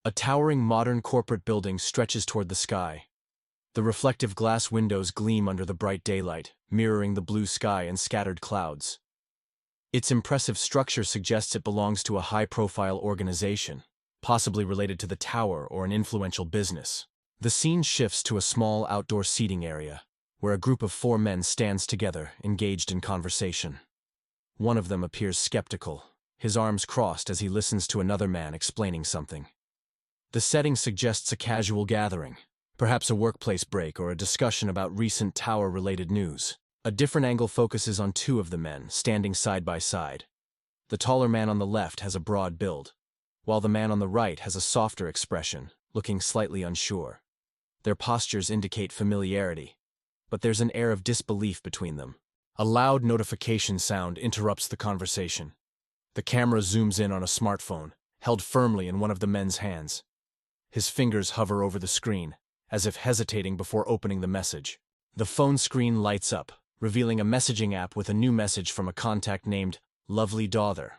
A towering modern corporate building stretches toward the sky. The reflective glass windows gleam under the bright daylight, mirroring the blue sky and scattered clouds. Its impressive structure suggests it belongs to a high-profile organization, possibly related to the tower or an influential business. The scene shifts to a small outdoor seating area, where a group of 4 men stands together, engaged in conversation. One of them appears skeptical, his arms crossed as he listens to another man explaining something. The setting suggests a casual gathering, perhaps a workplace break or a discussion about recent tower-related news. A different angle focuses on 2 of the men, standing side by side. The taller man on the left has a broad build, while the man on the right has a softer expression, looking slightly unsure. Their postures indicate familiarity, but there's an air of disbelief between them. A loud notification sound interrupts the conversation. The camera zooms in on a smartphone, held firmly in one of the men's hands. His fingers hover over the screen, as if hesitating before opening the message. The phone screen lights up, revealing a messaging app with a new message from a contact named Lovely Daughter.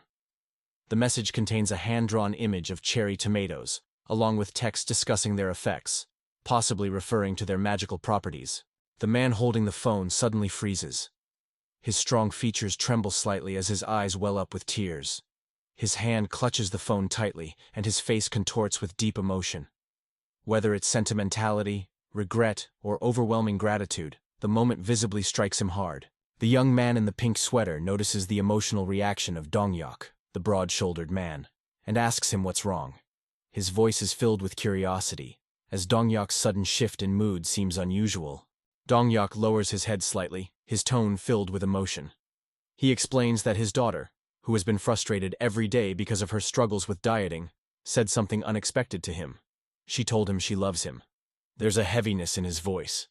The message contains a hand-drawn image of cherry tomatoes, along with text discussing their effects, possibly referring to their magical properties. The man holding the phone suddenly freezes. His strong features tremble slightly as his eyes well up with tears. His hand clutches the phone tightly, and his face contorts with deep emotion. Whether it's sentimentality, regret, or overwhelming gratitude, the moment visibly strikes him hard. The young man in the pink sweater notices the emotional reaction of Dongyok, the broad-shouldered man, and asks him what's wrong. His voice is filled with curiosity, as Dongyok's sudden shift in mood seems unusual. Dongyok lowers his head slightly, his tone filled with emotion. He explains that his daughter, who has been frustrated every day because of her struggles with dieting, said something unexpected to him. She told him she loves him. There's a heaviness in his voice,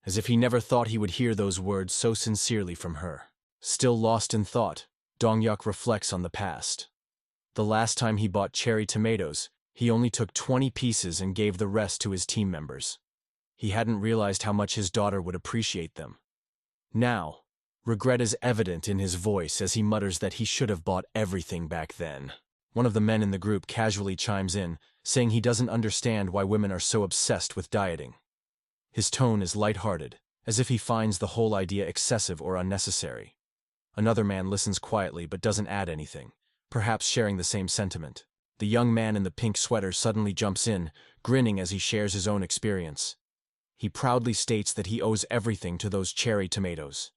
as if he never thought he would hear those words so sincerely from her. Still lost in thought, Dongyok reflects on the past. The last time he bought cherry tomatoes, he only took 20 pieces and gave the rest to his team members. He hadn't realized how much his daughter would appreciate them. Now, regret is evident in his voice as he mutters that he should have bought everything back then. One of the men in the group casually chimes in, saying he doesn't understand why women are so obsessed with dieting. His tone is lighthearted, as if he finds the whole idea excessive or unnecessary. Another man listens quietly but doesn't add anything, perhaps sharing the same sentiment. The young man in the pink sweater suddenly jumps in, grinning as he shares his own experience. He proudly states that he owes everything to those cherry tomatoes.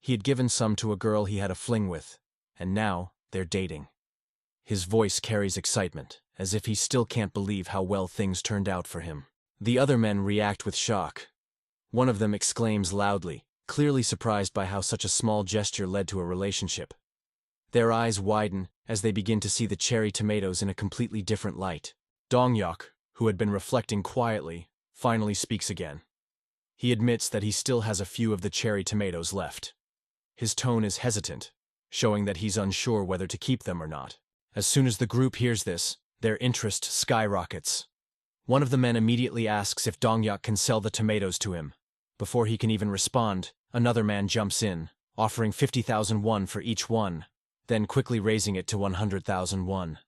He had given some to a girl he had a fling with, and now they're dating. His voice carries excitement, as if he still can't believe how well things turned out for him. The other men react with shock. One of them exclaims loudly, clearly surprised by how such a small gesture led to a relationship. Their eyes widen as they begin to see the cherry tomatoes in a completely different light. Dongyok, who had been reflecting quietly, finally speaks again. He admits that he still has a few of the cherry tomatoes left. His tone is hesitant, showing that he's unsure whether to keep them or not. As soon as the group hears this, their interest skyrockets. One of the men immediately asks if Dongyok can sell the tomatoes to him. Before he can even respond, another man jumps in, offering 50,000 won for each one, then quickly raising it to 100,000 won.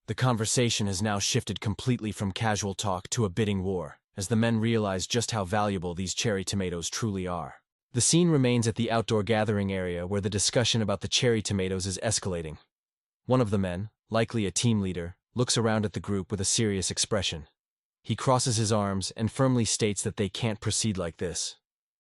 The conversation has now shifted completely from casual talk to a bidding war, as the men realize just how valuable these cherry tomatoes truly are. The scene remains at the outdoor gathering area where the discussion about the cherry tomatoes is escalating. One of the men, likely a team leader, looks around at the group with a serious expression. He crosses his arms and firmly states that they can't proceed like this.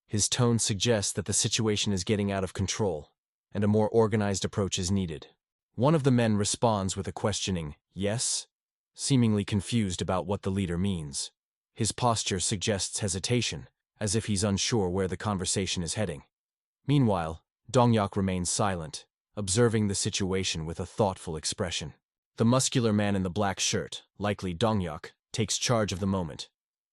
His tone suggests that the situation is getting out of control, and a more organized approach is needed. One of the men responds with a questioning, "Yes?" seemingly confused about what the leader means. His posture suggests hesitation, as if he's unsure where the conversation is heading. Meanwhile, Dongyok remains silent, observing the situation with a thoughtful expression. The muscular man in the black shirt, likely Dongyok, takes charge of the moment.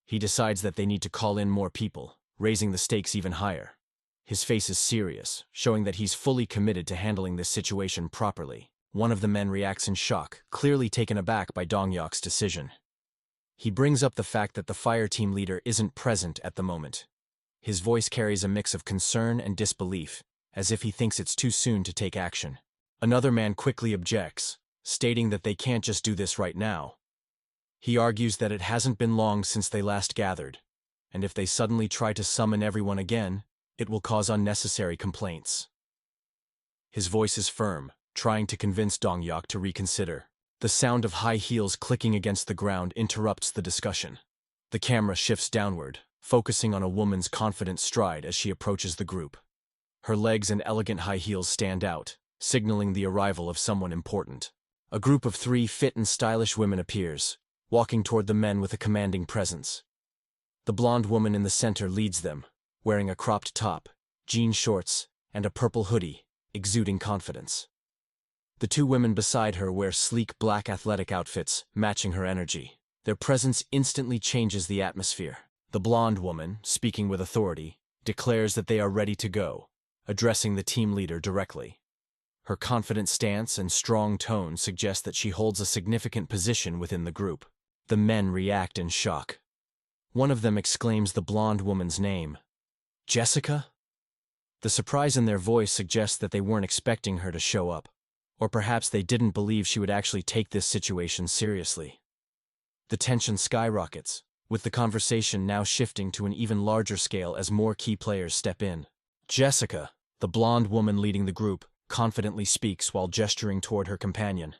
He decides that they need to call in more people, raising the stakes even higher. His face is serious, showing that he's fully committed to handling this situation properly. One of the men reacts in shock, clearly taken aback by Dongyok's decision. He brings up the fact that the fire team leader isn't present at the moment. His voice carries a mix of concern and disbelief, as if he thinks it's too soon to take action. Another man quickly objects, stating that they can't just do this right now. He argues that it hasn't been long since they last gathered, and if they suddenly try to summon everyone again, it will cause unnecessary complaints. His voice is firm, trying to convince Dongyok to reconsider. The sound of high heels clicking against the ground interrupts the discussion. The camera shifts downward, focusing on a woman's confident stride as she approaches the group. Her legs and elegant high heels stand out, signaling the arrival of someone important. A group of 3 fit and stylish women appears, walking toward the men with a commanding presence. The blonde woman in the center leads them, wearing a cropped top, jean shorts, and a purple hoodie, exuding confidence. The 2 women beside her wear sleek black athletic outfits, matching her energy. Their presence instantly changes the atmosphere. The blonde woman, speaking with authority, declares that they are ready to go, addressing the team leader directly. Her confident stance and strong tone suggest that she holds a significant position within the group. The men react in shock. One of them exclaims the blonde woman's name. Jessica? The surprise in their voice suggests that they weren't expecting her to show up, or perhaps they didn't believe she would actually take this situation seriously. The tension skyrockets, with the conversation now shifting to an even larger scale as more key players step in. Jessica, the blonde woman leading the group, confidently speaks while gesturing toward her companion.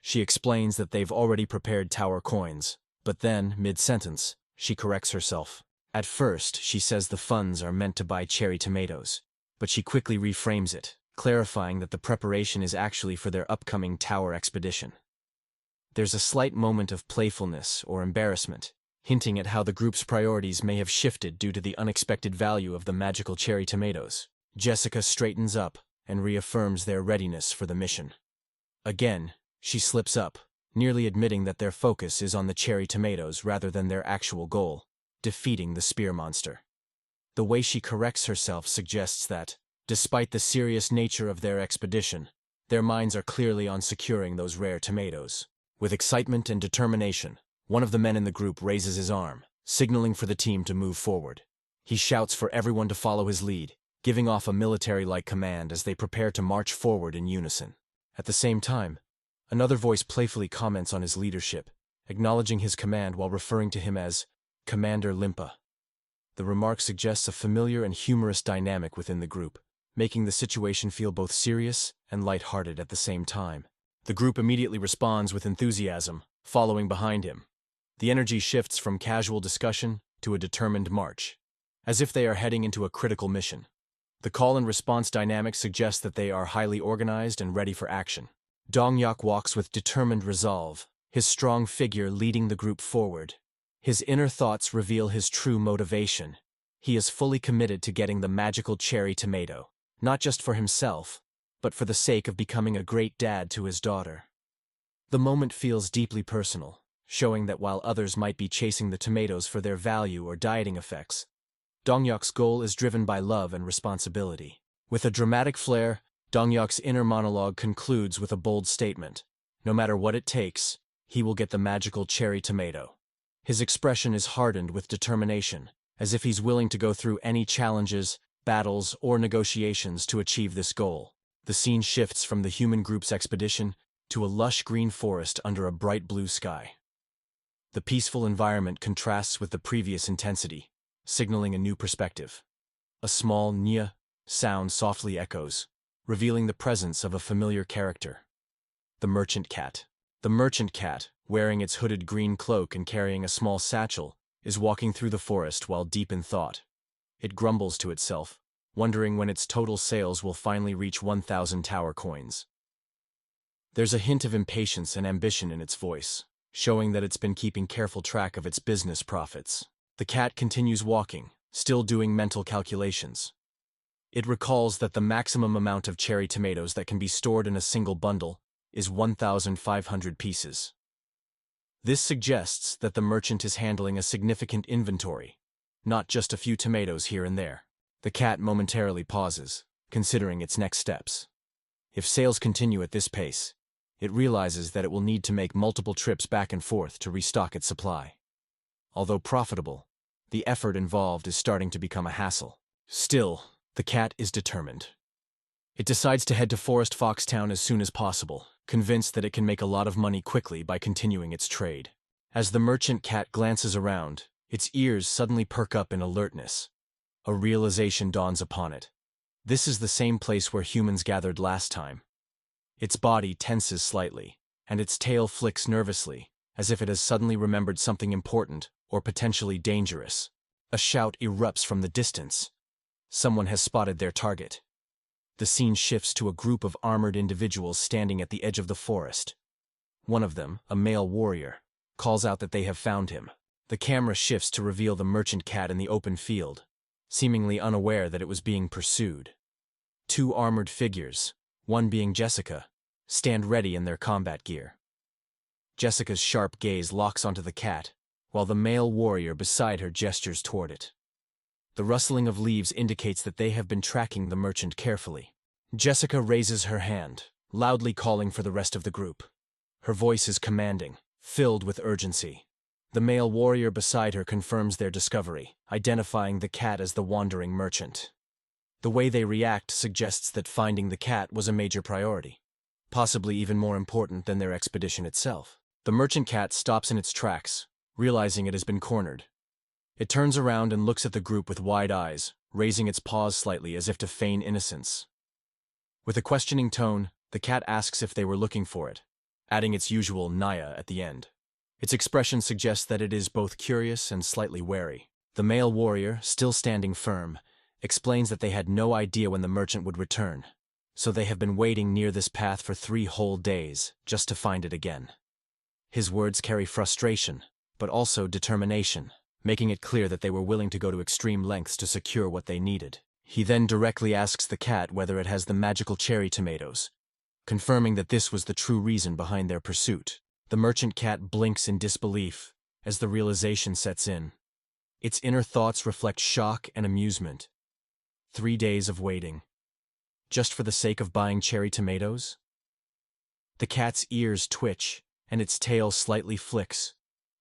She explains that they've already prepared tower coins, but then, mid-sentence, she corrects herself. At first, she says the funds are meant to buy cherry tomatoes, but she quickly reframes it, clarifying that the preparation is actually for their upcoming tower expedition. There's a slight moment of playfulness or embarrassment, hinting at how the group's priorities may have shifted due to the unexpected value of the magical cherry tomatoes. Jessica straightens up and reaffirms their readiness for the mission. Again, she slips up, nearly admitting that their focus is on the cherry tomatoes rather than their actual goal, defeating the spear monster. The way she corrects herself suggests that, despite the serious nature of their expedition, their minds are clearly on securing those rare tomatoes. With excitement and determination, one of the men in the group raises his arm, signaling for the team to move forward. He shouts for everyone to follow his lead, giving off a military-like command as they prepare to march forward in unison. At the same time, another voice playfully comments on his leadership, acknowledging his command while referring to him as Commander Limpa. The remark suggests a familiar and humorous dynamic within the group, making the situation feel both serious and lighthearted at the same time. The group immediately responds with enthusiasm, following behind him. The energy shifts from casual discussion to a determined march, as if they are heading into a critical mission. The call and response dynamic suggests that they are highly organized and ready for action. Dongyok walks with determined resolve, his strong figure leading the group forward. His inner thoughts reveal his true motivation. He is fully committed to getting the magical cherry tomato, not just for himself, but for the sake of becoming a great dad to his daughter. The moment feels deeply personal, showing that while others might be chasing the tomatoes for their value or dieting effects, Dongyok's goal is driven by love and responsibility. With a dramatic flair, Dongyok's inner monologue concludes with a bold statement. No matter what it takes, he will get the magical cherry tomato. His expression is hardened with determination, as if he's willing to go through any challenges, battles, or negotiations to achieve this goal. The scene shifts from the human group's expedition to a lush green forest under a bright blue sky. The peaceful environment contrasts with the previous intensity, signaling a new perspective. A small nya sound softly echoes, revealing the presence of a familiar character. The merchant cat. The merchant cat, wearing its hooded green cloak and carrying a small satchel, is walking through the forest while deep in thought. It grumbles to itself, wondering when its total sales will finally reach 1,000 tower coins. There's a hint of impatience and ambition in its voice, showing that it's been keeping careful track of its business profits. The cat continues walking, still doing mental calculations. It recalls that the maximum amount of cherry tomatoes that can be stored in a single bundle is 1,500 pieces. This suggests that the merchant is handling a significant inventory, not just a few tomatoes here and there. The cat momentarily pauses, considering its next steps. If sales continue at this pace, it realizes that it will need to make multiple trips back and forth to restock its supply. Although profitable, the effort involved is starting to become a hassle. Still, the cat is determined. It decides to head to Forest Foxtown as soon as possible, convinced that it can make a lot of money quickly by continuing its trade. As the merchant cat glances around, its ears suddenly perk up in alertness. A realization dawns upon it. This is the same place where humans gathered last time. Its body tenses slightly, and its tail flicks nervously, as if it has suddenly remembered something important or potentially dangerous. A shout erupts from the distance. Someone has spotted their target. The scene shifts to a group of armored individuals standing at the edge of the forest. One of them, a male warrior, calls out that they have found him. The camera shifts to reveal the merchant cat in the open field, seemingly unaware that it was being pursued. Two armored figures, one being Jessica, stand ready in their combat gear. Jessica's sharp gaze locks onto the cat, while the male warrior beside her gestures toward it. The rustling of leaves indicates that they have been tracking the merchant carefully. Jessica raises her hand, loudly calling for the rest of the group. Her voice is commanding, filled with urgency. The male warrior beside her confirms their discovery, identifying the cat as the wandering merchant. The way they react suggests that finding the cat was a major priority, possibly even more important than their expedition itself. The merchant cat stops in its tracks, realizing it has been cornered. It turns around and looks at the group with wide eyes, raising its paws slightly as if to feign innocence. With a questioning tone, the cat asks if they were looking for it, adding its usual Naya at the end. Its expression suggests that it is both curious and slightly wary. The male warrior, still standing firm, explains that they had no idea when the merchant would return, so they have been waiting near this path for 3 whole days, just to find it again. His words carry frustration, but also determination, making it clear that they were willing to go to extreme lengths to secure what they needed. He then directly asks the cat whether it has the magical cherry tomatoes, confirming that this was the true reason behind their pursuit. The merchant cat blinks in disbelief as the realization sets in. Its inner thoughts reflect shock and amusement. 3 days of waiting, just for the sake of buying cherry tomatoes? The cat's ears twitch, and its tail slightly flicks,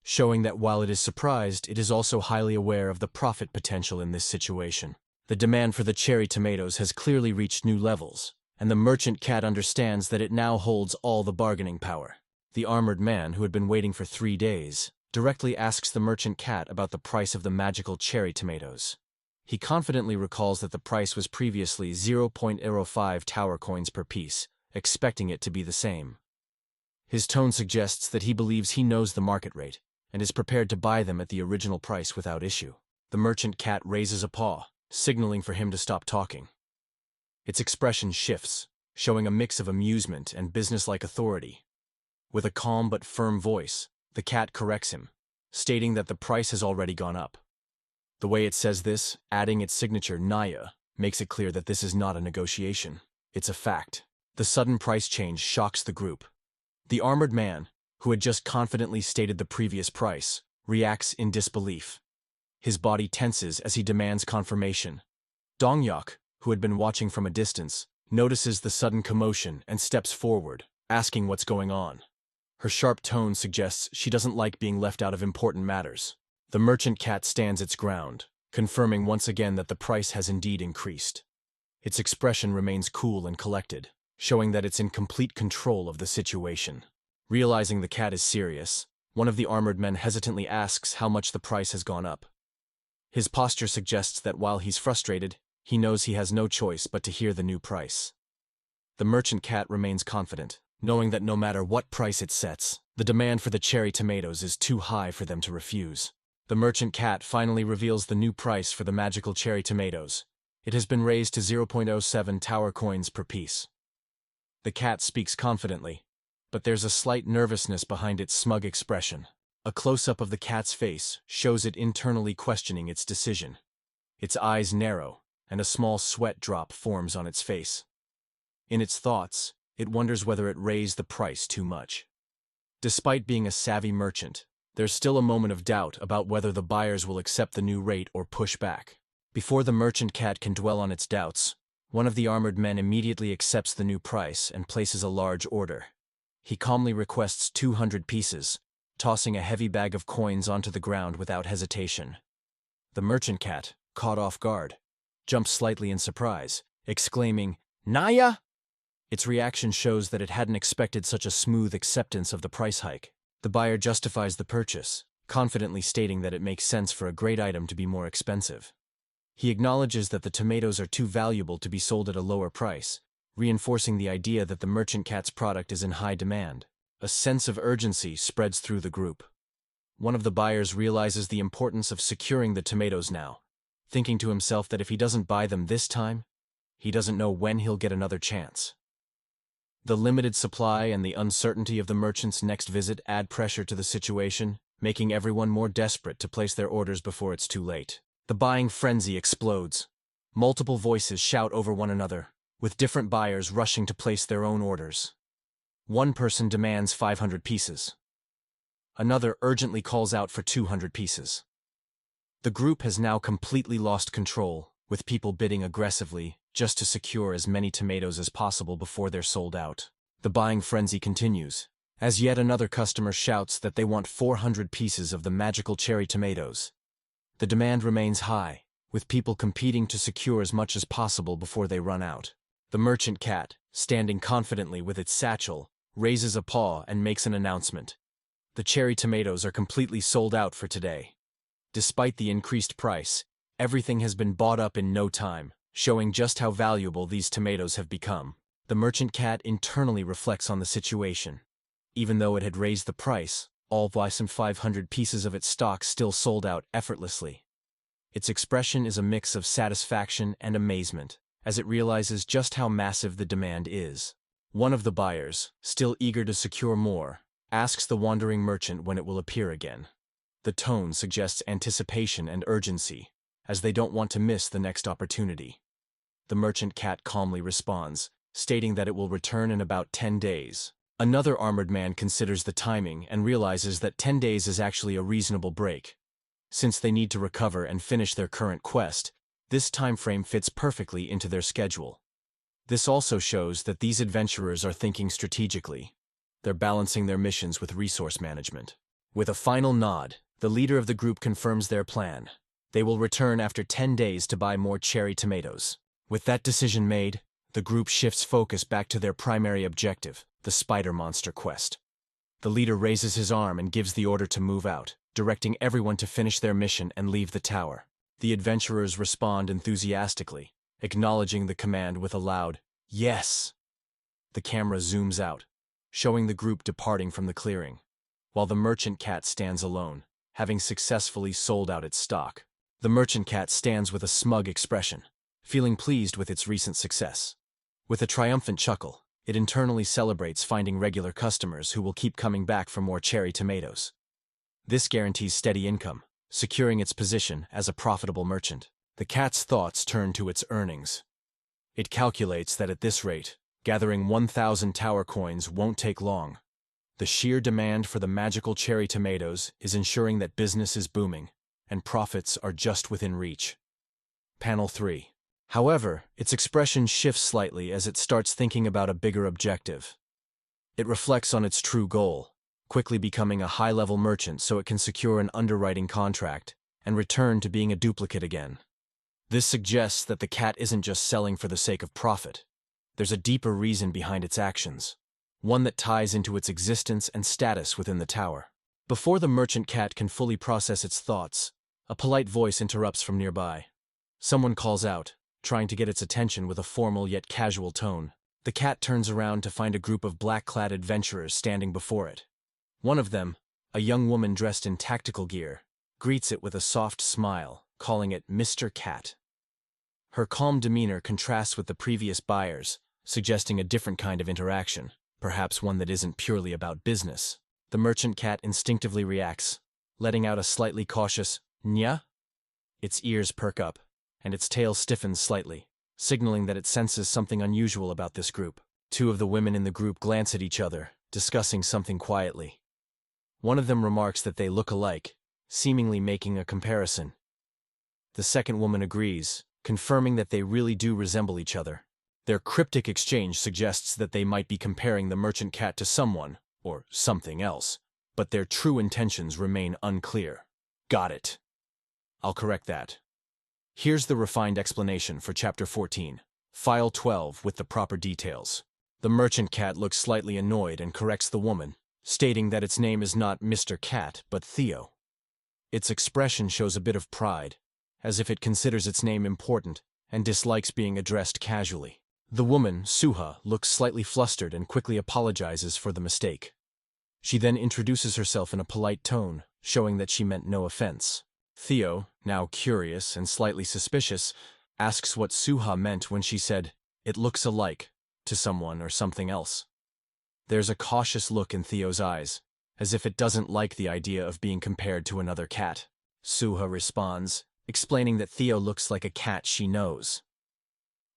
showing that while it is surprised, it is also highly aware of the profit potential in this situation. The demand for the cherry tomatoes has clearly reached new levels, and the merchant cat understands that it now holds all the bargaining power. The armored man, who had been waiting for 3 days, directly asks the merchant cat about the price of the magical cherry tomatoes. He confidently recalls that the price was previously 0.05 tower coins per piece, expecting it to be the same. His tone suggests that he believes he knows the market rate, and is prepared to buy them at the original price without issue. The merchant cat raises a paw, signaling for him to stop talking. Its expression shifts, showing a mix of amusement and businesslike authority. With a calm but firm voice, the cat corrects him, stating that the price has already gone up. The way it says this, adding its signature Naya, makes it clear that this is not a negotiation. It's a fact. The sudden price change shocks the group. The armored man, who had just confidently stated the previous price, reacts in disbelief. His body tenses as he demands confirmation. Dongyok, who had been watching from a distance, notices the sudden commotion and steps forward, asking what's going on. Her sharp tone suggests she doesn't like being left out of important matters. The merchant cat stands its ground, confirming once again that the price has indeed increased. Its expression remains cool and collected, showing that it's in complete control of the situation. Realizing the cat is serious, one of the armored men hesitantly asks how much the price has gone up. His posture suggests that while he's frustrated, he knows he has no choice but to hear the new price. The merchant cat remains confident, knowing that no matter what price it sets, the demand for the cherry tomatoes is too high for them to refuse. The merchant cat finally reveals the new price for the magical cherry tomatoes. It has been raised to 0.07 tower coins per piece. The cat speaks confidently, but there's a slight nervousness behind its smug expression. A close-up of the cat's face shows it internally questioning its decision. Its eyes narrow, and a small sweat drop forms on its face. In its thoughts, it wonders whether it raised the price too much. Despite being a savvy merchant, there's still a moment of doubt about whether the buyers will accept the new rate or push back. Before the merchant cat can dwell on its doubts, one of the armored men immediately accepts the new price and places a large order. He calmly requests 200 pieces, tossing a heavy bag of coins onto the ground without hesitation. The merchant cat, caught off guard, jumps slightly in surprise, exclaiming, "Naya?" Its reaction shows that it hadn't expected such a smooth acceptance of the price hike. The buyer justifies the purchase, confidently stating that it makes sense for a great item to be more expensive. He acknowledges that the tomatoes are too valuable to be sold at a lower price, reinforcing the idea that the merchant cat's product is in high demand. A sense of urgency spreads through the group. One of the buyers realizes the importance of securing the tomatoes now, thinking to himself that if he doesn't buy them this time, he doesn't know when he'll get another chance. The limited supply and the uncertainty of the merchant's next visit add pressure to the situation, making everyone more desperate to place their orders before it's too late. The buying frenzy explodes. Multiple voices shout over one another, with different buyers rushing to place their own orders. One person demands 500 pieces. Another urgently calls out for 200 pieces. The group has now completely lost control, with people bidding aggressively just to secure as many tomatoes as possible before they're sold out. The buying frenzy continues, as yet another customer shouts that they want 400 pieces of the magical cherry tomatoes. The demand remains high, with people competing to secure as much as possible before they run out. The merchant cat, standing confidently with its satchel, raises a paw and makes an announcement. The cherry tomatoes are completely sold out for today. Despite the increased price, everything has been bought up in no time, showing just how valuable these tomatoes have become. The merchant cat internally reflects on the situation. Even though it had raised the price, all but some 500 pieces of its stock still sold out effortlessly. Its expression is a mix of satisfaction and amazement, as it realizes just how massive the demand is. One of the buyers, still eager to secure more, asks the wandering merchant when it will appear again. The tone suggests anticipation and urgency, as they don't want to miss the next opportunity. The merchant cat calmly responds, stating that it will return in about 10 days. Another armored man considers the timing and realizes that 10 days is actually a reasonable break. Since they need to recover and finish their current quest, this time frame fits perfectly into their schedule. This also shows that these adventurers are thinking strategically. They're balancing their missions with resource management. With a final nod, the leader of the group confirms their plan. They will return after 10 days to buy more cherry tomatoes. With that decision made, the group shifts focus back to their primary objective, the spider monster quest. The leader raises his arm and gives the order to move out, directing everyone to finish their mission and leave the tower. The adventurers respond enthusiastically, acknowledging the command with a loud, "Yes!" The camera zooms out, showing the group departing from the clearing, while the merchant cat stands alone, having successfully sold out its stock. The merchant cat stands with a smug expression, feeling pleased with its recent success. With a triumphant chuckle, it internally celebrates finding regular customers who will keep coming back for more cherry tomatoes. This guarantees steady income, securing its position as a profitable merchant. The cat's thoughts turn to its earnings. It calculates that at this rate, gathering 1,000 tower coins won't take long. The sheer demand for the magical cherry tomatoes is ensuring that business is booming, and profits are just within reach. Panel 3. However, its expression shifts slightly as it starts thinking about a bigger objective. It reflects on its true goal, quickly becoming a high-level merchant so it can secure an underwriting contract and return to being a duplicate again. This suggests that the cat isn't just selling for the sake of profit. There's a deeper reason behind its actions, one that ties into its existence and status within the tower. Before the merchant cat can fully process its thoughts, a polite voice interrupts from nearby. Someone calls out, trying to get its attention with a formal yet casual tone. The cat turns around to find a group of black-clad adventurers standing before it. One of them, a young woman dressed in tactical gear, greets it with a soft smile, calling it Mr. Cat. Her calm demeanor contrasts with the previous buyers, suggesting a different kind of interaction, perhaps one that isn't purely about business. The merchant cat instinctively reacts, letting out a slightly cautious, "Nya?" Its ears perk up, and its tail stiffens slightly, signaling that it senses something unusual about this group. Two of the women in the group glance at each other, discussing something quietly. One of them remarks that they look alike, seemingly making a comparison. The second woman agrees, confirming that they really do resemble each other. Their cryptic exchange suggests that they might be comparing the merchant cat to someone, or something else, but their true intentions remain unclear. Got it. I'll correct that. Here's the refined explanation for Chapter 14, File 12 with the proper details. The merchant cat looks slightly annoyed and corrects the woman, stating that its name is not Mr. Cat, but Theo. Its expression shows a bit of pride, as if it considers its name important and dislikes being addressed casually. The woman, Suha, looks slightly flustered and quickly apologizes for the mistake. She then introduces herself in a polite tone, showing that she meant no offense. Theo, now curious and slightly suspicious, asks what Suha meant when she said, "It looks alike," to someone or something else. There's a cautious look in Theo's eyes, as if it doesn't like the idea of being compared to another cat. Suha responds, explaining that Theo looks like a cat she knows.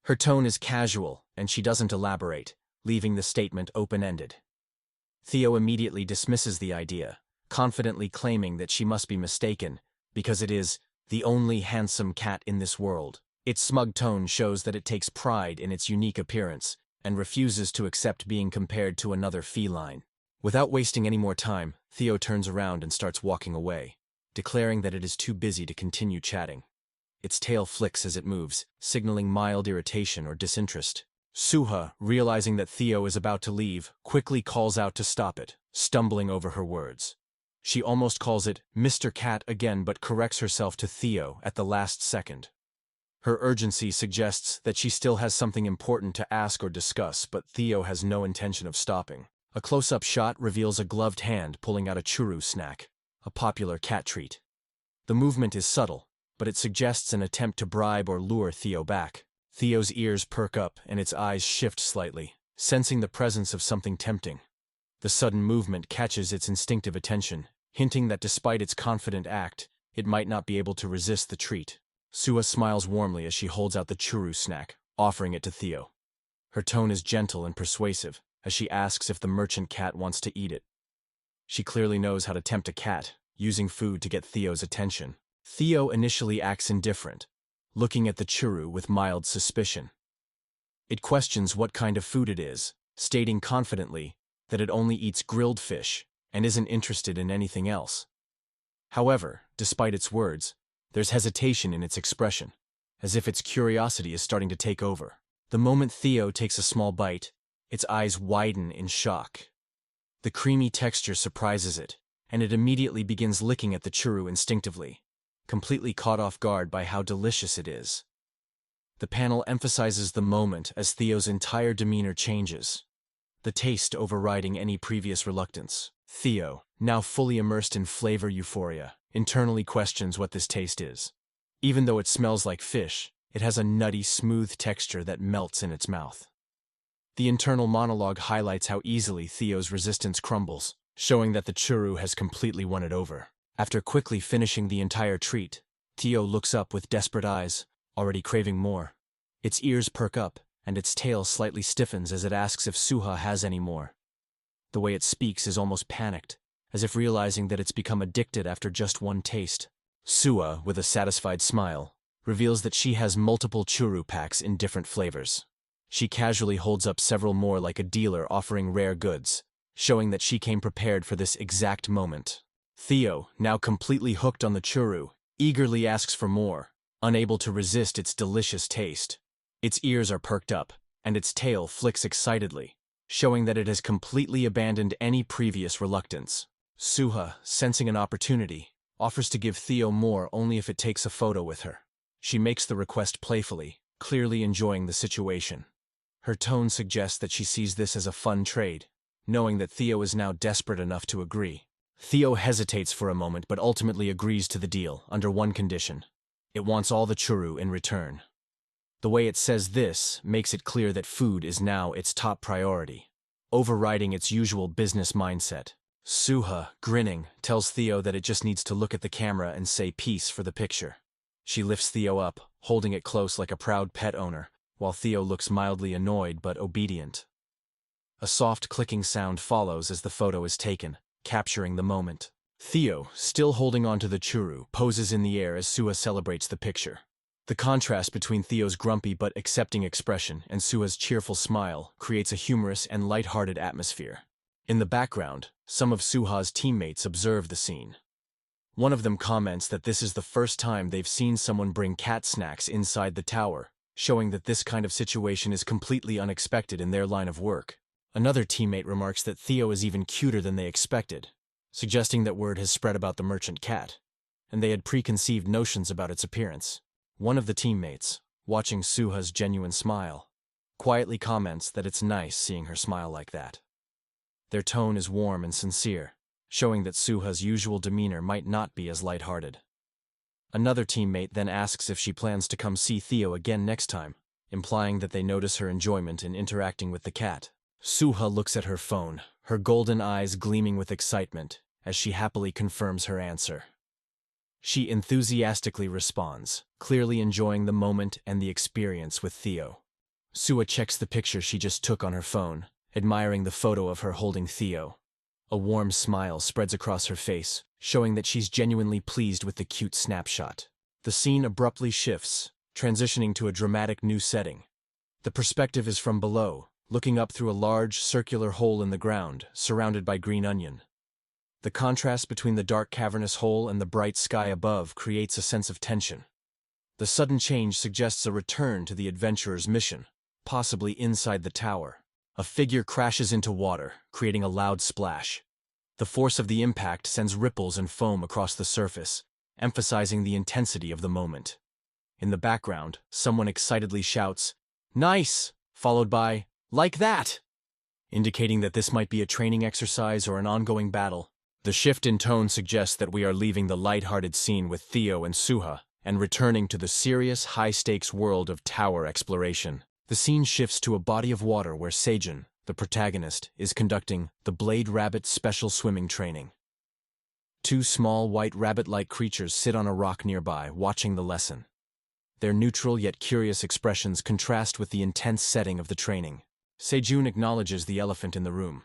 Her tone is casual, and she doesn't elaborate, leaving the statement open-ended. Theo immediately dismisses the idea, confidently claiming that she must be mistaken, because it is the only handsome cat in this world. Its smug tone shows that it takes pride in its unique appearance, and refuses to accept being compared to another feline. Without wasting any more time, Theo turns around and starts walking away, declaring that it is too busy to continue chatting. Its tail flicks as it moves, signaling mild irritation or disinterest. Suha, realizing that Theo is about to leave, quickly calls out to stop it, stumbling over her words. She almost calls it Mr. Cat again but corrects herself to Theo at the last second. Her urgency suggests that she still has something important to ask or discuss, but Theo has no intention of stopping. A close-up shot reveals a gloved hand pulling out a churu snack, a popular cat treat. The movement is subtle, but it suggests an attempt to bribe or lure Theo back. Theo's ears perk up and its eyes shift slightly, sensing the presence of something tempting. The sudden movement catches its instinctive attention, hinting that despite its confident act, it might not be able to resist the treat. Suha smiles warmly as she holds out the churu snack, offering it to Theo. Her tone is gentle and persuasive, as she asks if the merchant cat wants to eat it. She clearly knows how to tempt a cat, using food to get Theo's attention. Theo initially acts indifferent, looking at the churu with mild suspicion. It questions what kind of food it is, stating confidently that it only eats grilled fish and isn't interested in anything else. However, despite its words, there's hesitation in its expression, as if its curiosity is starting to take over. The moment Theo takes a small bite, its eyes widen in shock. The creamy texture surprises it, and it immediately begins licking at the churu instinctively, completely caught off guard by how delicious it is. The panel emphasizes the moment as Theo's entire demeanor changes, the taste overriding any previous reluctance. Theo, now fully immersed in flavor euphoria, internally questions what this taste is. Even though it smells like fish, it has a nutty, smooth texture that melts in its mouth. The internal monologue highlights how easily Theo's resistance crumbles, showing that the churu has completely won it over. After quickly finishing the entire treat, Theo looks up with desperate eyes, already craving more. Its ears perk up, and its tail slightly stiffens as it asks if Suha has any more. The way it speaks is almost panicked, as if realizing that it's become addicted after just one taste. Suha, with a satisfied smile, reveals that she has multiple churu packs in different flavors. She casually holds up several more like a dealer offering rare goods, showing that she came prepared for this exact moment. Theo, now completely hooked on the churu, eagerly asks for more, unable to resist its delicious taste. Its ears are perked up, and its tail flicks excitedly, showing that it has completely abandoned any previous reluctance. Suha, sensing an opportunity, offers to give Theo more only if it takes a photo with her. She makes the request playfully, clearly enjoying the situation. Her tone suggests that she sees this as a fun trade, knowing that Theo is now desperate enough to agree. Theo hesitates for a moment but ultimately agrees to the deal under one condition. It wants all the churu in return. The way it says this makes it clear that food is now its top priority, overriding its usual business mindset. Suha, grinning, tells Theo that it just needs to look at the camera and say peace for the picture. She lifts Theo up, holding it close like a proud pet owner, while Theo looks mildly annoyed but obedient. A soft clicking sound follows as the photo is taken, capturing the moment. Theo, still holding onto the churu, poses in the air as Suha celebrates the picture. The contrast between Theo's grumpy but accepting expression and Suha's cheerful smile creates a humorous and light-hearted atmosphere. In the background, some of Suha's teammates observe the scene. One of them comments that this is the first time they've seen someone bring cat snacks inside the tower, showing that this kind of situation is completely unexpected in their line of work. Another teammate remarks that Theo is even cuter than they expected, suggesting that word has spread about the merchant cat, and they had preconceived notions about its appearance. One of the teammates, watching Suha's genuine smile, quietly comments that it's nice seeing her smile like that. Their tone is warm and sincere, showing that Suha's usual demeanor might not be as lighthearted. Another teammate then asks if she plans to come see Theo again next time, implying that they notice her enjoyment in interacting with the cat. Suha looks at her phone, her golden eyes gleaming with excitement, as she happily confirms her answer. She enthusiastically responds, clearly enjoying the moment and the experience with Theo. Suha checks the picture she just took on her phone, admiring the photo of her holding Theo. A warm smile spreads across her face, showing that she's genuinely pleased with the cute snapshot. The scene abruptly shifts, transitioning to a dramatic new setting. The perspective is from below, looking up through a large, circular hole in the ground, surrounded by green onion. The contrast between the dark cavernous hole and the bright sky above creates a sense of tension. The sudden change suggests a return to the adventurer's mission, possibly inside the tower. A figure crashes into water, creating a loud splash. The force of the impact sends ripples and foam across the surface, emphasizing the intensity of the moment. In the background, someone excitedly shouts, "Nice!" followed by, "Like that!" indicating that this might be a training exercise or an ongoing battle. The shift in tone suggests that we are leaving the lighthearted scene with Theo and Suha and returning to the serious, high-stakes world of tower exploration. The scene shifts to a body of water where Sejun, the protagonist, is conducting the Blade Rabbit special swimming training. Two small white rabbit-like creatures sit on a rock nearby, watching the lesson. Their neutral yet curious expressions contrast with the intense setting of the training. Sejun acknowledges the elephant in the room.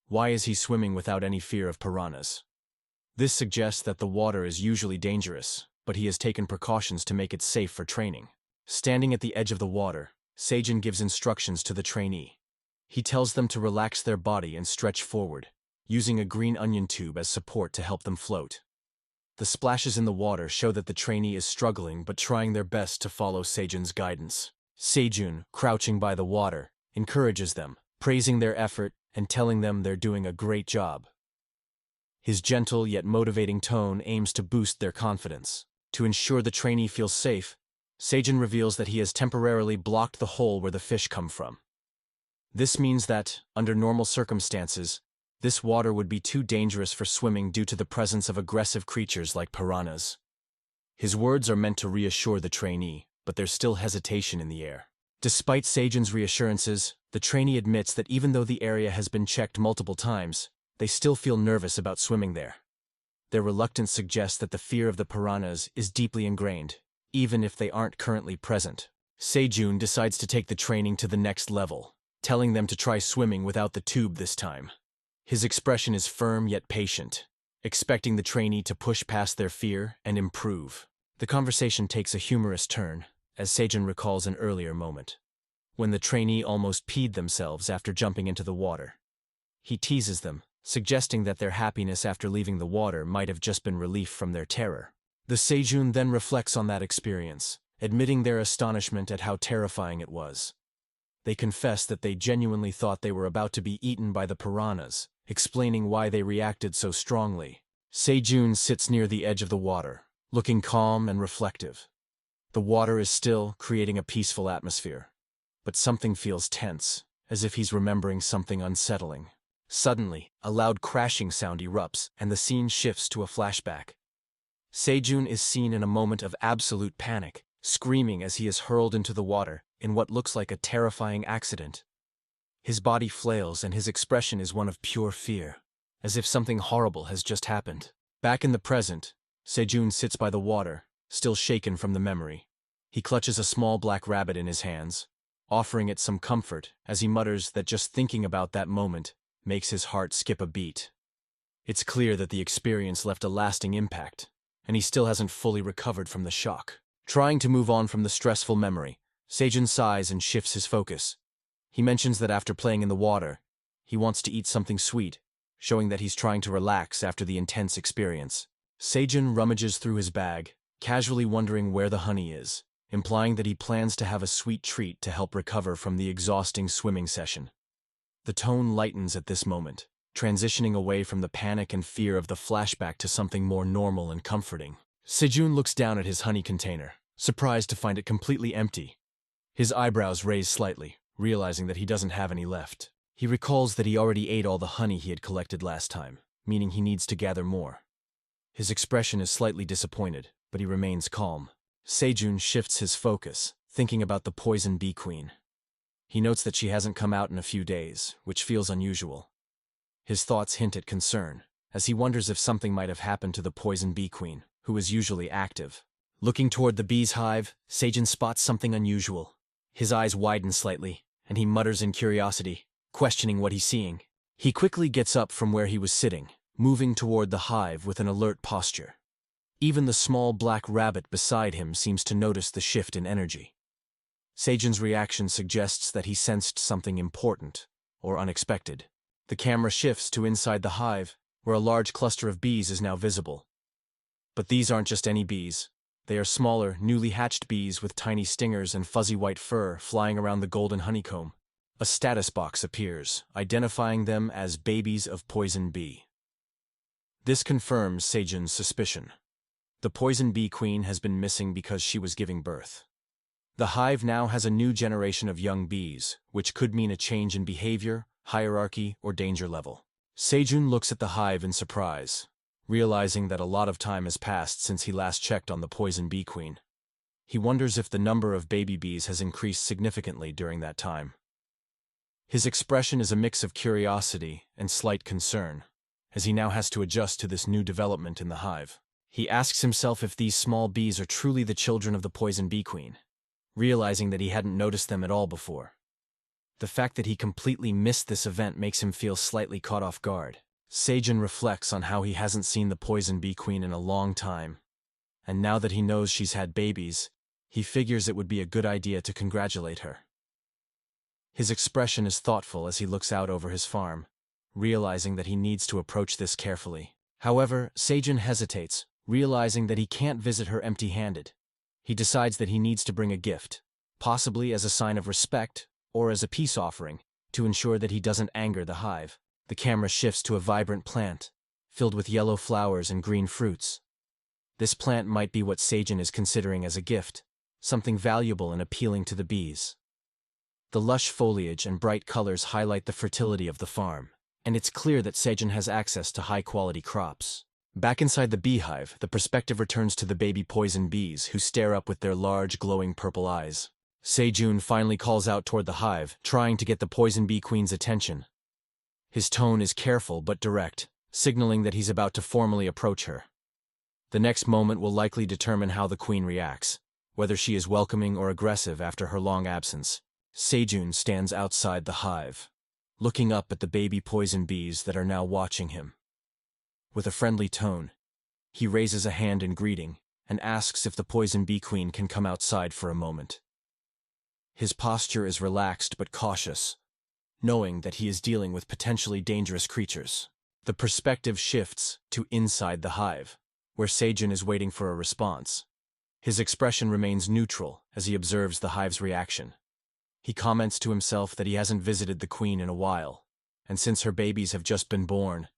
Why is he swimming without any fear of piranhas? This suggests that the water is usually dangerous, but he has taken precautions to make it safe for training. Standing at the edge of the water, Sejun gives instructions to the trainee. He tells them to relax their body and stretch forward, using a green onion tube as support to help them float. The splashes in the water show that the trainee is struggling but trying their best to follow Sejun's guidance. Sejun, crouching by the water, encourages them, praising their effort and telling them they're doing a great job. His gentle yet motivating tone aims to boost their confidence. To ensure the trainee feels safe, Sejun reveals that he has temporarily blocked the hole where the fish come from. This means that, under normal circumstances, this water would be too dangerous for swimming due to the presence of aggressive creatures like piranhas. His words are meant to reassure the trainee, but there's still hesitation in the air. Despite Sejun's reassurances, the trainee admits that even though the area has been checked multiple times, they still feel nervous about swimming there. Their reluctance suggests that the fear of the piranhas is deeply ingrained, even if they aren't currently present. Sejun decides to take the training to the next level, telling them to try swimming without the tube this time. His expression is firm yet patient, expecting the trainee to push past their fear and improve. The conversation takes a humorous turn, as Sejun recalls an earlier moment, when the trainee almost peed themselves after jumping into the water. He teases them, suggesting that their happiness after leaving the water might have just been relief from their terror. The Sejun then reflects on that experience, admitting their astonishment at how terrifying it was. They confess that they genuinely thought they were about to be eaten by the piranhas, explaining why they reacted so strongly. Sejun sits near the edge of the water, looking calm and reflective. The water is still, creating a peaceful atmosphere. But something feels tense, as if he's remembering something unsettling. Suddenly, a loud crashing sound erupts, and the scene shifts to a flashback. Sejun is seen in a moment of absolute panic, screaming as he is hurled into the water in what looks like a terrifying accident. His body flails and his expression is one of pure fear, as if something horrible has just happened. Back in the present, Sejun sits by the water, still shaken from the memory. He clutches a small black rabbit in his hands, offering it some comfort as he mutters that just thinking about that moment makes his heart skip a beat. It's clear that the experience left a lasting impact, and he still hasn't fully recovered from the shock. Trying to move on from the stressful memory, Sejun sighs and shifts his focus. He mentions that after playing in the water, he wants to eat something sweet, showing that he's trying to relax after the intense experience. Sejun rummages through his bag, casually wondering where the honey is, implying that he plans to have a sweet treat to help recover from the exhausting swimming session. The tone lightens at this moment, transitioning away from the panic and fear of the flashback to something more normal and comforting. Sejun looks down at his honey container, surprised to find it completely empty. His eyebrows raise slightly, realizing that he doesn't have any left. He recalls that he already ate all the honey he had collected last time, meaning he needs to gather more. His expression is slightly disappointed, but he remains calm. Sejun shifts his focus, thinking about the poison bee queen. He notes that she hasn't come out in a few days, which feels unusual. His thoughts hint at concern, as he wonders if something might have happened to the poison bee queen, who is usually active. Looking toward the bee's hive, Sejun spots something unusual. His eyes widen slightly, and he mutters in curiosity, questioning what he's seeing. He quickly gets up from where he was sitting, moving toward the hive with an alert posture. Even the small black rabbit beside him seems to notice the shift in energy. Sejun's reaction suggests that he sensed something important, or unexpected. The camera shifts to inside the hive, where a large cluster of bees is now visible. But these aren't just any bees. They are smaller, newly hatched bees with tiny stingers and fuzzy white fur flying around the golden honeycomb. A status box appears, identifying them as babies of poison bee. This confirms Sejun's suspicion. The poison bee queen has been missing because she was giving birth. The hive now has a new generation of young bees, which could mean a change in behavior, hierarchy, or danger level. Sejun looks at the hive in surprise, realizing that a lot of time has passed since he last checked on the poison bee queen. He wonders if the number of baby bees has increased significantly during that time. His expression is a mix of curiosity and slight concern, as he now has to adjust to this new development in the hive. He asks himself if these small bees are truly the children of the poison bee queen, realizing that he hadn't noticed them at all before. The fact that he completely missed this event makes him feel slightly caught off guard. Sejun reflects on how he hasn't seen the poison bee queen in a long time, and now that he knows she's had babies, he figures it would be a good idea to congratulate her. His expression is thoughtful as he looks out over his farm, realizing that he needs to approach this carefully. However, Sejun hesitates, realizing that he can't visit her empty-handed. He decides that he needs to bring a gift, possibly as a sign of respect or as a peace offering, to ensure that he doesn't anger the hive. The camera shifts to a vibrant plant, filled with yellow flowers and green fruits. This plant might be what Sejun is considering as a gift, something valuable and appealing to the bees. The lush foliage and bright colors highlight the fertility of the farm, and it's clear that Sejun has access to high-quality crops. Back inside the beehive, the perspective returns to the baby poison bees who stare up with their large, glowing purple eyes. Sejun finally calls out toward the hive, trying to get the poison bee queen's attention. His tone is careful but direct, signaling that he's about to formally approach her. The next moment will likely determine how the queen reacts, whether she is welcoming or aggressive after her long absence. Sejun stands outside the hive, looking up at the baby poison bees that are now watching him. With a friendly tone, he raises a hand in greeting and asks if the poison bee queen can come outside for a moment. His posture is relaxed but cautious, knowing that he is dealing with potentially dangerous creatures. The perspective shifts to inside the hive, where Sejun is waiting for a response. His expression remains neutral as he observes the hive's reaction. He comments to himself that he hasn't visited the queen in a while, and since her babies have just been born,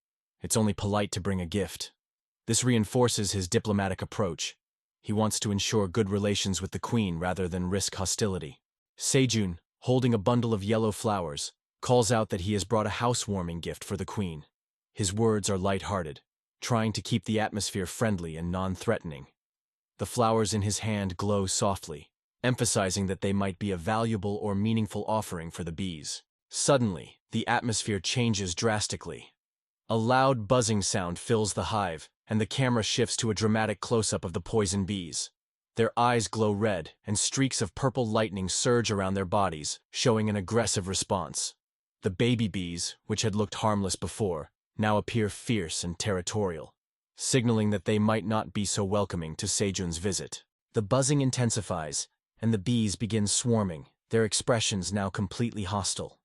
it's only polite to bring a gift. This reinforces his diplomatic approach. He wants to ensure good relations with the queen rather than risk hostility. Sejun, holding a bundle of yellow flowers, calls out that he has brought a housewarming gift for the queen. His words are light-hearted, trying to keep the atmosphere friendly and non-threatening. The flowers in his hand glow softly, emphasizing that they might be a valuable or meaningful offering for the bees. Suddenly, the atmosphere changes drastically. A loud buzzing sound fills the hive, and the camera shifts to a dramatic close-up of the poison bees. Their eyes glow red, and streaks of purple lightning surge around their bodies, showing an aggressive response. The baby bees, which had looked harmless before, now appear fierce and territorial, signaling that they might not be so welcoming to Sejun's visit. The buzzing intensifies, and the bees begin swarming, their expressions now completely hostile.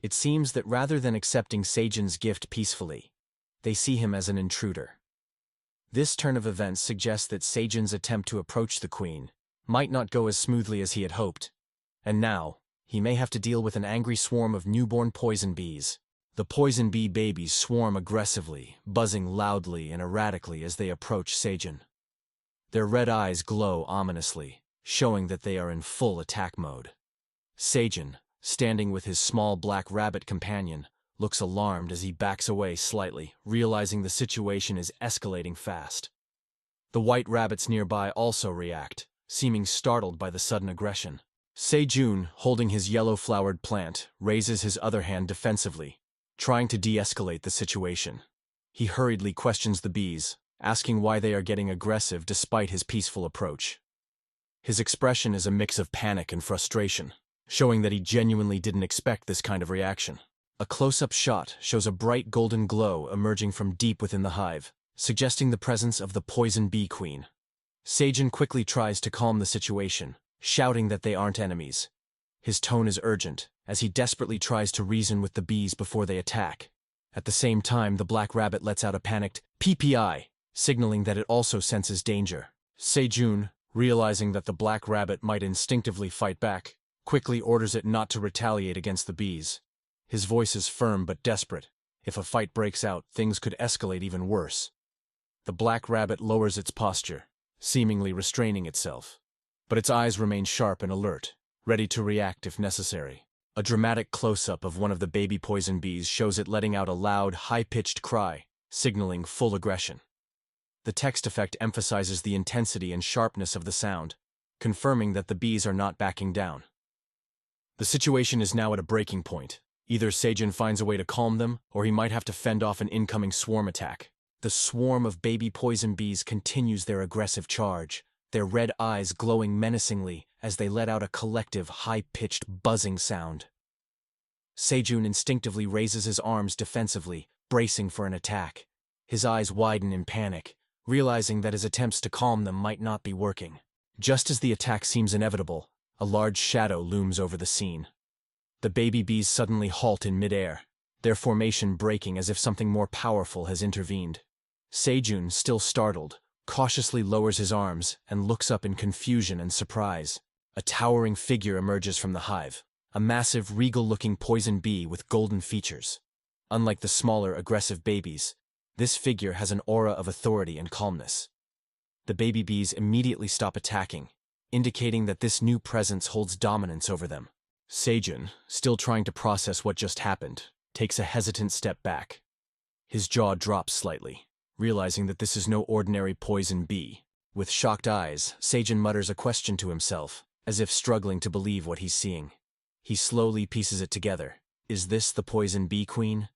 It seems that rather than accepting Sejun's gift peacefully, they see him as an intruder. This turn of events suggests that Sejun's attempt to approach the queen might not go as smoothly as he had hoped, and now, he may have to deal with an angry swarm of newborn poison bees. The poison bee babies swarm aggressively, buzzing loudly and erratically as they approach Seijun. Their red eyes glow ominously, showing that they are in full attack mode. Seijun, standing with his small black rabbit companion, looks alarmed as he backs away slightly, realizing the situation is escalating fast. The white rabbits nearby also react, seeming startled by the sudden aggression. Seijun, holding his yellow-flowered plant, raises his other hand defensively, trying to de-escalate the situation. He hurriedly questions the bees, asking why they are getting aggressive despite his peaceful approach. His expression is a mix of panic and frustration, showing that he genuinely didn't expect this kind of reaction. A close-up shot shows a bright golden glow emerging from deep within the hive, suggesting the presence of the poison bee queen. Seijun quickly tries to calm the situation, shouting that they aren't enemies. His tone is urgent, as he desperately tries to reason with the bees before they attack. At the same time, the black rabbit lets out a panicked PPI, signaling that it also senses danger. Seijun, realizing that the black rabbit might instinctively fight back, quickly orders it not to retaliate against the bees. His voice is firm but desperate. If a fight breaks out, things could escalate even worse. The black rabbit lowers its posture, seemingly restraining itself. But its eyes remain sharp and alert, ready to react if necessary. A dramatic close-up of one of the baby poison bees shows it letting out a loud, high-pitched cry, signaling full aggression. The text effect emphasizes the intensity and sharpness of the sound, confirming that the bees are not backing down. The situation is now at a breaking point. Either Seijun finds a way to calm them, or he might have to fend off an incoming swarm attack. The swarm of baby poison bees continues their aggressive charge, their red eyes glowing menacingly as they let out a collective, high-pitched buzzing sound. Seijun instinctively raises his arms defensively, bracing for an attack. His eyes widen in panic, realizing that his attempts to calm them might not be working. Just as the attack seems inevitable, a large shadow looms over the scene. The baby bees suddenly halt in midair, their formation breaking as if something more powerful has intervened. Seijun, still startled, cautiously lowers his arms and looks up in confusion and surprise. A towering figure emerges from the hive, a massive, regal-looking poison bee with golden features. Unlike the smaller, aggressive babies, this figure has an aura of authority and calmness. The baby bees immediately stop attacking, indicating that this new presence holds dominance over them. Seijun, still trying to process what just happened, takes a hesitant step back. His jaw drops slightly, realizing that this is no ordinary poison bee. With shocked eyes, Seijun mutters a question to himself, as if struggling to believe what he's seeing. He slowly pieces it together. Is this the poison bee queen?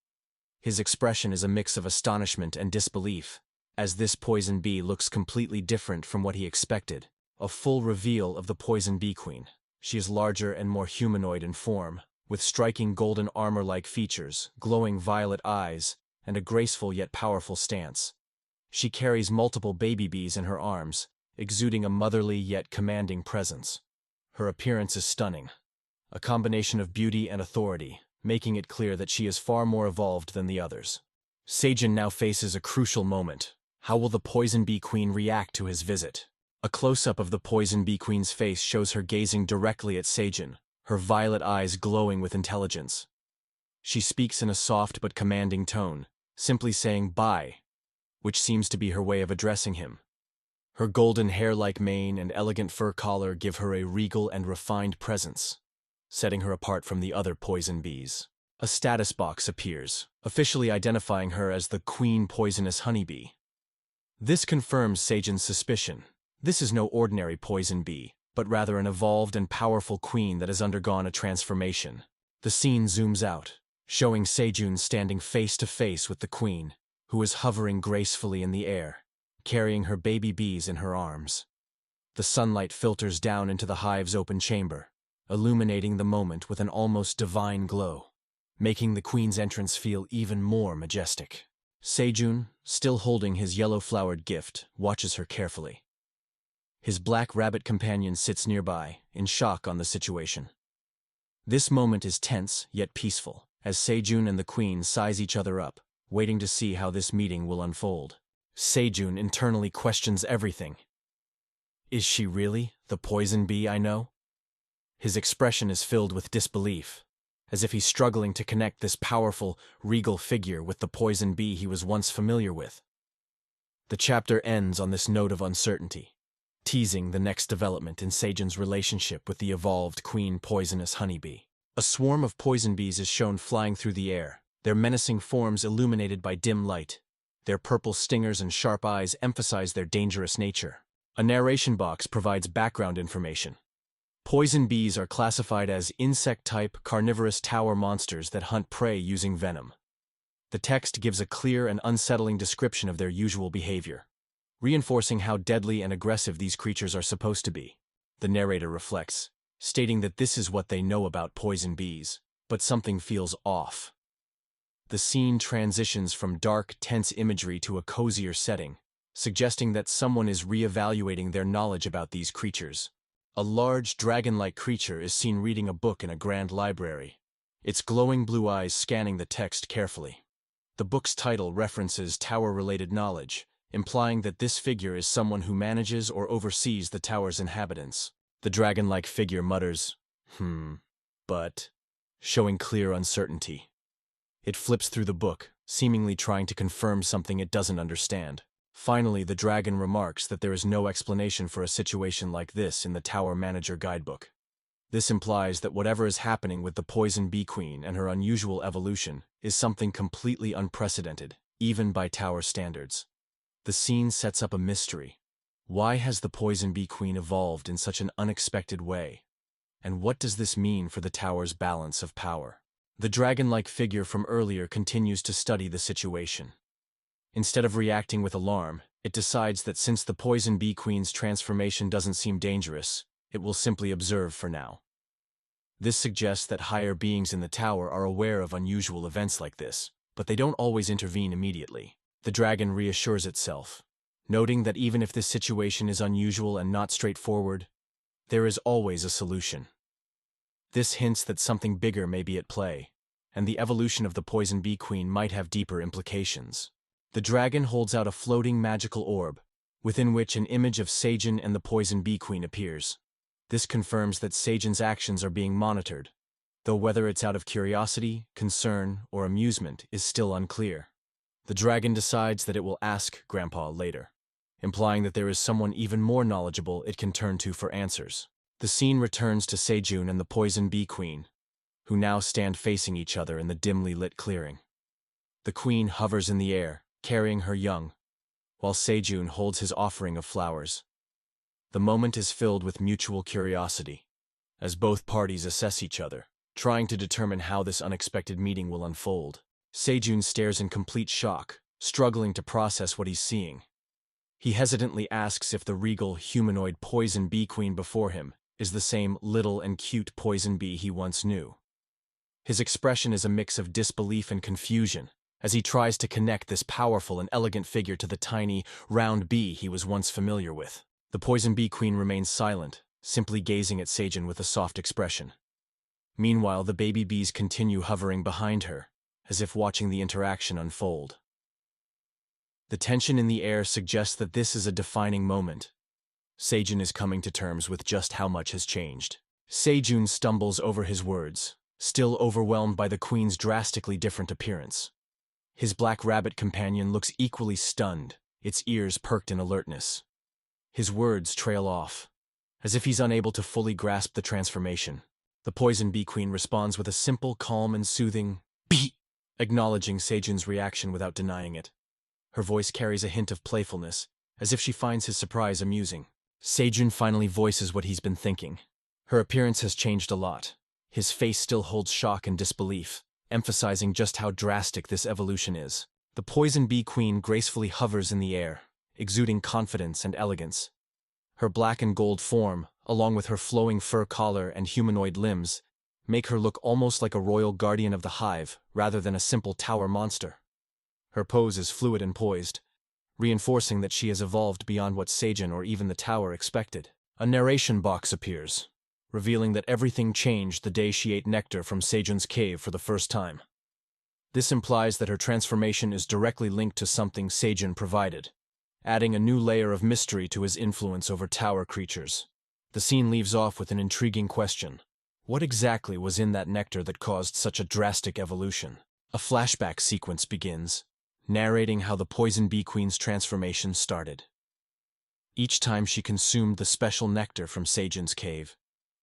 His expression is a mix of astonishment and disbelief, as this poison bee looks completely different from what he expected. A full reveal of the poison bee queen. She is larger and more humanoid in form, with striking golden armor-like features, glowing violet eyes, and a graceful yet powerful stance. She carries multiple baby bees in her arms, exuding a motherly yet commanding presence. Her appearance is stunning, a combination of beauty and authority, making it clear that she is far more evolved than the others. Seijun now faces a crucial moment. How will the poison bee queen react to his visit? A close-up of the poison bee queen's face shows her gazing directly at Seijun, her violet eyes glowing with intelligence. She speaks in a soft but commanding tone, simply saying "bye," which seems to be her way of addressing him. Her golden hair-like mane and elegant fur collar give her a regal and refined presence, setting her apart from the other poison bees. A status box appears, officially identifying her as the Queen Poisonous Honeybee. This confirms Seijun's suspicion. This is no ordinary poison bee, but rather an evolved and powerful queen that has undergone a transformation. The scene zooms out, showing Seijun standing face to face with the queen, who is hovering gracefully in the air, carrying her baby bees in her arms. The sunlight filters down into the hive's open chamber, illuminating the moment with an almost divine glow, making the queen's entrance feel even more majestic. Seijun, still holding his yellow-flowered gift, watches her carefully. His black rabbit companion sits nearby, in shock on the situation. This moment is tense, yet peaceful, as Seijun and the queen size each other up, waiting to see how this meeting will unfold. Seijun internally questions everything. Is she really the poison bee I know? His expression is filled with disbelief, as if he's struggling to connect this powerful, regal figure with the poison bee he was once familiar with. The chapter ends on this note of uncertainty, teasing the next development in Seijun's relationship with the evolved queen poisonous honeybee. A swarm of poison bees is shown flying through the air, their menacing forms illuminated by dim light. Their purple stingers and sharp eyes emphasize their dangerous nature. A narration box provides background information. Poison bees are classified as insect-type carnivorous tower monsters that hunt prey using venom. The text gives a clear and unsettling description of their usual behavior, reinforcing how deadly and aggressive these creatures are supposed to be. The narrator reflects, stating that this is what they know about poison bees, but something feels off. The scene transitions from dark, tense imagery to a cozier setting, suggesting that someone is re-evaluating their knowledge about these creatures. A large, dragon-like creature is seen reading a book in a grand library, its glowing blue eyes scanning the text carefully. The book's title references tower-related knowledge, implying that this figure is someone who manages or oversees the tower's inhabitants. The dragon-like figure mutters, but, showing clear uncertainty. It flips through the book, seemingly trying to confirm something it doesn't understand. Finally, the dragon remarks that there is no explanation for a situation like this in the Tower Manager Guidebook. This implies that whatever is happening with the poison bee queen and her unusual evolution is something completely unprecedented, even by tower standards. The scene sets up a mystery. Why has the poison bee queen evolved in such an unexpected way? And what does this mean for the tower's balance of power? The dragon-like figure from earlier continues to study the situation. Instead of reacting with alarm, it decides that since the poison bee queen's transformation doesn't seem dangerous, it will simply observe for now. This suggests that higher beings in the tower are aware of unusual events like this, but they don't always intervene immediately. The dragon reassures itself, noting that even if this situation is unusual and not straightforward, there is always a solution. This hints that something bigger may be at play, and the evolution of the poison bee queen might have deeper implications. The dragon holds out a floating magical orb, within which an image of Seijun and the poison bee queen appears. This confirms that Seijun's actions are being monitored, though whether it's out of curiosity, concern, or amusement is still unclear. The dragon decides that it will ask Grandpa later, implying that there is someone even more knowledgeable it can turn to for answers. The scene returns to Seijun and the poison bee queen, who now stand facing each other in the dimly lit clearing. The queen hovers in the air, carrying her young, while Seijun holds his offering of flowers. The moment is filled with mutual curiosity, as both parties assess each other, trying to determine how this unexpected meeting will unfold. Seijun stares in complete shock, struggling to process what he's seeing. He hesitantly asks if the regal, humanoid poison bee queen before him is the same little and cute poison bee he once knew. His expression is a mix of disbelief and confusion, as he tries to connect this powerful and elegant figure to the tiny, round bee he was once familiar with. The poison bee queen remains silent, simply gazing at Seijun with a soft expression. Meanwhile, the baby bees continue hovering behind her, as if watching the interaction unfold. The tension in the air suggests that this is a defining moment. Seijun is coming to terms with just how much has changed. Seijun stumbles over his words, still overwhelmed by the queen's drastically different appearance. His black rabbit companion looks equally stunned, its ears perked in alertness. His words trail off, as if he's unable to fully grasp the transformation. The poison bee queen responds with a simple, calm, and soothing "Bee," acknowledging Seijun's reaction without denying it. Her voice carries a hint of playfulness, as if she finds his surprise amusing. Seijun finally voices what he's been thinking. Her appearance has changed a lot. His face still holds shock and disbelief, emphasizing just how drastic this evolution is. The poison bee queen gracefully hovers in the air, exuding confidence and elegance. Her black and gold form, along with her flowing fur collar and humanoid limbs, make her look almost like a royal guardian of the hive rather than a simple tower monster. Her pose is fluid and poised, reinforcing that she has evolved beyond what Seijun or even the tower expected. A narration box appears, revealing that everything changed the day she ate nectar from Seijun's cave for the first time. This implies that her transformation is directly linked to something Seijun provided, adding a new layer of mystery to his influence over tower creatures. The scene leaves off with an intriguing question. What exactly was in that nectar that caused such a drastic evolution? A flashback sequence begins, narrating how the poison bee queen's transformation started. Each time she consumed the special nectar from Sejun's cave,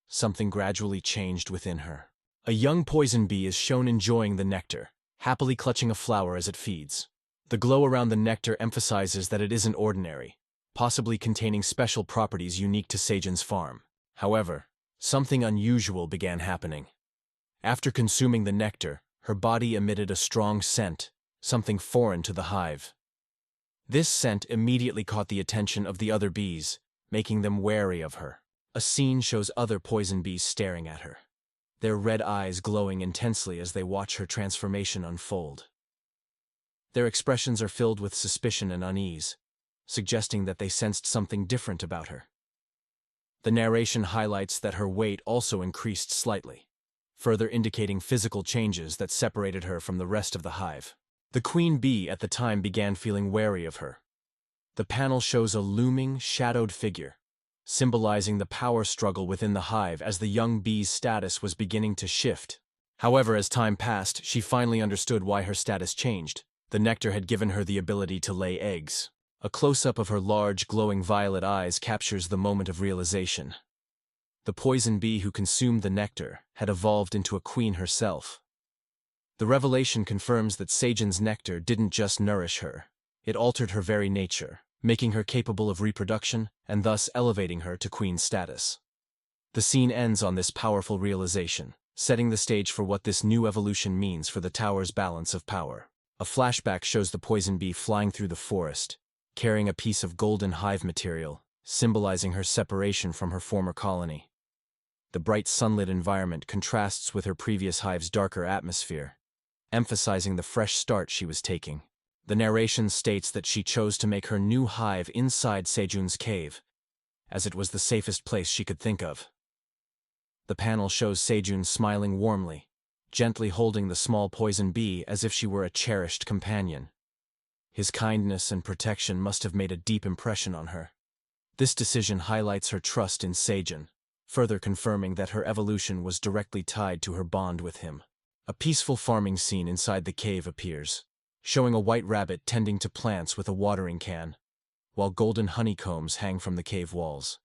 something gradually changed within her. A young poison bee is shown enjoying the nectar, happily clutching a flower as it feeds. The glow around the nectar emphasizes that it isn't ordinary, possibly containing special properties unique to Sejun's farm. However, something unusual began happening. After consuming the nectar, her body emitted a strong scent, something foreign to the hive. This scent immediately caught the attention of the other bees, making them wary of her. A scene shows other poison bees staring at her, their red eyes glowing intensely as they watch her transformation unfold. Their expressions are filled with suspicion and unease, suggesting that they sensed something different about her. The narration highlights that her weight also increased slightly, further indicating physical changes that separated her from the rest of the hive. The queen bee at the time began feeling wary of her. The panel shows a looming, shadowed figure, symbolizing the power struggle within the hive as the young bee's status was beginning to shift. However, as time passed, she finally understood why her status changed. The nectar had given her the ability to lay eggs. A close-up of her large, glowing violet eyes captures the moment of realization. The poison bee who consumed the nectar had evolved into a queen herself. The revelation confirms that Sejun's nectar didn't just nourish her, it altered her very nature, making her capable of reproduction and thus elevating her to queen status. The scene ends on this powerful realization, setting the stage for what this new evolution means for the tower's balance of power. A flashback shows the poison bee flying through the forest, carrying a piece of golden hive material, symbolizing her separation from her former colony. The bright sunlit environment contrasts with her previous hive's darker atmosphere, emphasizing the fresh start she was taking. The narration states that she chose to make her new hive inside Sejun's cave, as it was the safest place she could think of. The panel shows Sejun smiling warmly, gently holding the small poison bee as if she were a cherished companion. His kindness and protection must have made a deep impression on her. This decision highlights her trust in Sejun, further confirming that her evolution was directly tied to her bond with him. A peaceful farming scene inside the cave appears, showing a white rabbit tending to plants with a watering can, while golden honeycombs hang from the cave walls.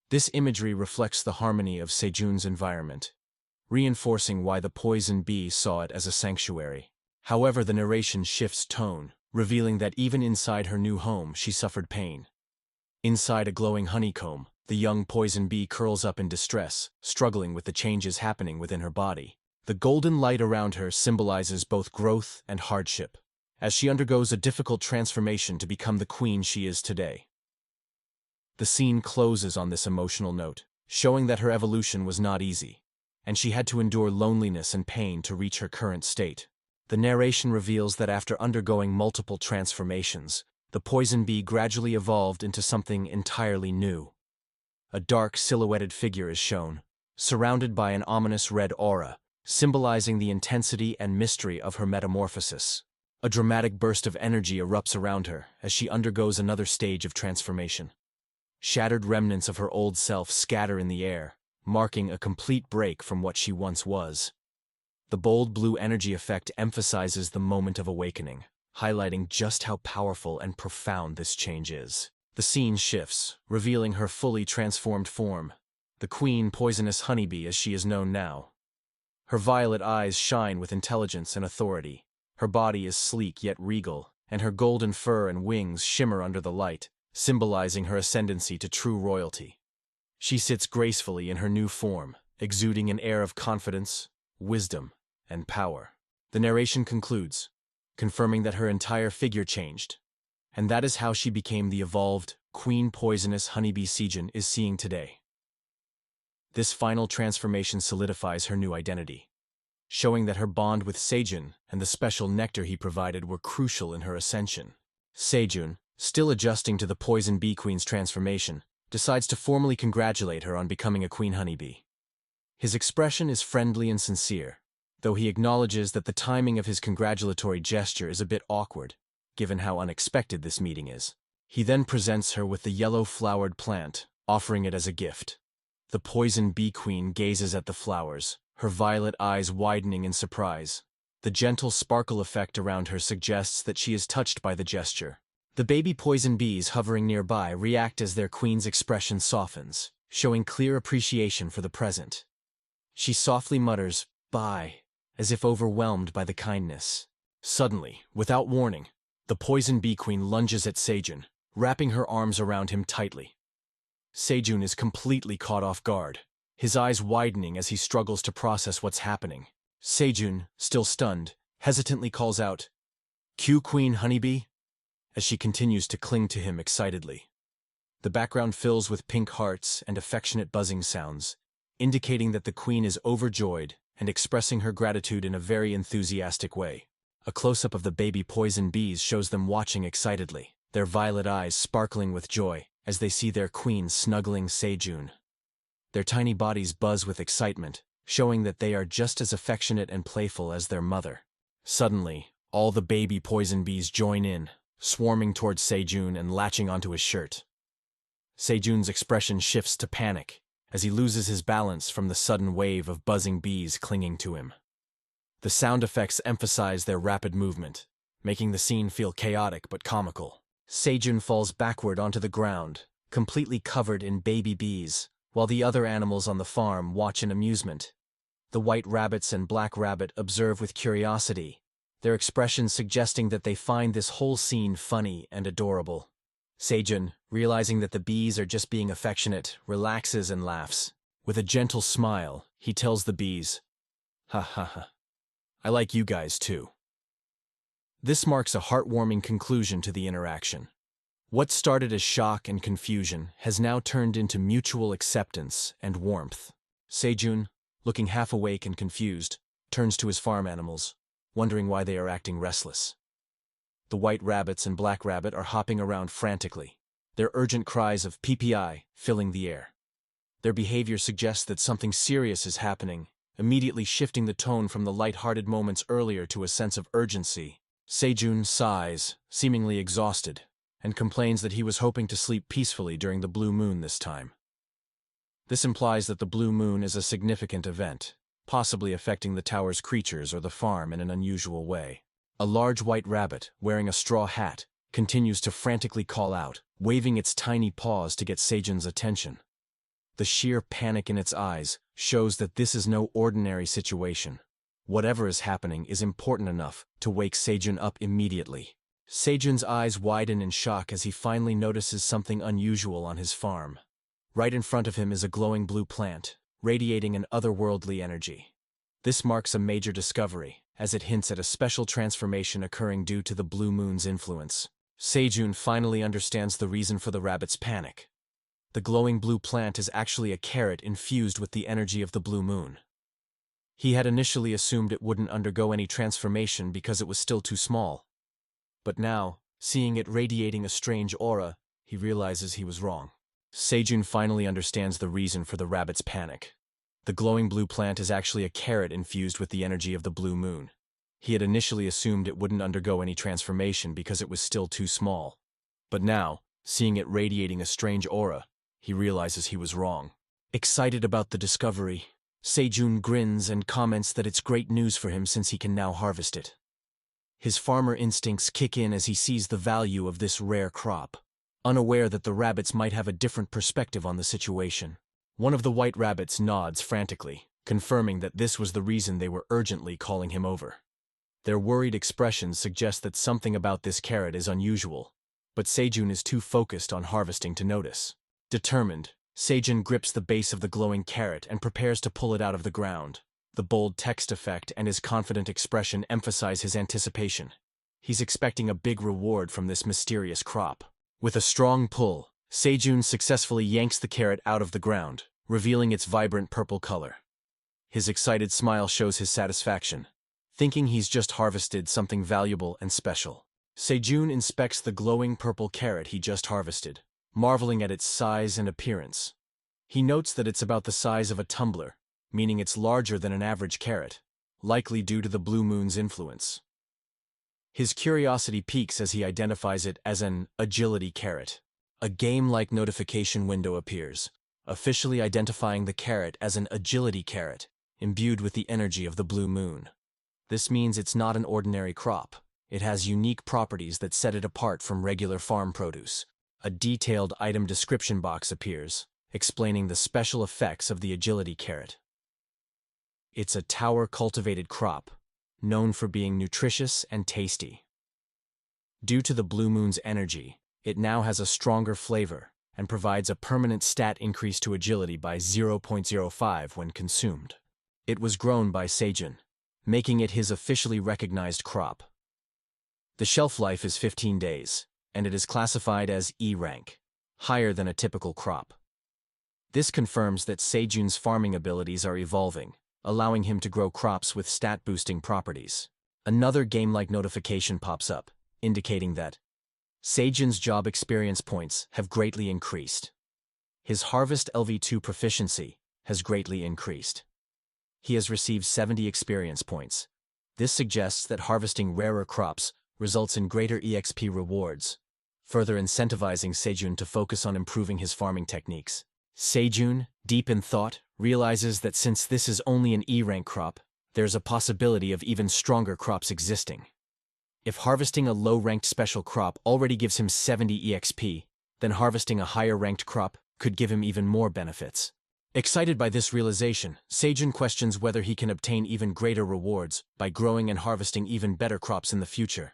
This imagery reflects the harmony of Sejun's environment, reinforcing why the poison bee saw it as a sanctuary. However, the narration shifts tone, revealing that even inside her new home she suffered pain. Inside a glowing honeycomb, the young poison bee curls up in distress, struggling with the changes happening within her body. The golden light around her symbolizes both growth and hardship, as she undergoes a difficult transformation to become the queen she is today. The scene closes on this emotional note, showing that her evolution was not easy, and she had to endure loneliness and pain to reach her current state. The narration reveals that after undergoing multiple transformations, the poison bee gradually evolved into something entirely new. A dark, silhouetted figure is shown, surrounded by an ominous red aura, symbolizing the intensity and mystery of her metamorphosis. A dramatic burst of energy erupts around her as she undergoes another stage of transformation. Shattered remnants of her old self scatter in the air, marking a complete break from what she once was. The bold blue energy effect emphasizes the moment of awakening, highlighting just how powerful and profound this change is. The scene shifts, revealing her fully transformed form, the queen poisonous honeybee as she is known now. Her violet eyes shine with intelligence and authority. Her body is sleek yet regal, and her golden fur and wings shimmer under the light, symbolizing her ascendancy to true royalty. She sits gracefully in her new form, exuding an air of confidence, wisdom, and power. The narration concludes, confirming that her entire figure changed, and that is how she became the evolved, queen poisonous honeybee Sejun is seeing today. This final transformation solidifies her new identity, showing that her bond with Sejun and the special nectar he provided were crucial in her ascension. Sejun, still adjusting to the poison bee queen's transformation, decides to formally congratulate her on becoming a queen honeybee. His expression is friendly and sincere, though he acknowledges that the timing of his congratulatory gesture is a bit awkward, given how unexpected this meeting is. He then presents her with the yellow-flowered plant, offering it as a gift. The poison bee queen gazes at the flowers, her violet eyes widening in surprise. The gentle sparkle effect around her suggests that she is touched by the gesture. The baby poison bees hovering nearby react as their queen's expression softens, showing clear appreciation for the present. She softly mutters, "Bye," as if overwhelmed by the kindness. Suddenly, without warning, the poison bee queen lunges at Sejun, wrapping her arms around him tightly. Sejun is completely caught off guard, his eyes widening as he struggles to process what's happening. Sejun, still stunned, hesitantly calls out, "Q Queen Honeybee," as she continues to cling to him excitedly. The background fills with pink hearts and affectionate buzzing sounds, indicating that the queen is overjoyed and expressing her gratitude in a very enthusiastic way. A close-up of the baby poison bees shows them watching excitedly, their violet eyes sparkling with joy as they see their queen snuggling Sejun. Their tiny bodies buzz with excitement, showing that they are just as affectionate and playful as their mother. Suddenly, all the baby poison bees join in, swarming towards Sejun and latching onto his shirt. Sejun's expression shifts to panic as he loses his balance from the sudden wave of buzzing bees clinging to him. The sound effects emphasize their rapid movement, making the scene feel chaotic but comical. Sejun falls backward onto the ground, completely covered in baby bees, while the other animals on the farm watch in amusement. The white rabbits and black rabbit observe with curiosity, their expressions suggesting that they find this whole scene funny and adorable. Sejun, realizing that the bees are just being affectionate, relaxes and laughs. With a gentle smile, he tells the bees, "Ha ha ha. I like you guys too." This marks a heartwarming conclusion to the interaction. What started as shock and confusion has now turned into mutual acceptance and warmth. Sejun, looking half awake and confused, turns to his farm animals, wondering why they are acting restless. The white rabbits and black rabbit are hopping around frantically, their urgent cries of PPI filling the air. Their behavior suggests that something serious is happening, immediately shifting the tone from the light-hearted moments earlier to a sense of urgency. Sejun sighs, seemingly exhausted, and complains that he was hoping to sleep peacefully during the blue moon this time. This implies that the blue moon is a significant event, possibly affecting the tower's creatures or the farm in an unusual way. A large white rabbit, wearing a straw hat, continues to frantically call out, waving its tiny paws to get Sejun's attention. The sheer panic in its eyes shows that this is no ordinary situation. Whatever is happening is important enough to wake Sejun up immediately. Sejun's eyes widen in shock as he finally notices something unusual on his farm. Right in front of him is a glowing blue plant, radiating an otherworldly energy. This marks a major discovery, as it hints at a special transformation occurring due to the blue moon's influence. Sejun finally understands the reason for the rabbit's panic. The glowing blue plant is actually a carrot infused with the energy of the blue moon. He had initially assumed it wouldn't undergo any transformation because it was still too small. But now, seeing it radiating a strange aura, he realizes he was wrong. Sejun finally understands the reason for the rabbit's panic. The glowing blue plant is actually a carrot infused with the energy of the blue moon. He had initially assumed it wouldn't undergo any transformation because it was still too small. But now, seeing it radiating a strange aura, he realizes he was wrong. Excited about the discovery, Sejun grins and comments that it's great news for him since he can now harvest it. His farmer instincts kick in as he sees the value of this rare crop, unaware that the rabbits might have a different perspective on the situation. One of the white rabbits nods frantically, confirming that this was the reason they were urgently calling him over. Their worried expressions suggest that something about this carrot is unusual, but Sejun is too focused on harvesting to notice. Determined, Sejun grips the base of the glowing carrot and prepares to pull it out of the ground. The bold text effect and his confident expression emphasize his anticipation. He's expecting a big reward from this mysterious crop. With a strong pull, Sejun successfully yanks the carrot out of the ground, revealing its vibrant purple color. His excited smile shows his satisfaction, thinking he's just harvested something valuable and special. Sejun inspects the glowing purple carrot he just harvested, marveling at its size and appearance. He notes that it's about the size of a tumbler, meaning it's larger than an average carrot, likely due to the blue moon's influence. His curiosity peaks as he identifies it as an agility carrot. A game-like notification window appears, officially identifying the carrot as an agility carrot, imbued with the energy of the blue moon. This means it's not an ordinary crop. It has unique properties that set it apart from regular farm produce. A detailed item description box appears, explaining the special effects of the agility carrot. It's a tower-cultivated crop, known for being nutritious and tasty. Due to the blue moon's energy, it now has a stronger flavor and provides a permanent stat increase to agility by 0.05 when consumed. It was grown by Sejun, making it his officially recognized crop. The shelf life is 15 days, and it is classified as E rank, higher than a typical crop. This confirms that Sejun's farming abilities are evolving, allowing him to grow crops with stat-boosting properties. Another game-like notification pops up, indicating that Sejun's job experience points have greatly increased. His Harvest LV2 proficiency has greatly increased. He has received 70 experience points. This suggests that harvesting rarer crops results in greater EXP rewards, further incentivizing Sejun to focus on improving his farming techniques. Sejun, deep in thought, realizes that since this is only an E-rank crop, there's a possibility of even stronger crops existing. If harvesting a low-ranked special crop already gives him 70 EXP, then harvesting a higher-ranked crop could give him even more benefits. Excited by this realization, Sejun questions whether he can obtain even greater rewards by growing and harvesting even better crops in the future.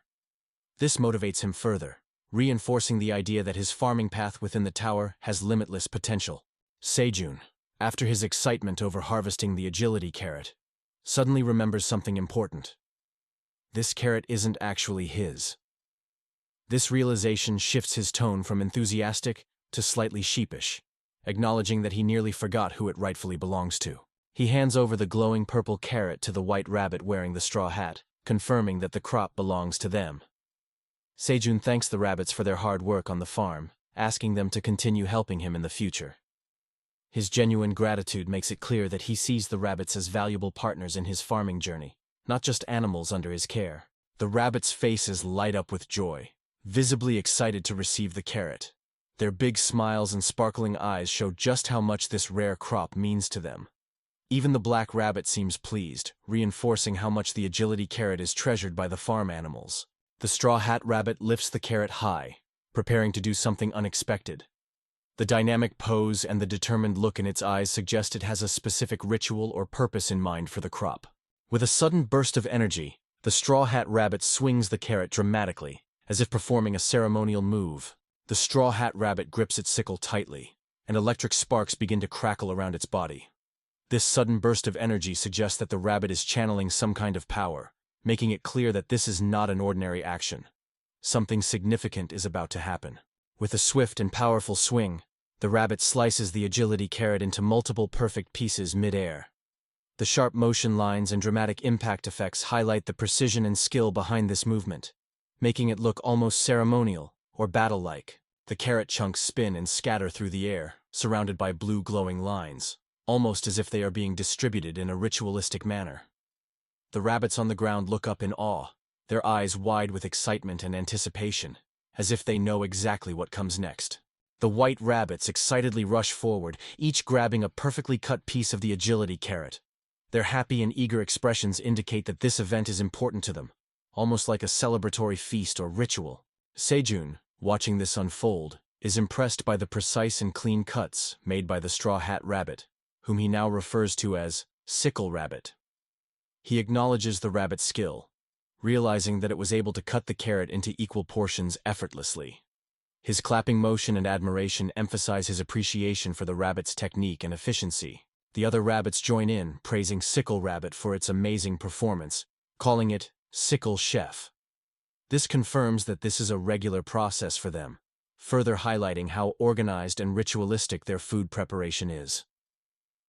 This motivates him further, reinforcing the idea that his farming path within the tower has limitless potential. Sejun, after his excitement over harvesting the agility carrot, suddenly remembers something important. This carrot isn't actually his. This realization shifts his tone from enthusiastic to slightly sheepish, acknowledging that he nearly forgot who it rightfully belongs to. He hands over the glowing purple carrot to the white rabbit wearing the straw hat, confirming that the crop belongs to them. Sejun thanks the rabbits for their hard work on the farm, asking them to continue helping him in the future. His genuine gratitude makes it clear that he sees the rabbits as valuable partners in his farming journey, not just animals under his care. The rabbits' faces light up with joy, visibly excited to receive the carrot. Their big smiles and sparkling eyes show just how much this rare crop means to them. Even the black rabbit seems pleased, reinforcing how much the agility carrot is treasured by the farm animals. The straw hat rabbit lifts the carrot high, preparing to do something unexpected. The dynamic pose and the determined look in its eyes suggest it has a specific ritual or purpose in mind for the crop. With a sudden burst of energy, the straw hat rabbit swings the carrot dramatically, as if performing a ceremonial move. The straw hat rabbit grips its sickle tightly, and electric sparks begin to crackle around its body. This sudden burst of energy suggests that the rabbit is channeling some kind of power, making it clear that this is not an ordinary action. Something significant is about to happen. With a swift and powerful swing, the rabbit slices the agility carrot into multiple perfect pieces mid-air. The sharp motion lines and dramatic impact effects highlight the precision and skill behind this movement, making it look almost ceremonial or battle-like. The carrot chunks spin and scatter through the air, surrounded by blue glowing lines, almost as if they are being distributed in a ritualistic manner. The rabbits on the ground look up in awe, their eyes wide with excitement and anticipation, as if they know exactly what comes next. The white rabbits excitedly rush forward, each grabbing a perfectly cut piece of the agility carrot. Their happy and eager expressions indicate that this event is important to them, almost like a celebratory feast or ritual. Sejun, watching this unfold, is impressed by the precise and clean cuts made by the straw hat rabbit, whom he now refers to as Sickle Rabbit. He acknowledges the rabbit's skill, realizing that it was able to cut the carrot into equal portions effortlessly. His clapping motion and admiration emphasize his appreciation for the rabbit's technique and efficiency. The other rabbits join in, praising Sickle Rabbit for its amazing performance, calling it Sickle Chef. This confirms that this is a regular process for them, further highlighting how organized and ritualistic their food preparation is.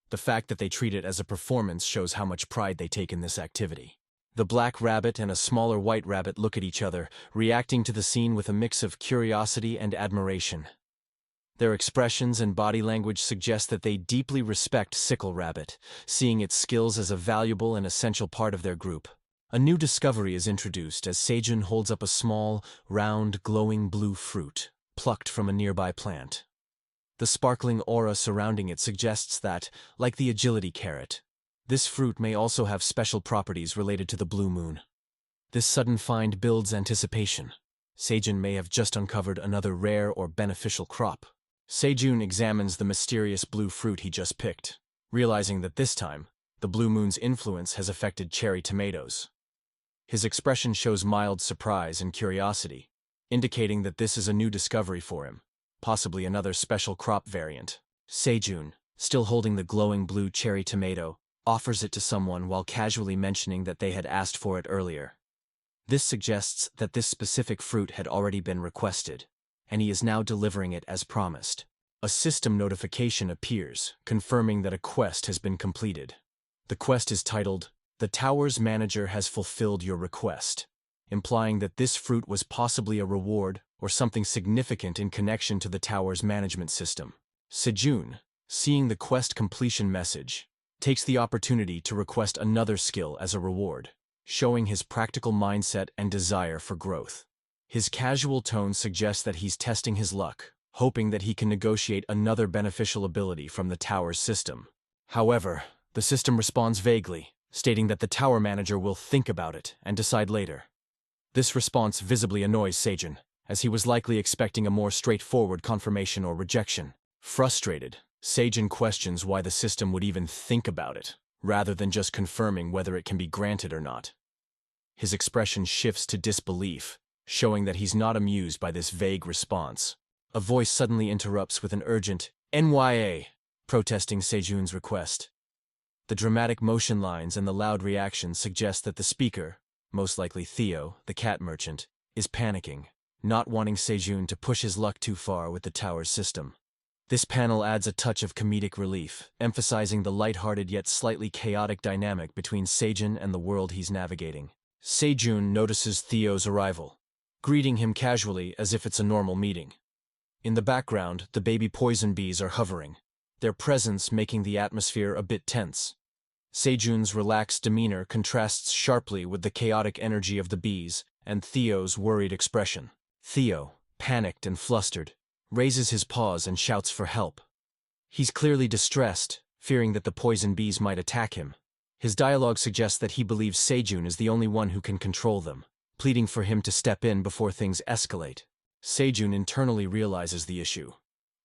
The fact that they treat it as a performance shows how much pride they take in this activity. The black rabbit and a smaller white rabbit look at each other, reacting to the scene with a mix of curiosity and admiration. Their expressions and body language suggest that they deeply respect Sickle Rabbit, seeing its skills as a valuable and essential part of their group. A new discovery is introduced as Sejun holds up a small, round, glowing blue fruit, plucked from a nearby plant. The sparkling aura surrounding it suggests that, like the agility carrot, this fruit may also have special properties related to the blue moon. This sudden find builds anticipation. Sejun may have just uncovered another rare or beneficial crop. Sejun examines the mysterious blue fruit he just picked, realizing that this time, the blue moon's influence has affected cherry tomatoes. His expression shows mild surprise and curiosity, indicating that this is a new discovery for him, possibly another special crop variant. Sejun, still holding the glowing blue cherry tomato, offers it to someone while casually mentioning that they had asked for it earlier. This suggests that this specific fruit had already been requested, and he is now delivering it as promised. A system notification appears, confirming that a quest has been completed. The quest is titled, "The Tower's Manager has fulfilled your request," implying that this fruit was possibly a reward or something significant in connection to the tower's management system. Sejun, seeing the quest completion message, takes the opportunity to request another skill as a reward, showing his practical mindset and desire for growth. His casual tone suggests that he's testing his luck, hoping that he can negotiate another beneficial ability from the tower's system. However, the system responds vaguely, stating that the tower manager will think about it and decide later. This response visibly annoys Sejun, as he was likely expecting a more straightforward confirmation or rejection. Frustrated, Sejun questions why the system would even think about it, rather than just confirming whether it can be granted or not. His expression shifts to disbelief, showing that he's not amused by this vague response. A voice suddenly interrupts with an urgent "NYA," protesting Sejun's request. The dramatic motion lines and the loud reaction suggest that the speaker, most likely Theo, the cat merchant, is panicking, not wanting Sejun to push his luck too far with the tower's system. This panel adds a touch of comedic relief, emphasizing the lighthearted yet slightly chaotic dynamic between Sejun and the world he's navigating. Sejun notices Theo's arrival, greeting him casually as if it's a normal meeting. In the background, the baby poison bees are hovering, their presence making the atmosphere a bit tense. Sejun's relaxed demeanor contrasts sharply with the chaotic energy of the bees and Theo's worried expression. Theo, panicked and flustered, raises his paws and shouts for help. He's clearly distressed, fearing that the poison bees might attack him. His dialogue suggests that he believes Sejun is the only one who can control them, pleading for him to step in before things escalate. Sejun internally realizes the issue.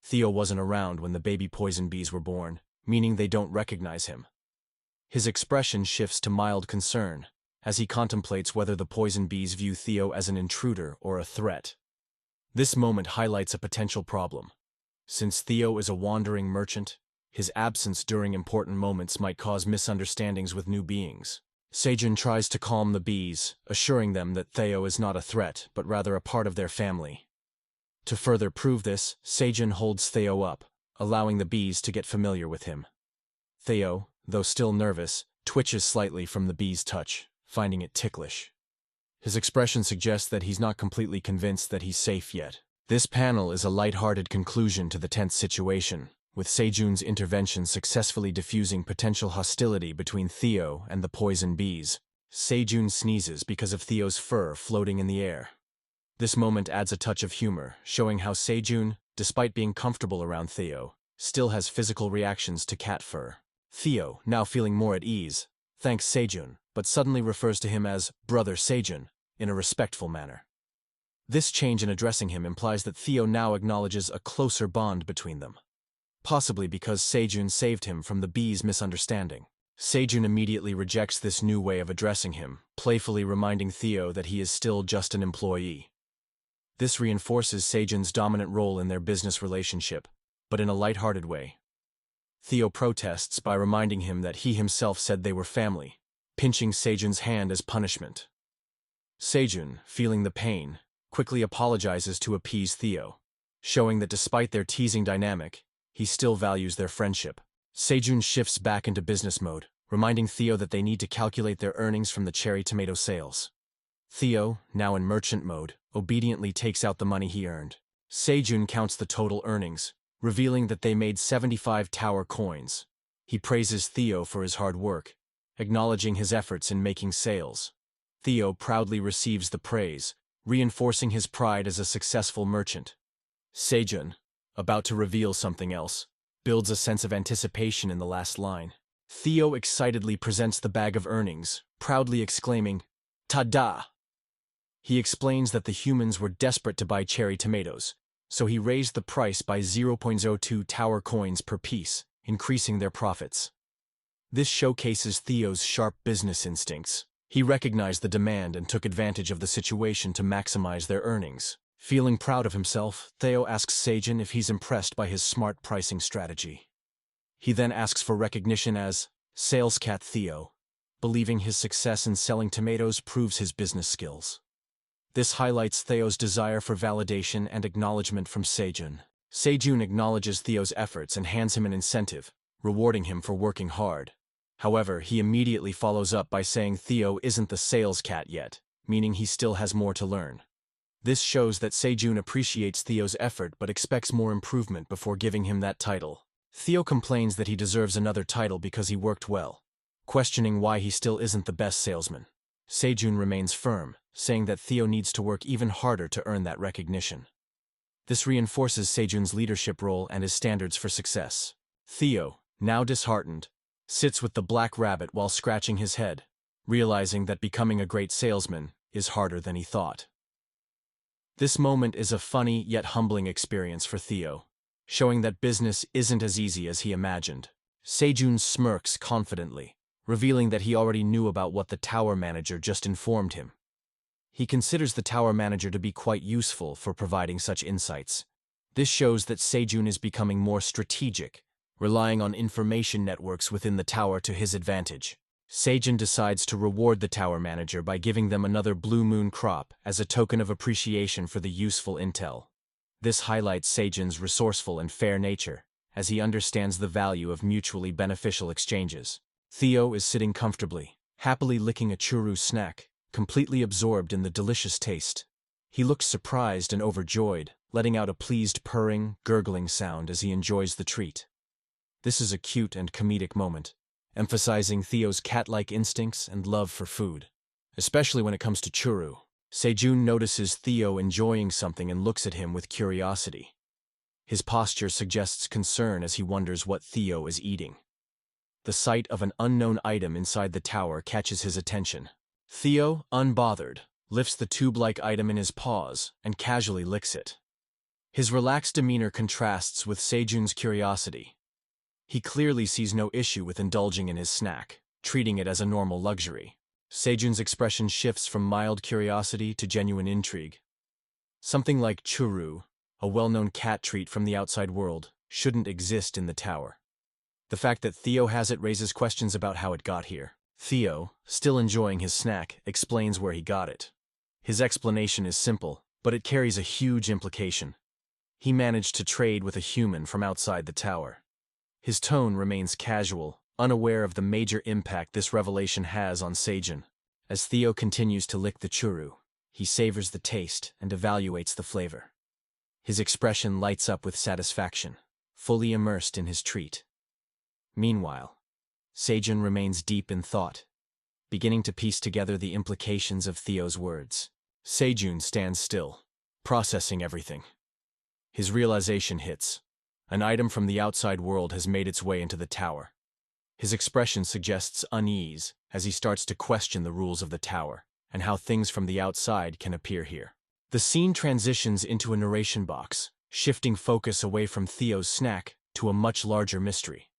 Theo wasn't around when the baby poison bees were born, meaning they don't recognize him. His expression shifts to mild concern, as he contemplates whether the poison bees view Theo as an intruder or a threat. This moment highlights a potential problem. Since Theo is a wandering merchant, his absence during important moments might cause misunderstandings with new beings. Sejun tries to calm the bees, assuring them that Theo is not a threat, but rather a part of their family. To further prove this, Sejun holds Theo up, allowing the bees to get familiar with him. Theo, though still nervous, twitches slightly from the bees' touch, finding it ticklish. His expression suggests that he's not completely convinced that he's safe yet. This panel is a light-hearted conclusion to the tense situation, with Sejun's intervention successfully diffusing potential hostility between Theo and the poison bees. Sejun sneezes because of Theo's fur floating in the air. This moment adds a touch of humor, showing how Sejun, despite being comfortable around Theo, still has physical reactions to cat fur. Theo, now feeling more at ease, thanks Sejun, but suddenly refers to him as Brother Sejun, in a respectful manner. This change in addressing him implies that Theo now acknowledges a closer bond between them, possibly because Sejun saved him from the bees' misunderstanding. Sejun immediately rejects this new way of addressing him, playfully reminding Theo that he is still just an employee. This reinforces Sejun's dominant role in their business relationship, but in a light-hearted way. Theo protests by reminding him that he himself said they were family, pinching Sejun's hand as punishment. Sejun, feeling the pain, quickly apologizes to appease Theo, showing that despite their teasing dynamic, he still values their friendship. Sejun shifts back into business mode, reminding Theo that they need to calculate their earnings from the cherry tomato sales. Theo, now in merchant mode, obediently takes out the money he earned. Sejun counts the total earnings, revealing that they made 75 tower coins. He praises Theo for his hard work, acknowledging his efforts in making sales. Theo proudly receives the praise, reinforcing his pride as a successful merchant. Sejun, about to reveal something else, builds a sense of anticipation in the last line. Theo excitedly presents the bag of earnings, proudly exclaiming, "Ta-da!" He explains that the humans were desperate to buy cherry tomatoes, so he raised the price by 0.02 tower coins per piece, increasing their profits. This showcases Theo's sharp business instincts. He recognized the demand and took advantage of the situation to maximize their earnings. Feeling proud of himself, Theo asks Seijun if he's impressed by his smart pricing strategy. He then asks for recognition as Sales Cat Theo, believing his success in selling tomatoes proves his business skills. This highlights Theo's desire for validation and acknowledgement from Seijun. Seijun acknowledges Theo's efforts and hands him an incentive, rewarding him for working hard. However, he immediately follows up by saying Theo isn't the sales cat yet, meaning he still has more to learn. This shows that Seijun appreciates Theo's effort but expects more improvement before giving him that title. Theo complains that he deserves another title because he worked well, questioning why he still isn't the best salesman. Seijun remains firm, saying that Theo needs to work even harder to earn that recognition. This reinforces Seijun's leadership role and his standards for success. Theo, now disheartened, sits with the black rabbit while scratching his head, realizing that becoming a great salesman is harder than he thought. This moment is a funny yet humbling experience for Theo, showing that business isn't as easy as he imagined. Seijun smirks confidently, revealing that he already knew about what the tower manager just informed him. He considers the tower manager to be quite useful for providing such insights. This shows that Seijun is becoming more strategic, relying on information networks within the tower to his advantage. Seijun decides to reward the tower manager by giving them another Blue Moon crop as a token of appreciation for the useful intel. This highlights Seijun's resourceful and fair nature, as he understands the value of mutually beneficial exchanges. Theo is sitting comfortably, happily licking a churro snack, completely absorbed in the delicious taste. He looks surprised and overjoyed, letting out a pleased purring, gurgling sound as he enjoys the treat. This is a cute and comedic moment, emphasizing Theo's cat-like instincts and love for food, especially when it comes to churro. Seijun notices Theo enjoying something and looks at him with curiosity. His posture suggests concern as he wonders what Theo is eating. The sight of an unknown item inside the tower catches his attention. Theo, unbothered, lifts the tube-like item in his paws and casually licks it. His relaxed demeanor contrasts with Seijun's curiosity. He clearly sees no issue with indulging in his snack, treating it as a normal luxury. Seijun's expression shifts from mild curiosity to genuine intrigue. Something like churro, a well-known cat treat from the outside world, shouldn't exist in the tower. The fact that Theo has it raises questions about how it got here. Theo, still enjoying his snack, explains where he got it. His explanation is simple, but it carries a huge implication. He managed to trade with a human from outside the tower. His tone remains casual, unaware of the major impact this revelation has on Seijun. As Theo continues to lick the churro, he savors the taste and evaluates the flavor. His expression lights up with satisfaction, fully immersed in his treat. Meanwhile, Seijun remains deep in thought, beginning to piece together the implications of Theo's words. Seijun stands still, processing everything. His realization hits. An item from the outside world has made its way into the tower. His expression suggests unease as he starts to question the rules of the tower and how things from the outside can appear here. The scene transitions into a narration box, shifting focus away from Theo's snack to a much larger mystery.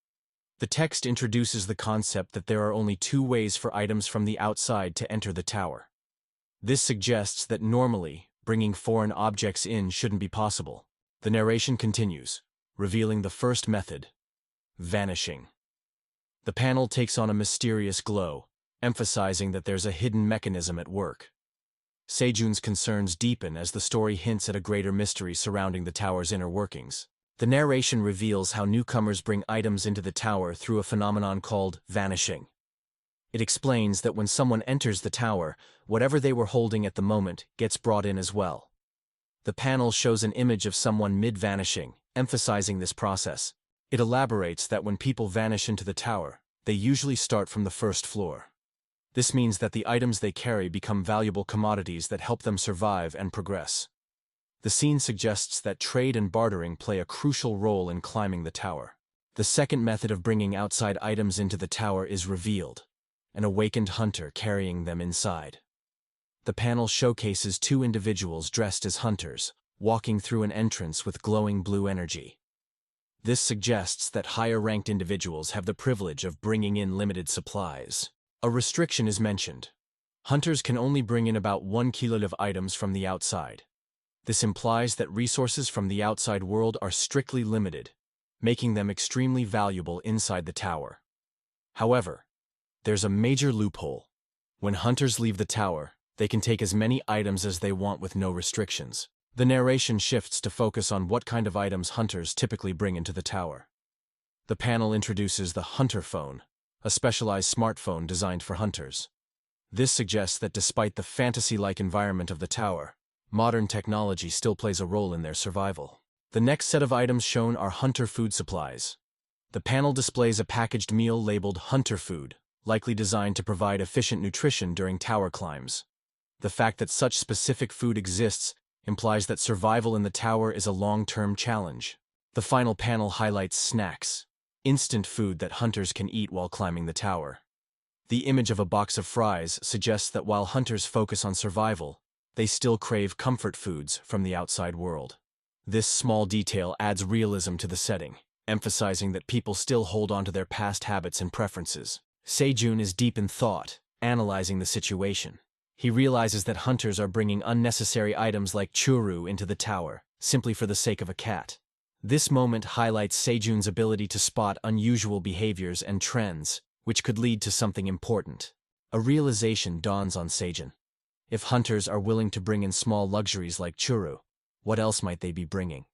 The text introduces the concept that there are only two ways for items from the outside to enter the tower. This suggests that normally, bringing foreign objects in shouldn't be possible. The narration continues, revealing the first method: vanishing. The panel takes on a mysterious glow, emphasizing that there's a hidden mechanism at work. Seijun's concerns deepen as the story hints at a greater mystery surrounding the tower's inner workings. The narration reveals how newcomers bring items into the tower through a phenomenon called vanishing. It explains that when someone enters the tower, whatever they were holding at the moment gets brought in as well. The panel shows an image of someone mid-vanishing, emphasizing this process. It elaborates that when people vanish into the tower, they usually start from the first floor. This means that the items they carry become valuable commodities that help them survive and progress. The scene suggests that trade and bartering play a crucial role in climbing the tower. The second method of bringing outside items into the tower is revealed, an awakened hunter carrying them inside. The panel showcases two individuals dressed as hunters, walking through an entrance with glowing blue energy. This suggests that higher-ranked individuals have the privilege of bringing in limited supplies. A restriction is mentioned. Hunters can only bring in about 1 kilo of items from the outside. This implies that resources from the outside world are strictly limited, making them extremely valuable inside the tower. However, there's a major loophole. When hunters leave the tower, they can take as many items as they want with no restrictions. The narration shifts to focus on what kind of items hunters typically bring into the tower. The panel introduces the Hunter Phone, a specialized smartphone designed for hunters. This suggests that despite the fantasy-like environment of the tower, modern technology still plays a role in their survival. The next set of items shown are hunter food supplies. The panel displays a packaged meal labeled Hunter Food, likely designed to provide efficient nutrition during tower climbs. The fact that such specific food exists implies that survival in the tower is a long-term challenge. The final panel highlights snacks, instant food that hunters can eat while climbing the tower. The image of a box of fries suggests that while hunters focus on survival, they still crave comfort foods from the outside world. This small detail adds realism to the setting, emphasizing that people still hold on to their past habits and preferences. Sejun is deep in thought, analyzing the situation. He realizes that hunters are bringing unnecessary items like churu into the tower, simply for the sake of a cat. This moment highlights Sejun's ability to spot unusual behaviors and trends, which could lead to something important. A realization dawns on Sejun. If hunters are willing to bring in small luxuries like churu, what else might they be bringing?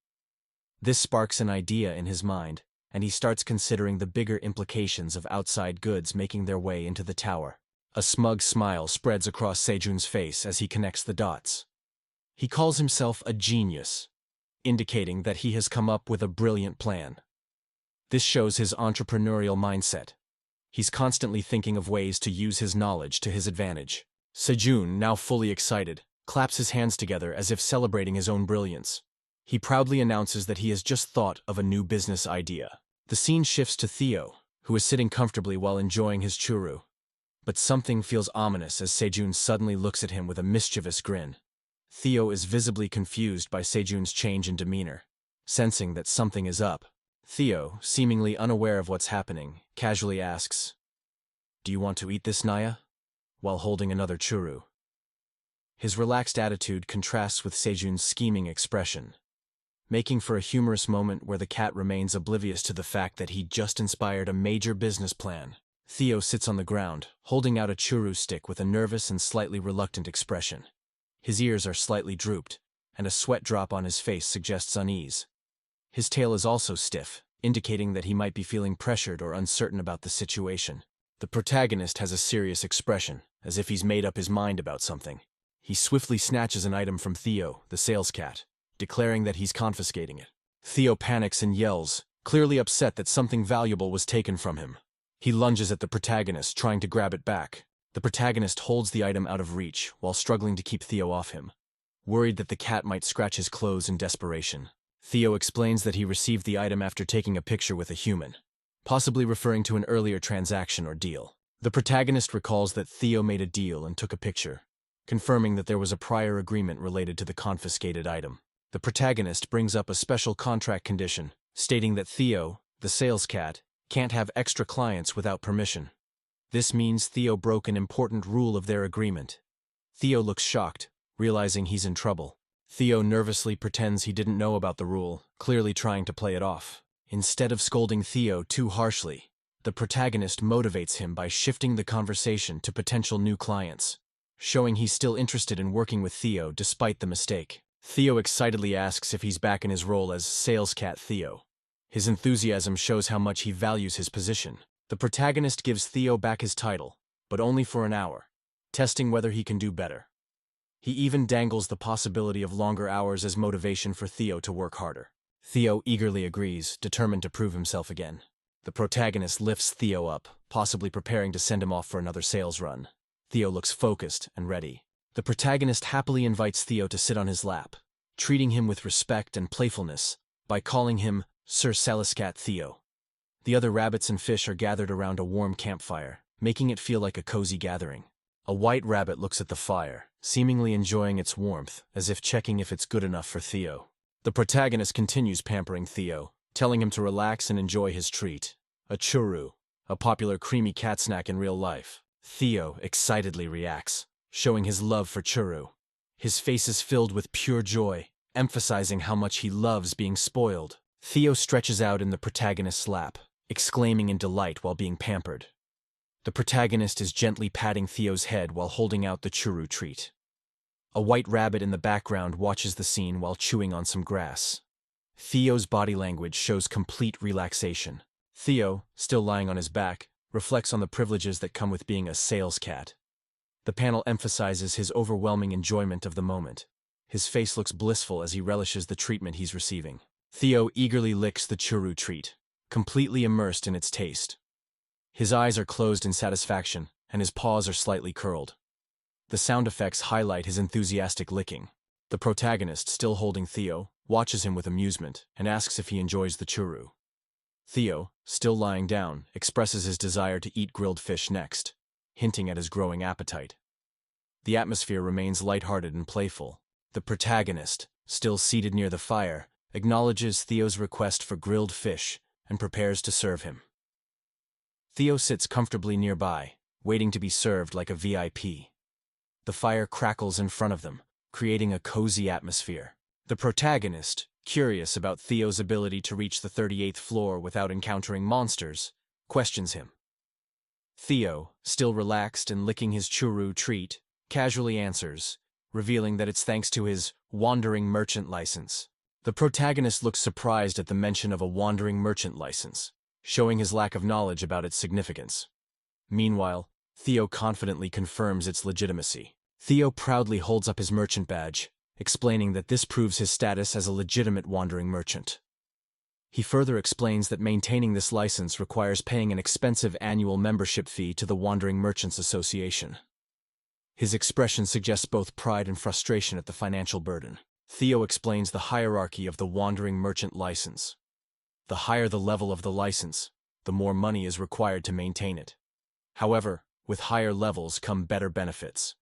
This sparks an idea in his mind, and he starts considering the bigger implications of outside goods making their way into the tower. A smug smile spreads across Sejun's face as he connects the dots. He calls himself a genius, indicating that he has come up with a brilliant plan. This shows his entrepreneurial mindset. He's constantly thinking of ways to use his knowledge to his advantage. Sejun, now fully excited, claps his hands together as if celebrating his own brilliance. He proudly announces that he has just thought of a new business idea. The scene shifts to Theo, who is sitting comfortably while enjoying his churu. But something feels ominous as Sejun suddenly looks at him with a mischievous grin. Theo is visibly confused by Sejun's change in demeanor. Sensing that something is up, Theo, seemingly unaware of what's happening, casually asks, "Do you want to eat this, Naya?" while holding another churu. His relaxed attitude contrasts with Sejun's scheming expression, making for a humorous moment where the cat remains oblivious to the fact that he just inspired a major business plan. Theo sits on the ground, holding out a churu stick with a nervous and slightly reluctant expression. His ears are slightly drooped, and a sweat drop on his face suggests unease. His tail is also stiff, indicating that he might be feeling pressured or uncertain about the situation. The protagonist has a serious expression, as if he's made up his mind about something. He swiftly snatches an item from Theo, the sales cat, declaring that he's confiscating it. Theo panics and yells, clearly upset that something valuable was taken from him. He lunges at the protagonist, trying to grab it back. The protagonist holds the item out of reach, while struggling to keep Theo off him. Worried that the cat might scratch his clothes in desperation, Theo explains that he received the item after taking a picture with a human, possibly referring to an earlier transaction or deal. The protagonist recalls that Theo made a deal and took a picture, confirming that there was a prior agreement related to the confiscated item. The protagonist brings up a special contract condition, stating that Theo, the sales cat, can't have extra clients without permission. This means Theo broke an important rule of their agreement. Theo looks shocked, realizing he's in trouble. Theo nervously pretends he didn't know about the rule, clearly trying to play it off. Instead of scolding Theo too harshly, the protagonist motivates him by shifting the conversation to potential new clients, showing he's still interested in working with Theo despite the mistake. Theo excitedly asks if he's back in his role as sales cat Theo. His enthusiasm shows how much he values his position. The protagonist gives Theo back his title, but only for an hour, testing whether he can do better. He even dangles the possibility of longer hours as motivation for Theo to work harder. Theo eagerly agrees, determined to prove himself again. The protagonist lifts Theo up, possibly preparing to send him off for another sales run. Theo looks focused and ready. The protagonist happily invites Theo to sit on his lap, treating him with respect and playfulness by calling him Sir Celiscat Theo. The other rabbits and fish are gathered around a warm campfire, making it feel like a cozy gathering. A white rabbit looks at the fire, seemingly enjoying its warmth, as if checking if it's good enough for Theo. The protagonist continues pampering Theo, telling him to relax and enjoy his treat, a churro, a popular creamy cat snack in real life. Theo excitedly reacts, showing his love for churro. His face is filled with pure joy, emphasizing how much he loves being spoiled. Theo stretches out in the protagonist's lap, exclaiming in delight while being pampered. The protagonist is gently patting Theo's head while holding out the churro treat. A white rabbit in the background watches the scene while chewing on some grass. Theo's body language shows complete relaxation. Theo, still lying on his back, reflects on the privileges that come with being a sales cat. The panel emphasizes his overwhelming enjoyment of the moment. His face looks blissful as he relishes the treatment he's receiving. Theo eagerly licks the churro treat, completely immersed in its taste. His eyes are closed in satisfaction, and his paws are slightly curled. The sound effects highlight his enthusiastic licking. The protagonist, still holding Theo, watches him with amusement and asks if he enjoys the churro. Theo, still lying down, expresses his desire to eat grilled fish next, hinting at his growing appetite. The atmosphere remains lighthearted and playful. The protagonist, still seated near the fire, acknowledges Theo's request for grilled fish and prepares to serve him. Theo sits comfortably nearby, waiting to be served like a VIP. The fire crackles in front of them, creating a cozy atmosphere. The protagonist, curious about Theo's ability to reach the 38th floor without encountering monsters, questions him. Theo, still relaxed and licking his churro treat, casually answers, revealing that it's thanks to his wandering merchant license. The protagonist looks surprised at the mention of a wandering merchant license, showing his lack of knowledge about its significance. Meanwhile, Theo confidently confirms its legitimacy. Theo proudly holds up his merchant badge, explaining that this proves his status as a legitimate wandering merchant. He further explains that maintaining this license requires paying an expensive annual membership fee to the Wandering Merchants Association. His expression suggests both pride and frustration at the financial burden. Theo explains the hierarchy of the Wandering Merchant license. The higher the level of the license, the more money is required to maintain it. However, with higher levels come better benefits.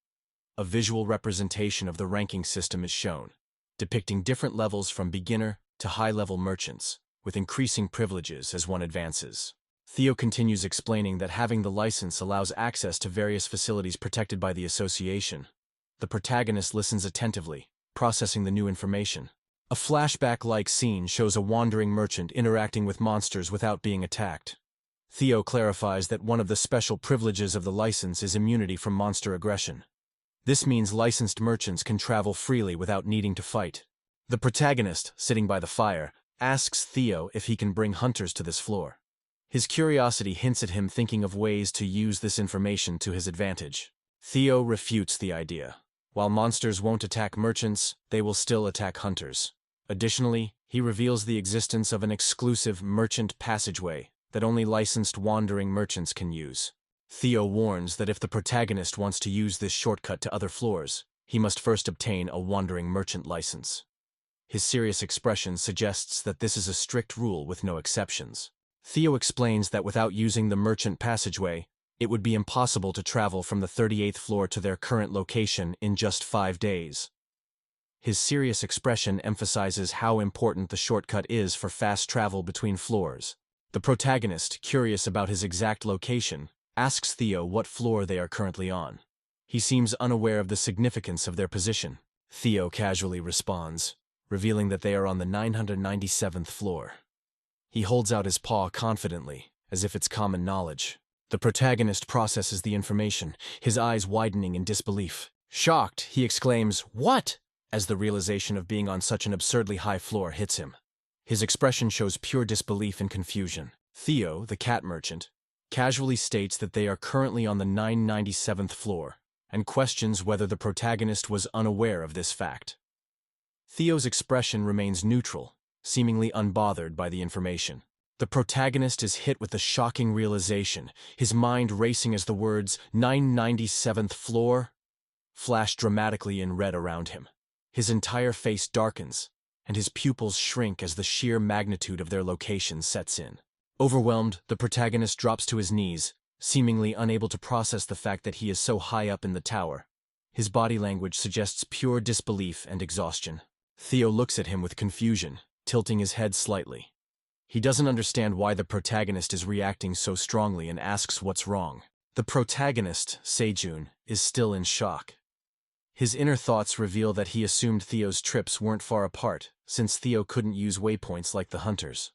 A visual representation of the ranking system is shown, depicting different levels from beginner to high-level merchants, with increasing privileges as one advances. Theo continues explaining that having the license allows access to various facilities protected by the association. The protagonist listens attentively, processing the new information. A flashback-like scene shows a wandering merchant interacting with monsters without being attacked. Theo clarifies that one of the special privileges of the license is immunity from monster aggression. This means licensed merchants can travel freely without needing to fight. The protagonist, sitting by the fire, asks Theo if he can bring hunters to this floor. His curiosity hints at him thinking of ways to use this information to his advantage. Theo refutes the idea. While monsters won't attack merchants, they will still attack hunters. Additionally, he reveals the existence of an exclusive merchant passageway that only licensed wandering merchants can use. Theo warns that if the protagonist wants to use this shortcut to other floors, he must first obtain a wandering merchant license. His serious expression suggests that this is a strict rule with no exceptions. Theo explains that without using the merchant passageway, it would be impossible to travel from the 38th floor to their current location in just 5 days. His serious expression emphasizes how important the shortcut is for fast travel between floors. The protagonist, curious about his exact location, asks Theo what floor they are currently on. He seems unaware of the significance of their position. Theo casually responds, revealing that they are on the 997th floor. He holds out his paw confidently, as if it's common knowledge. The protagonist processes the information, his eyes widening in disbelief. Shocked, he exclaims, "What?" as the realization of being on such an absurdly high floor hits him. His expression shows pure disbelief and confusion. Theo, the cat merchant, casually states that they are currently on the 997th floor, and questions whether the protagonist was unaware of this fact. Theo's expression remains neutral, seemingly unbothered by the information. The protagonist is hit with the shocking realization, his mind racing as the words 997th floor flash dramatically in red around him. His entire face darkens, and his pupils shrink as the sheer magnitude of their location sets in. Overwhelmed, the protagonist drops to his knees, seemingly unable to process the fact that he is so high up in the tower. His body language suggests pure disbelief and exhaustion. Theo looks at him with confusion, tilting his head slightly. He doesn't understand why the protagonist is reacting so strongly and asks what's wrong. The protagonist, Sejun, is still in shock. His inner thoughts reveal that he assumed Theo's trips weren't far apart, since Theo couldn't use waypoints like the hunters.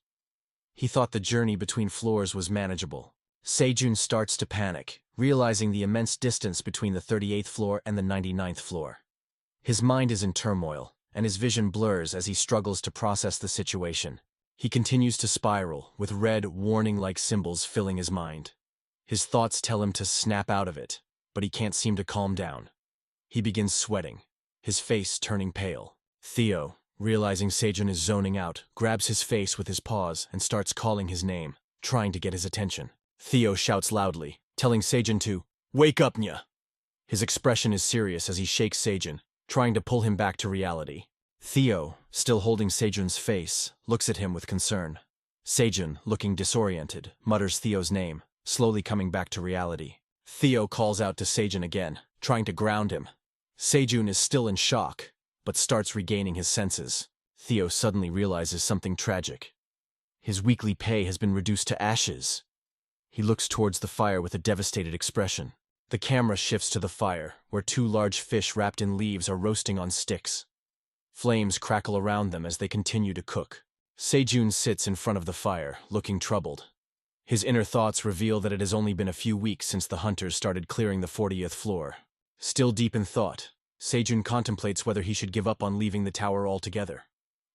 He thought the journey between floors was manageable. Sejun starts to panic, realizing the immense distance between the 38th floor and the 99th floor. His mind is in turmoil, and his vision blurs as he struggles to process the situation. He continues to spiral, with red, warning-like symbols filling his mind. His thoughts tell him to snap out of it, but he can't seem to calm down. He begins sweating, his face turning pale. Theo, realizing Sejun is zoning out, grabs his face with his paws and starts calling his name, trying to get his attention. Theo shouts loudly, telling Sejun to wake up, Nya. His expression is serious as he shakes Sejun, trying to pull him back to reality. Theo, still holding Sejun's face, looks at him with concern. Sejun, looking disoriented, mutters Theo's name, slowly coming back to reality. Theo calls out to Sejun again, trying to ground him. Sejun is still in shock, but starts regaining his senses. Theo suddenly realizes something tragic. His weekly pay has been reduced to ashes. He looks towards the fire with a devastated expression. The camera shifts to the fire, where two large fish wrapped in leaves are roasting on sticks. Flames crackle around them as they continue to cook. Sejun sits in front of the fire, looking troubled. His inner thoughts reveal that it has only been a few weeks since the hunters started clearing the 40th floor. Still deep in thought, Sejun contemplates whether he should give up on leaving the tower altogether.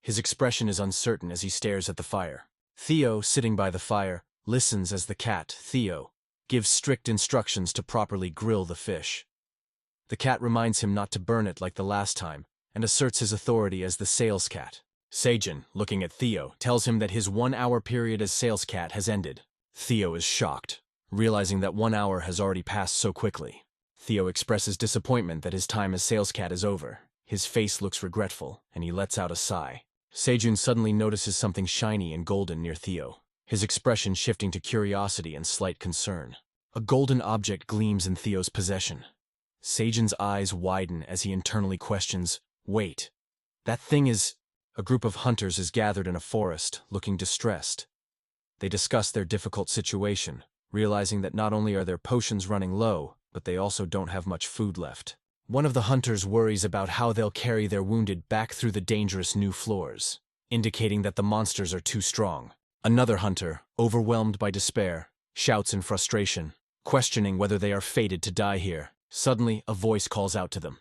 His expression is uncertain as he stares at the fire. Theo, sitting by the fire, listens as the cat, Theo, gives strict instructions to properly grill the fish. The cat reminds him not to burn it like the last time, and asserts his authority as the sales cat. Sejun, looking at Theo, tells him that his 1-hour period as sales cat has ended. Theo is shocked, realizing that 1 hour has already passed so quickly. Theo expresses disappointment that his time as sales cat is over. His face looks regretful, and he lets out a sigh. Sejun suddenly notices something shiny and golden near Theo, his expression shifting to curiosity and slight concern. A golden object gleams in Theo's possession. Sejun's eyes widen as he internally questions, "Wait, that thing is—" A group of hunters is gathered in a forest, looking distressed. They discuss their difficult situation, realizing that not only are their potions running low, but they also don't have much food left. One of the hunters worries about how they'll carry their wounded back through the dangerous new floors, indicating that the monsters are too strong. Another hunter, overwhelmed by despair, shouts in frustration, questioning whether they are fated to die here. Suddenly, a voice calls out to them.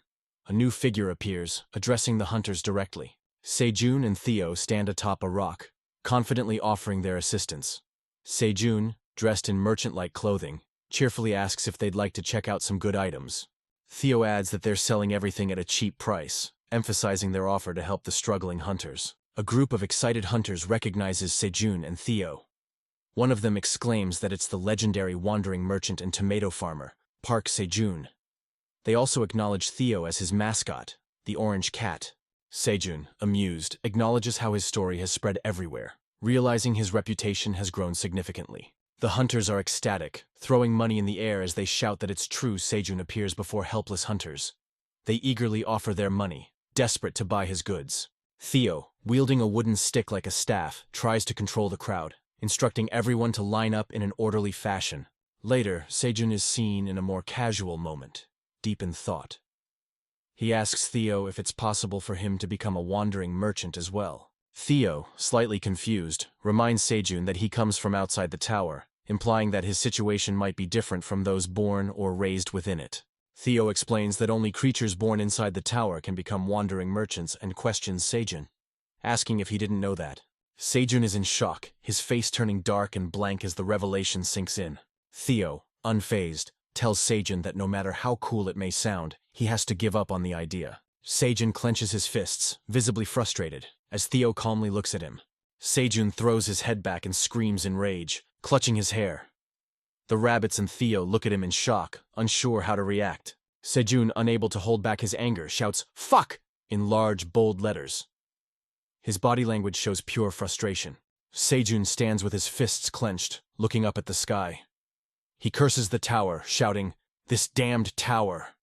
A new figure appears, addressing the hunters directly. Sejun and Theo stand atop a rock, confidently offering their assistance. Sejun, dressed in merchant-like clothing, cheerfully asks if they'd like to check out some good items. Theo adds that they're selling everything at a cheap price, emphasizing their offer to help the struggling hunters. A group of excited hunters recognizes Sejun and Theo. One of them exclaims that it's the legendary wandering merchant and tomato farmer, Park Sejun. They also acknowledge Theo as his mascot, the orange cat. Sejun, amused, acknowledges how his story has spread everywhere, realizing his reputation has grown significantly. The hunters are ecstatic, throwing money in the air as they shout that it's true Sejun appears before helpless hunters. They eagerly offer their money, desperate to buy his goods. Theo, wielding a wooden stick like a staff, tries to control the crowd, instructing everyone to line up in an orderly fashion. Later, Sejun is seen in a more casual moment, deep in thought. He asks Theo if it's possible for him to become a wandering merchant as well. Theo, slightly confused, reminds Sejun that he comes from outside the tower, implying that his situation might be different from those born or raised within it. Theo explains that only creatures born inside the tower can become wandering merchants and questions Sejun, asking if he didn't know that. Sejun is in shock, his face turning dark and blank as the revelation sinks in. Theo, unfazed, tells Sejun that no matter how cool it may sound, he has to give up on the idea. Sejun clenches his fists, visibly frustrated, as Theo calmly looks at him. Sejun throws his head back and screams in rage, clutching his hair. The rabbits and Theo look at him in shock, unsure how to react. Sejun, unable to hold back his anger, shouts, "Fuck!" in large, bold letters. His body language shows pure frustration. Sejun stands with his fists clenched, looking up at the sky. He curses the tower, shouting, "This damned tower!"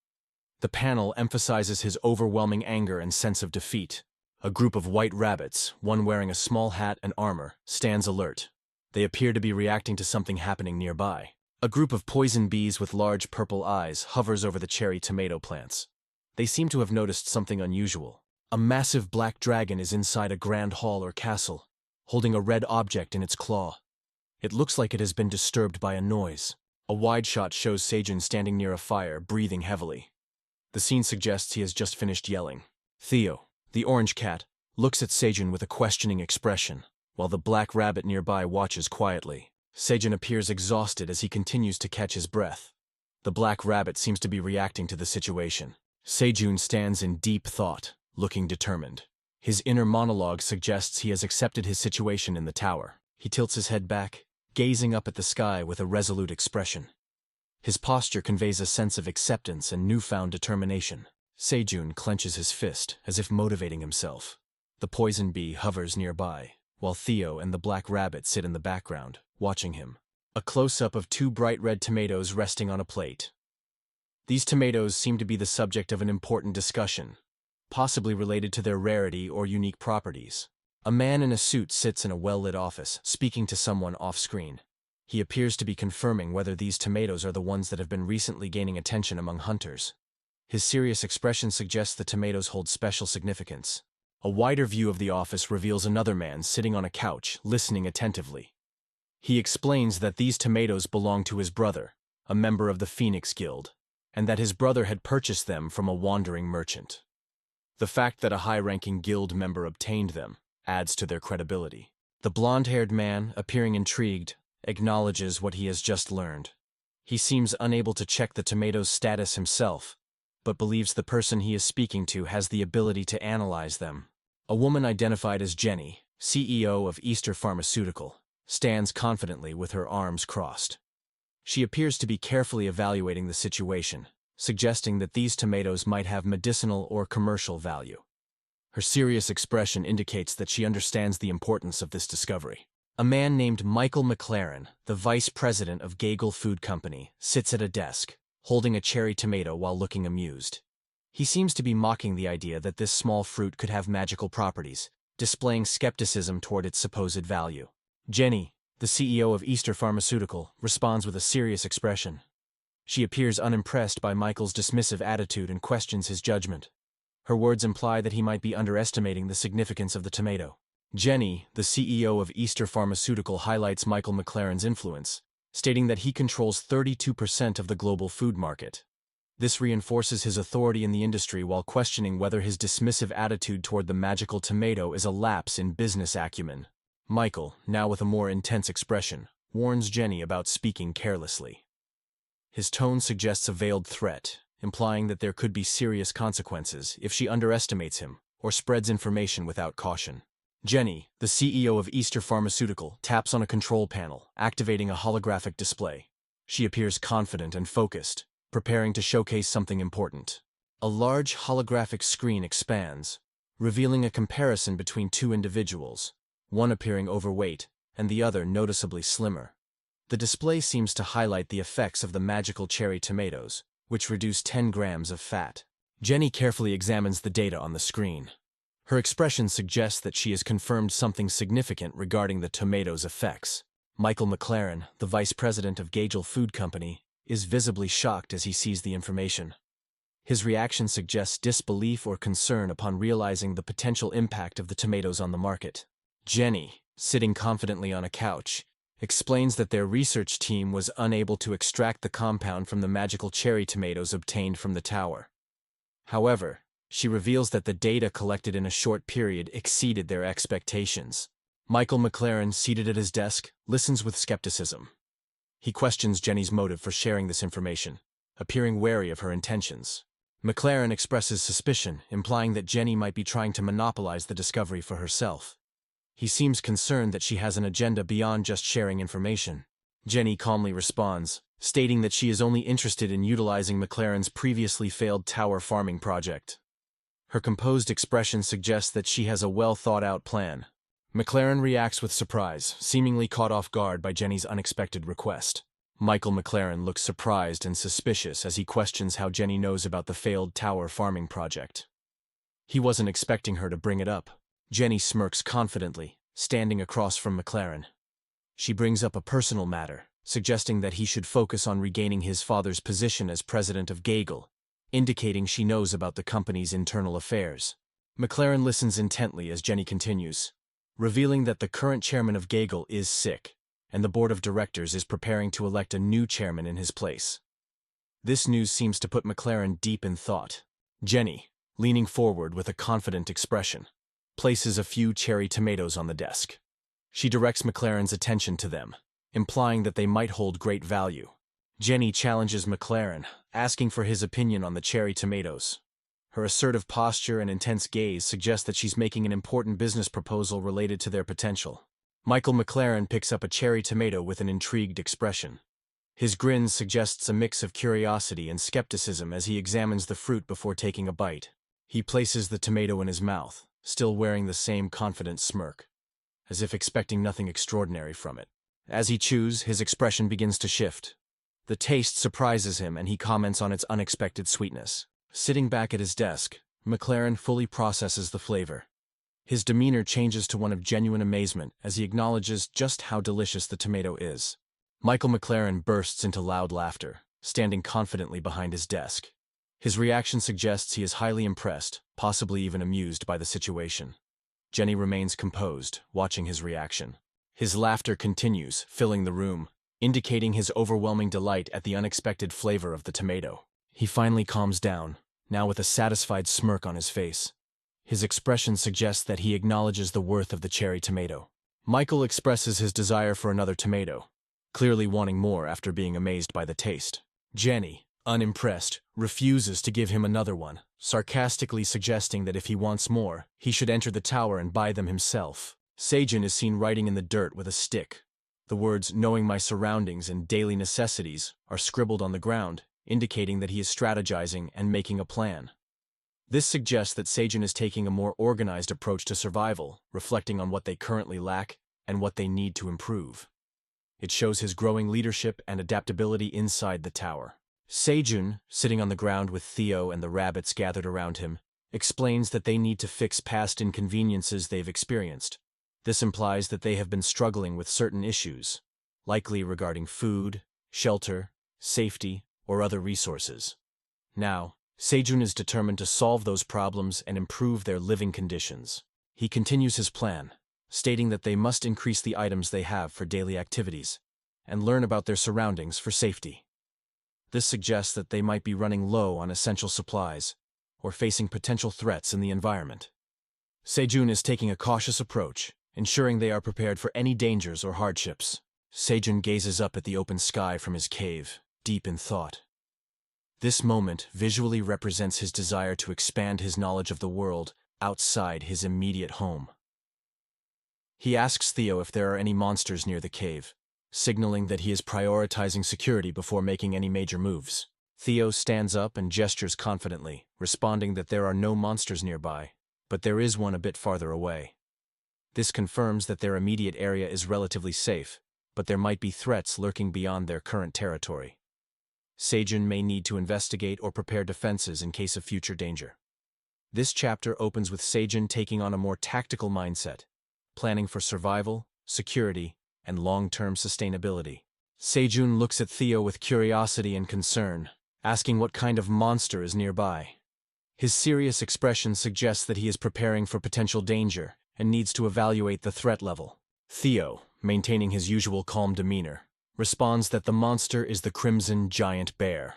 The panel emphasizes his overwhelming anger and sense of defeat. A group of white rabbits, one wearing a small hat and armor, stands alert. They appear to be reacting to something happening nearby. A group of poison bees with large purple eyes hovers over the cherry tomato plants. They seem to have noticed something unusual. A massive black dragon is inside a grand hall or castle, holding a red object in its claw. It looks like it has been disturbed by a noise. A wide shot shows Sejun standing near a fire, breathing heavily. The scene suggests he has just finished yelling. Theo, the orange cat, looks at Sejun with a questioning expression, while the black rabbit nearby watches quietly. Sejun appears exhausted as he continues to catch his breath. The black rabbit seems to be reacting to the situation. Sejun stands in deep thought, looking determined. His inner monologue suggests he has accepted his situation in the tower. He tilts his head back, gazing up at the sky with a resolute expression. His posture conveys a sense of acceptance and newfound determination. Sejun clenches his fist, as if motivating himself. The poison bee hovers nearby, while Theo and the black rabbit sit in the background, watching him. A close-up of two bright red tomatoes resting on a plate. These tomatoes seem to be the subject of an important discussion, possibly related to their rarity or unique properties. A man in a suit sits in a well-lit office, speaking to someone off-screen. He appears to be confirming whether these tomatoes are the ones that have been recently gaining attention among hunters. His serious expression suggests the tomatoes hold special significance. A wider view of the office reveals another man sitting on a couch, listening attentively. He explains that these tomatoes belong to his brother, a member of the Phoenix Guild, and that his brother had purchased them from a wandering merchant. The fact that a high-ranking guild member obtained them adds to their credibility. The blonde-haired man, appearing intrigued, acknowledges what he has just learned. He seems unable to check the tomatoes' status himself, but believes the person he is speaking to has the ability to analyze them. A woman identified as Jenny, CEO of Easter Pharmaceutical, stands confidently with her arms crossed. She appears to be carefully evaluating the situation, suggesting that these tomatoes might have medicinal or commercial value. Her serious expression indicates that she understands the importance of this discovery. A man named Michael McLaren, the vice president of Gagel Food Company, sits at a desk, holding a cherry tomato while looking amused. He seems to be mocking the idea that this small fruit could have magical properties, displaying skepticism toward its supposed value. Jenny, the CEO of Easter Pharmaceutical, responds with a serious expression. She appears unimpressed by Michael's dismissive attitude and questions his judgment. Her words imply that he might be underestimating the significance of the tomato. Jenny, the CEO of Easter Pharmaceutical, highlights Michael McLaren's influence, stating that he controls 32% of the global food market. This reinforces his authority in the industry while questioning whether his dismissive attitude toward the magical tomato is a lapse in business acumen. Michael, now with a more intense expression, warns Jenny about speaking carelessly. His tone suggests a veiled threat, implying that there could be serious consequences if she underestimates him or spreads information without caution. Jenny, the CEO of Easter Pharmaceutical, taps on a control panel, activating a holographic display. She appears confident and focused, preparing to showcase something important. A large holographic screen expands, revealing a comparison between two individuals, one appearing overweight and the other noticeably slimmer. The display seems to highlight the effects of the magical cherry tomatoes, which reduce 10 grams of fat. Jenny carefully examines the data on the screen. Her expression suggests that she has confirmed something significant regarding the tomatoes' effects. Michael McLaren, the vice president of Gagel Food Company, is visibly shocked as he sees the information. His reaction suggests disbelief or concern upon realizing the potential impact of the tomatoes on the market. Jenny, sitting confidently on a couch, explains that their research team was unable to extract the compound from the magical cherry tomatoes obtained from the tower. However, she reveals that the data collected in a short period exceeded their expectations. Michael McLaren, seated at his desk, listens with skepticism. He questions Jenny's motive for sharing this information, appearing wary of her intentions. McLaren expresses suspicion, implying that Jenny might be trying to monopolize the discovery for herself. He seems concerned that she has an agenda beyond just sharing information. Jenny calmly responds, stating that she is only interested in utilizing McLaren's previously failed tower farming project. Her composed expression suggests that she has a well-thought-out plan. McLaren reacts with surprise, seemingly caught off guard by Jenny's unexpected request. Michael McLaren looks surprised and suspicious as he questions how Jenny knows about the failed tower farming project. He wasn't expecting her to bring it up. Jenny smirks confidently, standing across from McLaren. She brings up a personal matter, suggesting that he should focus on regaining his father's position as president of Gagel, indicating she knows about the company's internal affairs. McLaren listens intently as Jenny continues, revealing that the current chairman of Gagel is sick, and the board of directors is preparing to elect a new chairman in his place. This news seems to put McLaren deep in thought. Jenny, leaning forward with a confident expression, places a few cherry tomatoes on the desk. She directs McLaren's attention to them, implying that they might hold great value. Jenny challenges McLaren, asking for his opinion on the cherry tomatoes. Her assertive posture and intense gaze suggest that she's making an important business proposal related to their potential. Michael McLaren picks up a cherry tomato with an intrigued expression. His grin suggests a mix of curiosity and skepticism as he examines the fruit before taking a bite. He places the tomato in his mouth, still wearing the same confident smirk, as if expecting nothing extraordinary from it. As he chews, his expression begins to shift. The taste surprises him and he comments on its unexpected sweetness. Sitting back at his desk, McLaren fully processes the flavor. His demeanor changes to one of genuine amazement as he acknowledges just how delicious the tomato is. Michael McLaren bursts into loud laughter, standing confidently behind his desk. His reaction suggests he is highly impressed, possibly even amused by the situation. Jenny remains composed, watching his reaction. His laughter continues, filling the room, indicating his overwhelming delight at the unexpected flavor of the tomato. He finally calms down, now with a satisfied smirk on his face. His expression suggests that he acknowledges the worth of the cherry tomato. Michael expresses his desire for another tomato, clearly wanting more after being amazed by the taste. Jenny, unimpressed, refuses to give him another one, sarcastically suggesting that if he wants more, he should enter the tower and buy them himself. Seijun is seen writing in the dirt with a stick. The words "knowing my surroundings and daily necessities" are scribbled on the ground, indicating that he is strategizing and making a plan. This suggests that Seijun is taking a more organized approach to survival, reflecting on what they currently lack and what they need to improve. It shows his growing leadership and adaptability inside the tower. Seijun, sitting on the ground with Theo and the rabbits gathered around him, explains that they need to fix past inconveniences they've experienced. This implies that they have been struggling with certain issues, likely regarding food, shelter, safety, or other resources. Now, Seijun is determined to solve those problems and improve their living conditions. He continues his plan, stating that they must increase the items they have for daily activities and learn about their surroundings for safety. This suggests that they might be running low on essential supplies or facing potential threats in the environment. Seijun is taking a cautious approach, ensuring they are prepared for any dangers or hardships. Seijun gazes up at the open sky from his cave, deep in thought. This moment visually represents his desire to expand his knowledge of the world outside his immediate home. He asks Theo if there are any monsters near the cave, signaling that he is prioritizing security before making any major moves. Theo stands up and gestures confidently, responding that there are no monsters nearby, but there is one a bit farther away. This confirms that their immediate area is relatively safe, but there might be threats lurking beyond their current territory. Seijun may need to investigate or prepare defenses in case of future danger. This chapter opens with Seijun taking on a more tactical mindset, planning for survival, security, and long-term sustainability. Seijun looks at Theo with curiosity and concern, asking what kind of monster is nearby. His serious expression suggests that he is preparing for potential danger and needs to evaluate the threat level. Theo, maintaining his usual calm demeanor, responds that the monster is the Crimson Giant Bear.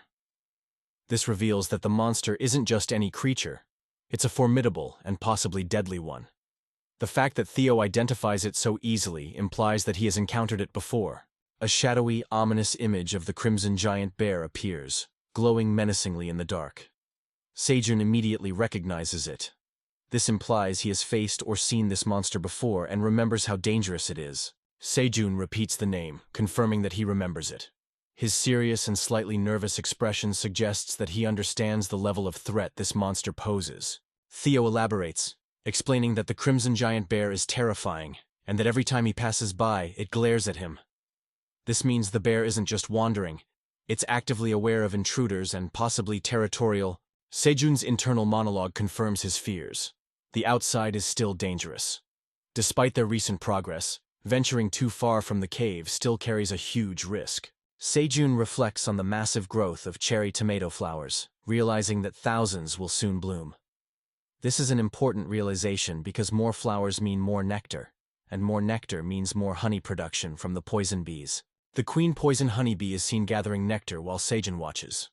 This reveals that the monster isn't just any creature, it's a formidable and possibly deadly one. The fact that Theo identifies it so easily implies that he has encountered it before. A shadowy, ominous image of the Crimson Giant Bear appears, glowing menacingly in the dark. Seijun immediately recognizes it. This implies he has faced or seen this monster before and remembers how dangerous it is. Seijun repeats the name, confirming that he remembers it. His serious and slightly nervous expression suggests that he understands the level of threat this monster poses. Theo elaborates, explaining that the crimson giant bear is terrifying, and that every time he passes by, it glares at him. This means the bear isn't just wandering, it's actively aware of intruders and possibly territorial. Sejun's internal monologue confirms his fears. The outside is still dangerous. Despite their recent progress, venturing too far from the cave still carries a huge risk. Sejun reflects on the massive growth of cherry tomato flowers, realizing that thousands will soon bloom. This is an important realization because more flowers mean more nectar, and more nectar means more honey production from the poison bees. The queen poison honeybee is seen gathering nectar while Sejun watches.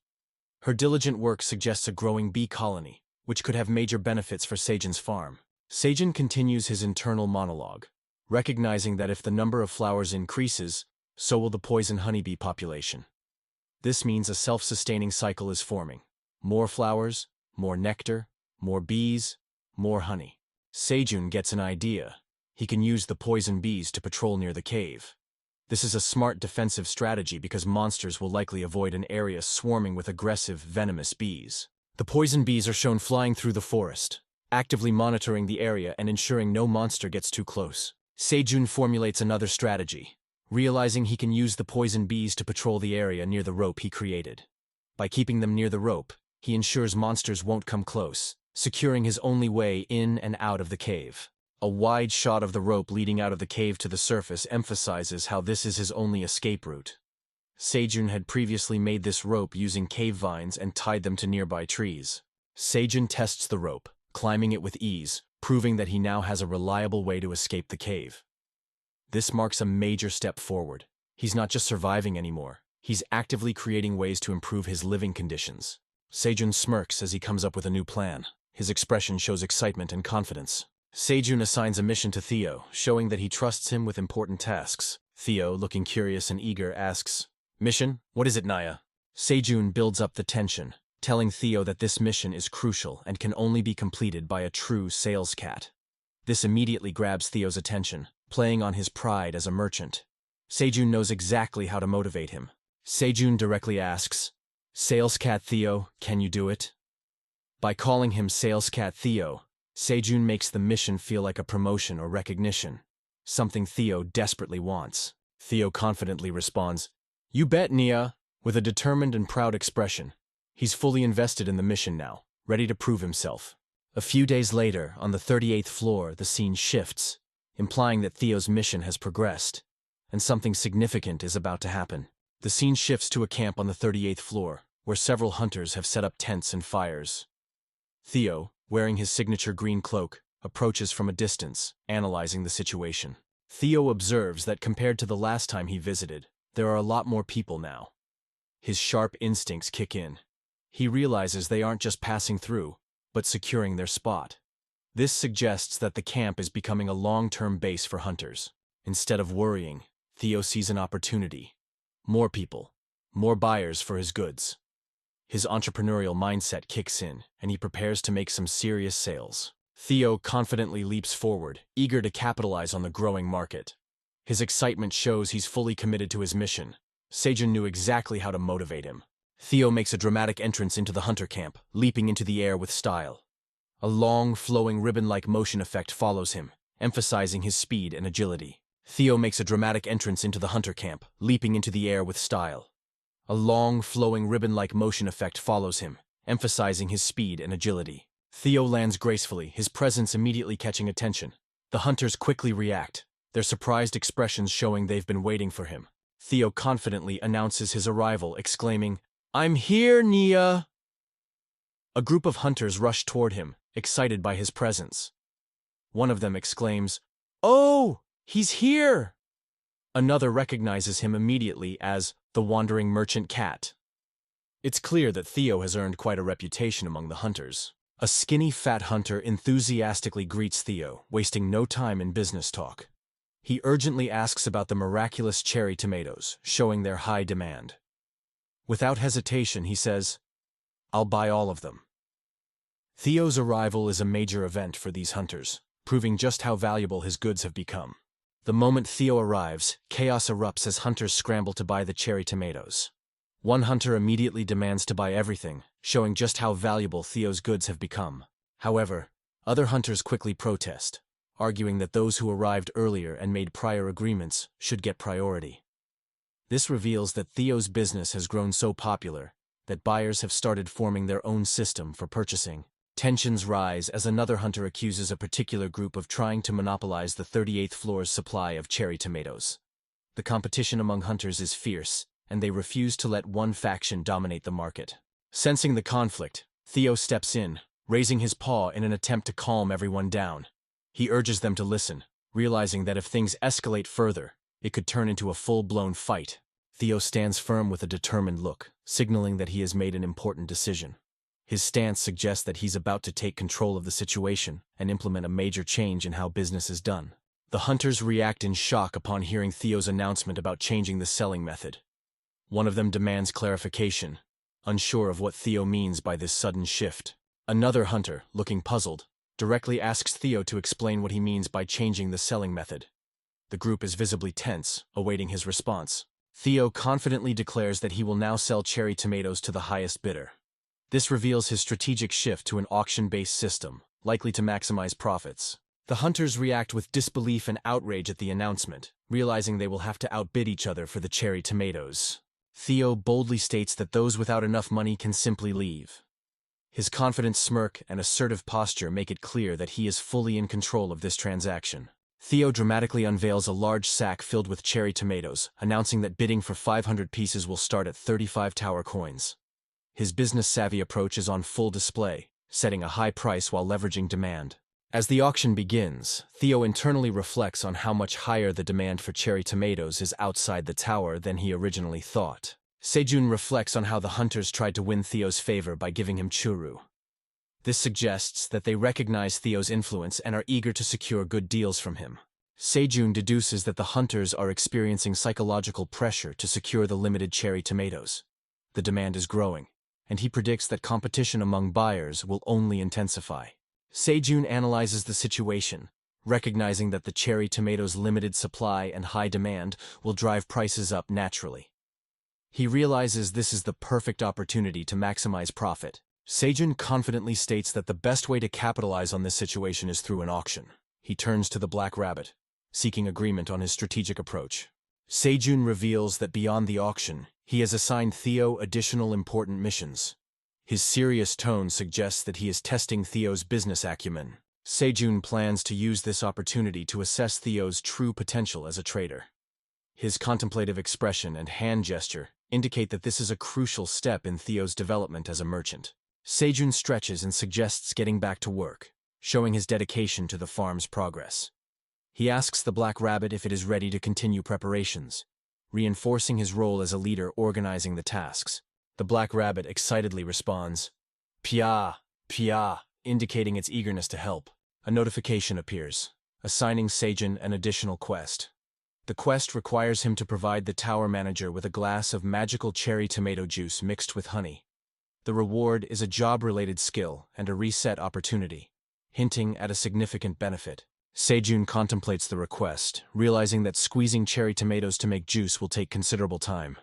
Her diligent work suggests a growing bee colony, which could have major benefits for Sejun's farm. Sejun continues his internal monologue, recognizing that if the number of flowers increases, so will the poison honeybee population. This means a self-sustaining cycle is forming. More flowers, more nectar, more bees, more honey. Sejun gets an idea. He can use the poison bees to patrol near the cave. This is a smart defensive strategy because monsters will likely avoid an area swarming with aggressive, venomous bees. The poison bees are shown flying through the forest, actively monitoring the area and ensuring no monster gets too close. Sejun formulates another strategy, realizing he can use the poison bees to patrol the area near the rope he created. By keeping them near the rope, he ensures monsters won't come close, securing his only way in and out of the cave. A wide shot of the rope leading out of the cave to the surface emphasizes how this is his only escape route. Sejun had previously made this rope using cave vines and tied them to nearby trees. Sejun tests the rope, climbing it with ease, proving that he now has a reliable way to escape the cave. This marks a major step forward. He's not just surviving anymore, he's actively creating ways to improve his living conditions. Sejun smirks as he comes up with a new plan. His expression shows excitement and confidence. Sejun assigns a mission to Theo, showing that he trusts him with important tasks. Theo, looking curious and eager, asks, "Mission? What is it, Naya?" Sejun builds up the tension, telling Theo that this mission is crucial and can only be completed by a true sales cat. This immediately grabs Theo's attention, playing on his pride as a merchant. Sejun knows exactly how to motivate him. Sejun directly asks, "Sales cat Theo, can you do it?" By calling him Sales cat Theo, Sejun makes the mission feel like a promotion or recognition, something Theo desperately wants. Theo confidently responds, "You bet, Nia," with a determined and proud expression. He's fully invested in the mission now, ready to prove himself. A few days later, on the 38th floor, the scene shifts, implying that Theo's mission has progressed, and something significant is about to happen. The scene shifts to a camp on the 38th floor, where several hunters have set up tents and fires. Theo, wearing his signature green cloak, approaches from a distance, analyzing the situation. Theo observes that compared to the last time he visited, there are a lot more people now. His sharp instincts kick in. He realizes they aren't just passing through, but securing their spot. This suggests that the camp is becoming a long-term base for hunters. Instead of worrying, Theo sees an opportunity. More people, more buyers for his goods. His entrepreneurial mindset kicks in, and he prepares to make some serious sales. Theo confidently leaps forward, eager to capitalize on the growing market. His excitement shows he's fully committed to his mission. Sejun knew exactly how to motivate him. Theo makes a dramatic entrance into the hunter camp, leaping into the air with style. A long, flowing ribbon-like motion effect follows him, emphasizing his speed and agility. Theo makes a dramatic entrance into the hunter camp, leaping into the air with style. A long, flowing ribbon-like motion effect follows him, emphasizing his speed and agility. Theo lands gracefully, his presence immediately catching attention. The hunters quickly react, their surprised expressions showing they've been waiting for him. Theo confidently announces his arrival, exclaiming, "I'm here, Nia!" A group of hunters rush toward him, excited by his presence. One of them exclaims, "Oh, he's here!" Another recognizes him immediately as the wandering merchant cat. It's clear that Theo has earned quite a reputation among the hunters. A skinny, fat hunter enthusiastically greets Theo, wasting no time in business talk. He urgently asks about the miraculous cherry tomatoes, showing their high demand. Without hesitation, he says, "I'll buy all of them." Theo's arrival is a major event for these hunters, proving just how valuable his goods have become. The moment Theo arrives, chaos erupts as hunters scramble to buy the cherry tomatoes. One hunter immediately demands to buy everything, showing just how valuable Theo's goods have become. However, other hunters quickly protest, arguing that those who arrived earlier and made prior agreements should get priority. This reveals that Theo's business has grown so popular that buyers have started forming their own system for purchasing. Tensions rise as another hunter accuses a particular group of trying to monopolize the 38th floor's supply of cherry tomatoes. The competition among hunters is fierce, and they refuse to let one faction dominate the market. Sensing the conflict, Theo steps in, raising his paw in an attempt to calm everyone down. He urges them to listen, realizing that if things escalate further, it could turn into a full-blown fight. Theo stands firm with a determined look, signaling that he has made an important decision. His stance suggests that he's about to take control of the situation and implement a major change in how business is done. The hunters react in shock upon hearing Theo's announcement about changing the selling method. One of them demands clarification, unsure of what Theo means by this sudden shift. Another hunter, looking puzzled, directly asks Theo to explain what he means by changing the selling method. The group is visibly tense, awaiting his response. Theo confidently declares that he will now sell cherry tomatoes to the highest bidder. This reveals his strategic shift to an auction-based system, likely to maximize profits. The hunters react with disbelief and outrage at the announcement, realizing they will have to outbid each other for the cherry tomatoes. Theo boldly states that those without enough money can simply leave. His confident smirk and assertive posture make it clear that he is fully in control of this transaction. Theo dramatically unveils a large sack filled with cherry tomatoes, announcing that bidding for 500 pieces will start at 35 tower coins. His business-savvy approach is on full display, setting a high price while leveraging demand. As the auction begins, Theo internally reflects on how much higher the demand for cherry tomatoes is outside the tower than he originally thought. Sejun reflects on how the hunters tried to win Theo's favor by giving him churu. This suggests that they recognize Theo's influence and are eager to secure good deals from him. Sejun deduces that the hunters are experiencing psychological pressure to secure the limited cherry tomatoes. The demand is growing, and he predicts that competition among buyers will only intensify. Sejun analyzes the situation, recognizing that the cherry tomatoes' limited supply and high demand will drive prices up naturally. He realizes this is the perfect opportunity to maximize profit. Sejun confidently states that the best way to capitalize on this situation is through an auction. He turns to the Black Rabbit, seeking agreement on his strategic approach. Sejun reveals that beyond the auction, he has assigned Theo additional important missions. His serious tone suggests that he is testing Theo's business acumen. Sejun plans to use this opportunity to assess Theo's true potential as a trader. His contemplative expression and hand gesture indicate that this is a crucial step in Theo's development as a merchant. Sejun stretches and suggests getting back to work, showing his dedication to the farm's progress. He asks the Black Rabbit if it is ready to continue preparations, reinforcing his role as a leader organizing the tasks. The Black Rabbit excitedly responds, "Pia, Pia," indicating its eagerness to help. A notification appears, assigning Sejun an additional quest. The quest requires him to provide the tower manager with a glass of magical cherry tomato juice mixed with honey. The reward is a job-related skill and a reset opportunity, hinting at a significant benefit. Sejun contemplates the request, realizing that squeezing cherry tomatoes to make juice will take considerable time.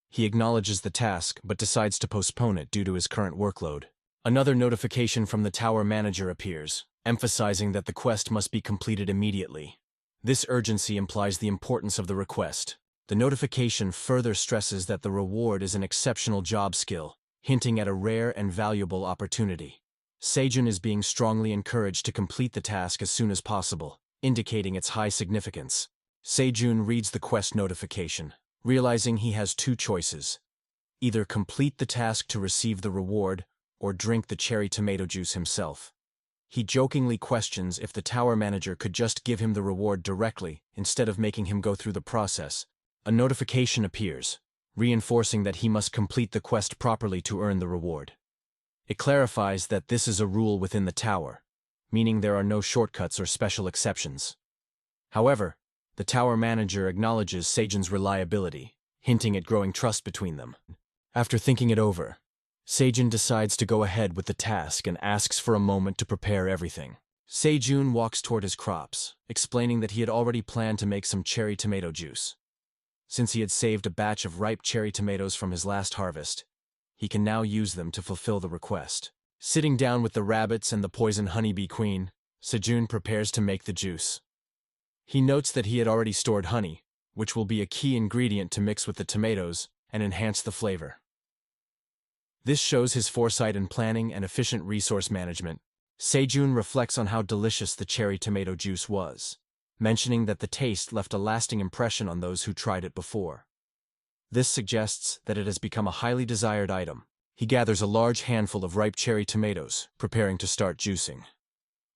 He acknowledges the task but decides to postpone it due to his current workload. Another notification from the tower manager appears, emphasizing that the quest must be completed immediately. This urgency implies the importance of the request. The notification further stresses that the reward is an exceptional job skill, hinting at a rare and valuable opportunity. Sejun is being strongly encouraged to complete the task as soon as possible, indicating its high significance. Sejun reads the quest notification, realizing he has two choices: either complete the task to receive the reward, or drink the cherry tomato juice himself. He jokingly questions if the tower manager could just give him the reward directly instead of making him go through the process. A notification appears, reinforcing that he must complete the quest properly to earn the reward. It clarifies that this is a rule within the tower, meaning there are no shortcuts or special exceptions. However, the tower manager acknowledges Sejun's reliability, hinting at growing trust between them. After thinking it over, Sejun decides to go ahead with the task and asks for a moment to prepare everything. Sejun walks toward his crops, explaining that he had already planned to make some cherry tomato juice. Since he had saved a batch of ripe cherry tomatoes from his last harvest, he can now use them to fulfill the request. Sitting down with the rabbits and the poison honeybee queen, Sejun prepares to make the juice. He notes that he had already stored honey, which will be a key ingredient to mix with the tomatoes and enhance the flavor. This shows his foresight in planning and efficient resource management. Sejun reflects on how delicious the cherry tomato juice was, mentioning that the taste left a lasting impression on those who tried it before. This suggests that it has become a highly desired item. He gathers a large handful of ripe cherry tomatoes, preparing to start juicing.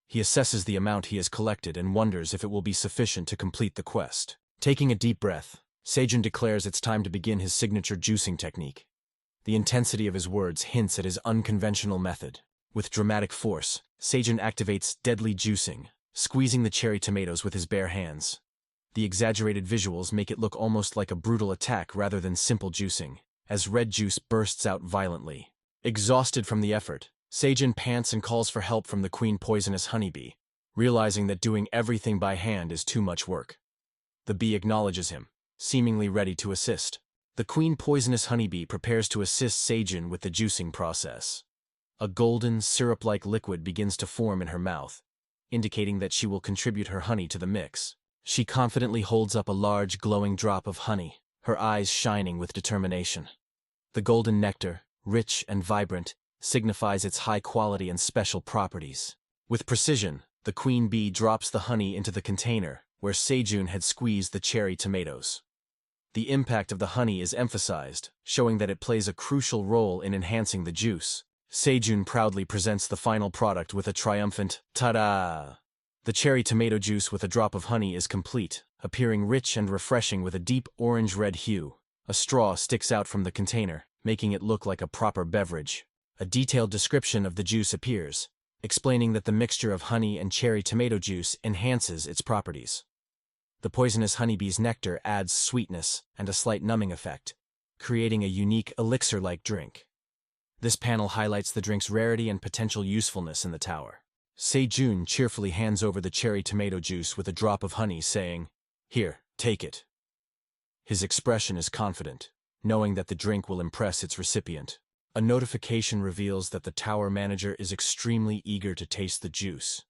He assesses the amount he has collected and wonders if it will be sufficient to complete the quest. Taking a deep breath, Sejun declares it's time to begin his signature juicing technique. The intensity of his words hints at his unconventional method. With dramatic force, Sejun activates deadly juicing, squeezing the cherry tomatoes with his bare hands. The exaggerated visuals make it look almost like a brutal attack rather than simple juicing, as red juice bursts out violently. Exhausted from the effort, Sejun pants and calls for help from the queen poisonous honeybee, realizing that doing everything by hand is too much work. The bee acknowledges him, seemingly ready to assist. The queen poisonous honeybee prepares to assist Sejun with the juicing process. A golden, syrup-like liquid begins to form in her mouth, indicating that she will contribute her honey to the mix. She confidently holds up a large, glowing drop of honey, her eyes shining with determination. The golden nectar, rich and vibrant, signifies its high quality and special properties. With precision, the queen bee drops the honey into the container where Sejun had squeezed the cherry tomatoes. The impact of the honey is emphasized, showing that it plays a crucial role in enhancing the juice. Sejun proudly presents the final product with a triumphant "ta-da!" The cherry tomato juice with a drop of honey is complete, appearing rich and refreshing with a deep orange-red hue. A straw sticks out from the container, making it look like a proper beverage. A detailed description of the juice appears, explaining that the mixture of honey and cherry tomato juice enhances its properties. The poisonous honeybee's nectar adds sweetness and a slight numbing effect, creating a unique elixir-like drink. This panel highlights the drink's rarity and potential usefulness in the tower. Sejun cheerfully hands over the cherry tomato juice with a drop of honey, saying, "Here, take it." His expression is confident, knowing that the drink will impress its recipient. A notification reveals that the tower manager is extremely eager to taste the juice.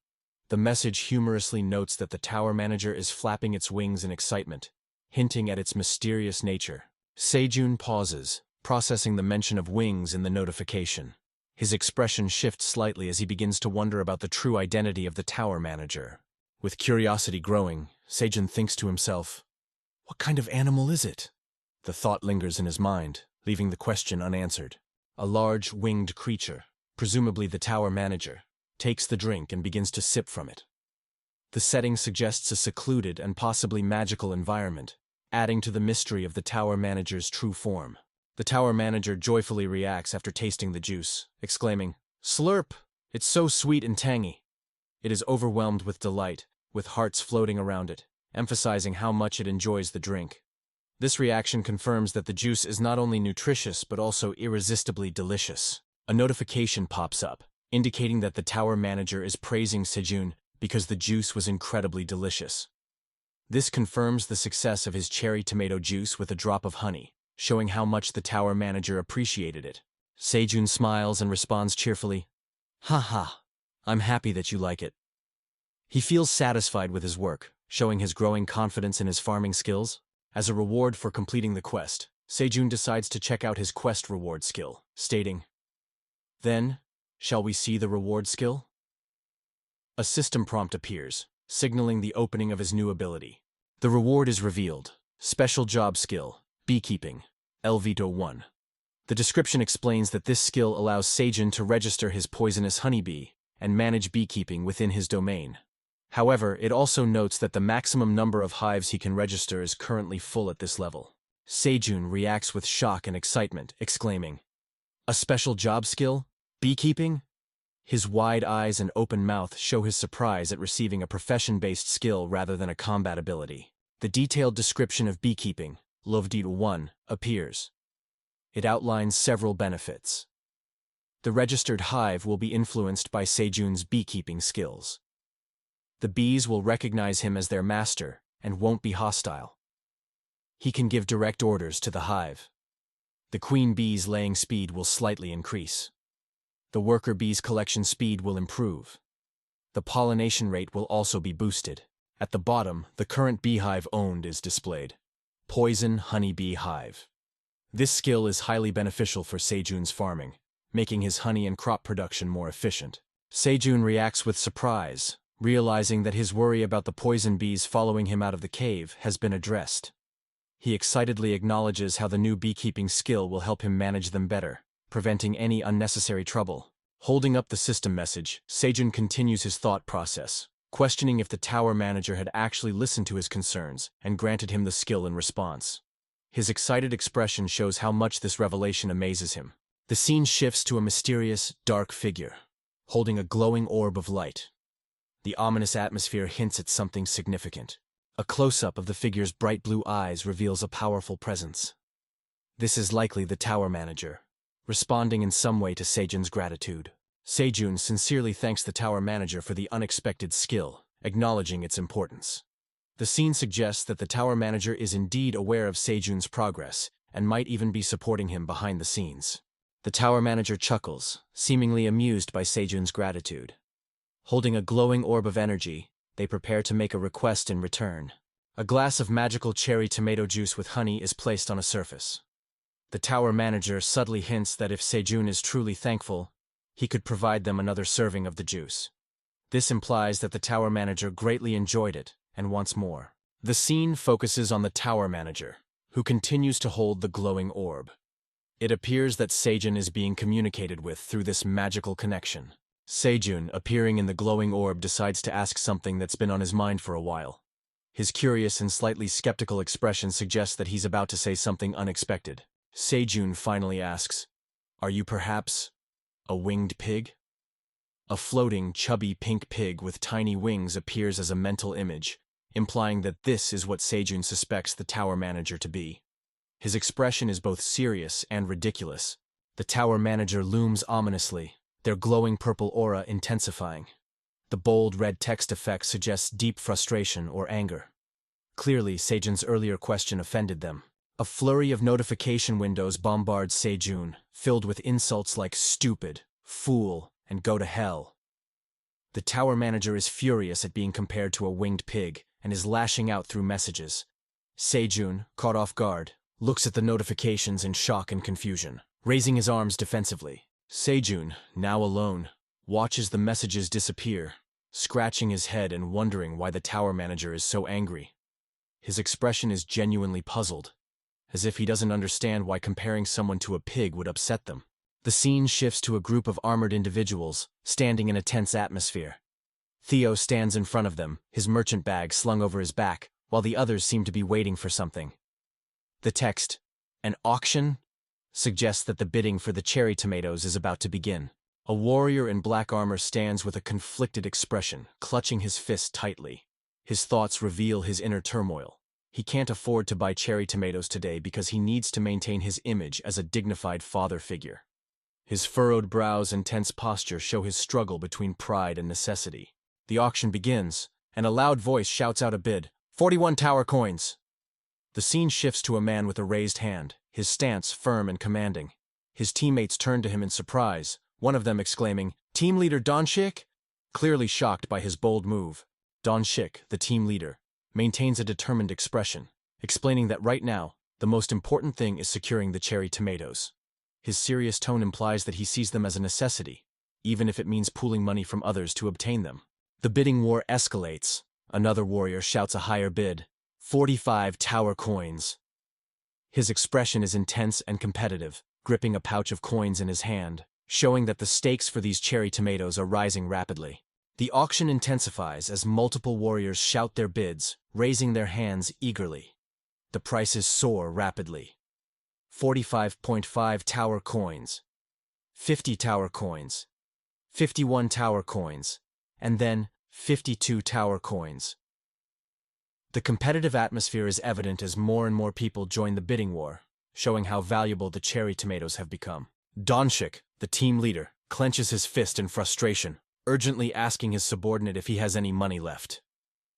The message humorously notes that the tower manager is flapping its wings in excitement, hinting at its mysterious nature. Sejun pauses, processing the mention of wings in the notification. His expression shifts slightly as he begins to wonder about the true identity of the tower manager. With curiosity growing, Sejun thinks to himself, "What kind of animal is it?" The thought lingers in his mind, leaving the question unanswered. A large, winged creature, presumably the tower manager, takes the drink and begins to sip from it. The setting suggests a secluded and possibly magical environment, adding to the mystery of the tower manager's true form. The tower manager joyfully reacts after tasting the juice, exclaiming, "Slurp! It's so sweet and tangy." It is overwhelmed with delight, with hearts floating around it, emphasizing how much it enjoys the drink. This reaction confirms that the juice is not only nutritious but also irresistibly delicious. A notification pops up, indicating that the tower manager is praising Sejun because the juice was incredibly delicious. This confirms the success of his cherry tomato juice with a drop of honey, showing how much the tower manager appreciated it. Sejun smiles and responds cheerfully, "Ha ha, I'm happy that you like it." He feels satisfied with his work, showing his growing confidence in his farming skills. As a reward for completing the quest, Sejun decides to check out his quest reward skill, stating, "Then, shall we see the reward skill?" A system prompt appears, signaling the opening of his new ability. The reward is revealed: Special Job Skill, Beekeeping, Elvito 1. The description explains that this skill allows Sejun to register his poisonous honeybee and manage beekeeping within his domain. However, it also notes that the maximum number of hives he can register is currently full at this level. Sejun reacts with shock and excitement, exclaiming, "A special job skill? Beekeeping?" His wide eyes and open mouth show his surprise at receiving a profession-based skill rather than a combat ability. The detailed description of beekeeping, Lovdito 1, appears. It outlines several benefits. The registered hive will be influenced by Sejun's beekeeping skills. The bees will recognize him as their master and won't be hostile. He can give direct orders to the hive. The queen bee's laying speed will slightly increase. The worker bee's collection speed will improve. The pollination rate will also be boosted. At the bottom, the current beehive owned is displayed. Poison Honeybee Hive. This skill is highly beneficial for Sejun's farming, making his honey and crop production more efficient. Sejun reacts with surprise, realizing that his worry about the poison bees following him out of the cave has been addressed. He excitedly acknowledges how the new beekeeping skill will help him manage them better, preventing any unnecessary trouble. Holding up the system message, Sejun continues his thought process, questioning if the tower manager had actually listened to his concerns and granted him the skill in response. His excited expression shows how much this revelation amazes him. The scene shifts to a mysterious, dark figure, holding a glowing orb of light. The ominous atmosphere hints at something significant. A close-up of the figure's bright blue eyes reveals a powerful presence. This is likely the tower manager, responding in some way to Sejun's gratitude. Sejun sincerely thanks the tower manager for the unexpected skill, acknowledging its importance. The scene suggests that the tower manager is indeed aware of Sejun's progress and might even be supporting him behind the scenes. The tower manager chuckles, seemingly amused by Sejun's gratitude. Holding a glowing orb of energy, they prepare to make a request in return. A glass of magical cherry tomato juice with honey is placed on a surface. The tower manager subtly hints that if Sejun is truly thankful, he could provide them another serving of the juice. This implies that the tower manager greatly enjoyed it and wants more. The scene focuses on the tower manager, who continues to hold the glowing orb. It appears that Sejun is being communicated with through this magical connection. Sejun, appearing in the glowing orb, decides to ask something that's been on his mind for a while. His curious and slightly skeptical expression suggests that he's about to say something unexpected. Sejun finally asks, "Are you perhaps a winged pig?" A floating, chubby pink pig with tiny wings appears as a mental image, implying that this is what Sejun suspects the tower manager to be. His expression is both serious and ridiculous. The tower manager looms ominously, their glowing purple aura intensifying. The bold red text effect suggests deep frustration or anger. Clearly, Sejun's earlier question offended them. A flurry of notification windows bombards Sejun, filled with insults like stupid, fool, and go to hell. The tower manager is furious at being compared to a winged pig and is lashing out through messages. Sejun, caught off guard, looks at the notifications in shock and confusion, raising his arms defensively. Sejun, now alone, watches the messages disappear, scratching his head and wondering why the tower manager is so angry. His expression is genuinely puzzled, as if he doesn't understand why comparing someone to a pig would upset them. The scene shifts to a group of armored individuals, standing in a tense atmosphere. Theo stands in front of them, his merchant bag slung over his back, while the others seem to be waiting for something. The text, "An auction?" suggests that the bidding for the cherry tomatoes is about to begin. A warrior in black armor stands with a conflicted expression, clutching his fist tightly. His thoughts reveal his inner turmoil. He can't afford to buy cherry tomatoes today because he needs to maintain his image as a dignified father figure. His furrowed brows and tense posture show his struggle between pride and necessity. The auction begins, and a loud voice shouts out a bid, 41 tower coins. The scene shifts to a man with a raised hand, his stance firm and commanding. His teammates turn to him in surprise, one of them exclaiming, "Team leader Donshik?" Clearly shocked by his bold move. Donshik, the team leader, maintains a determined expression, explaining that right now, the most important thing is securing the cherry tomatoes. His serious tone implies that he sees them as a necessity, even if it means pooling money from others to obtain them. The bidding war escalates. Another warrior shouts a higher bid, 45 tower coins. His expression is intense and competitive, gripping a pouch of coins in his hand, showing that the stakes for these cherry tomatoes are rising rapidly. The auction intensifies as multiple warriors shout their bids, raising their hands eagerly. The prices soar rapidly. 45.5 tower coins, 50 tower coins, 51 tower coins, and then 52 tower coins. The competitive atmosphere is evident as more and more people join the bidding war, showing how valuable the cherry tomatoes have become. Donshik, the team leader, clenches his fist in frustration, urgently asking his subordinate if he has any money left.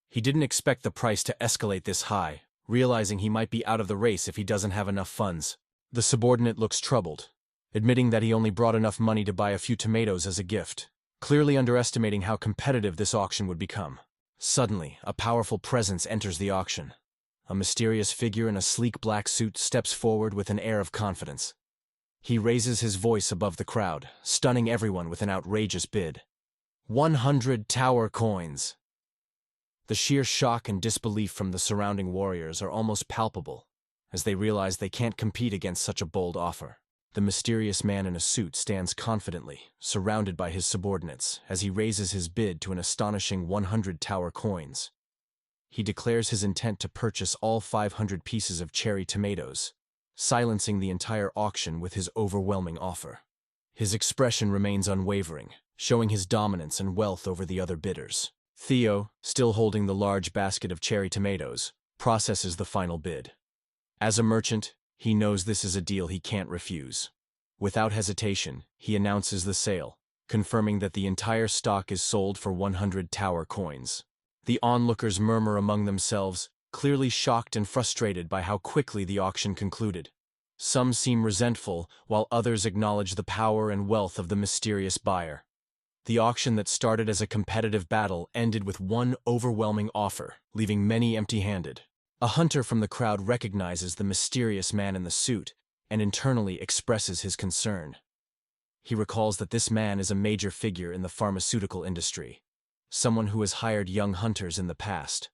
He didn't expect the price to escalate this high, realizing he might be out of the race if he doesn't have enough funds. The subordinate looks troubled, admitting that he only brought enough money to buy a few tomatoes as a gift, clearly underestimating how competitive this auction would become. Suddenly, a powerful presence enters the auction. A mysterious figure in a sleek black suit steps forward with an air of confidence. He raises his voice above the crowd, stunning everyone with an outrageous bid. 100 tower coins! The sheer shock and disbelief from the surrounding warriors are almost palpable, as they realize they can't compete against such a bold offer. The mysterious man in a suit stands confidently, surrounded by his subordinates, as he raises his bid to an astonishing 100 tower coins. He declares his intent to purchase all 500 pieces of cherry tomatoes, silencing the entire auction with his overwhelming offer. His expression remains unwavering, showing his dominance and wealth over the other bidders. Theo, still holding the large basket of cherry tomatoes, processes the final bid. As a merchant, he knows this is a deal he can't refuse. Without hesitation, he announces the sale, confirming that the entire stock is sold for 100 tower coins. The onlookers murmur among themselves, clearly shocked and frustrated by how quickly the auction concluded. Some seem resentful, while others acknowledge the power and wealth of the mysterious buyer. The auction that started as a competitive battle ended with one overwhelming offer, leaving many empty-handed. A hunter from the crowd recognizes the mysterious man in the suit and internally expresses his concern. He recalls that this man is a major figure in the pharmaceutical industry, someone who has hired young hunters in the past.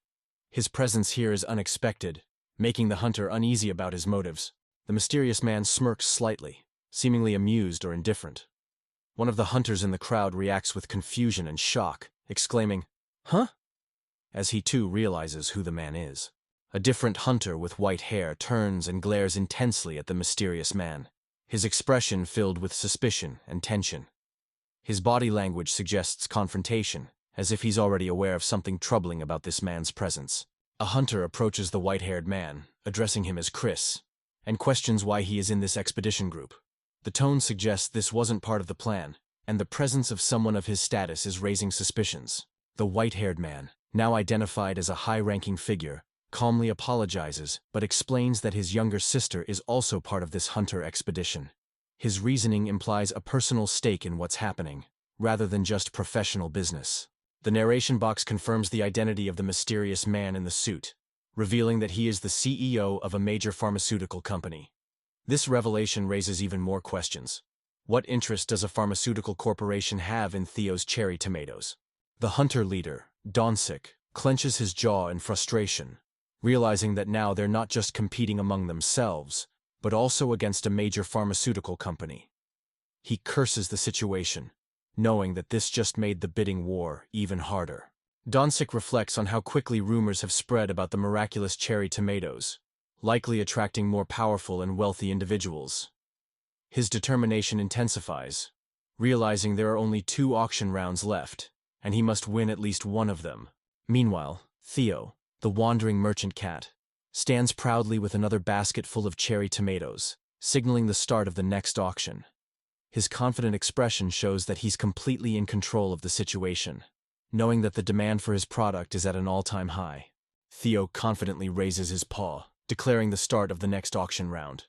His presence here is unexpected, making the hunter uneasy about his motives. The mysterious man smirks slightly, seemingly amused or indifferent. One of the hunters in the crowd reacts with confusion and shock, exclaiming, "Huh?" as he too realizes who the man is. A different hunter with white hair turns and glares intensely at the mysterious man, his expression filled with suspicion and tension. His body language suggests confrontation, as if he's already aware of something troubling about this man's presence. A hunter approaches the white-haired man, addressing him as Chris, and questions why he is in this expedition group. The tone suggests this wasn't part of the plan, and the presence of someone of his status is raising suspicions. The white-haired man, now identified as a high-ranking figure, calmly apologizes but explains that his younger sister is also part of this hunter expedition. His reasoning implies a personal stake in what's happening, rather than just professional business. The narration box confirms the identity of the mysterious man in the suit, revealing that he is the CEO of a major pharmaceutical company. This revelation raises even more questions. What interest does a pharmaceutical corporation have in Theo's cherry tomatoes? The hunter leader, Donsik, clenches his jaw in frustration, realizing that now they're not just competing among themselves, but also against a major pharmaceutical company. He curses the situation, knowing that this just made the bidding war even harder. Donsik reflects on how quickly rumors have spread about the miraculous cherry tomatoes, likely attracting more powerful and wealthy individuals. His determination intensifies, realizing there are only 2 auction rounds left, and he must win at least one of them. Meanwhile, Theo, the wandering merchant cat, stands proudly with another basket full of cherry tomatoes, signaling the start of the next auction. His confident expression shows that he's completely in control of the situation, knowing that the demand for his product is at an all-time high. Theo confidently raises his paw, declaring the start of the next auction round.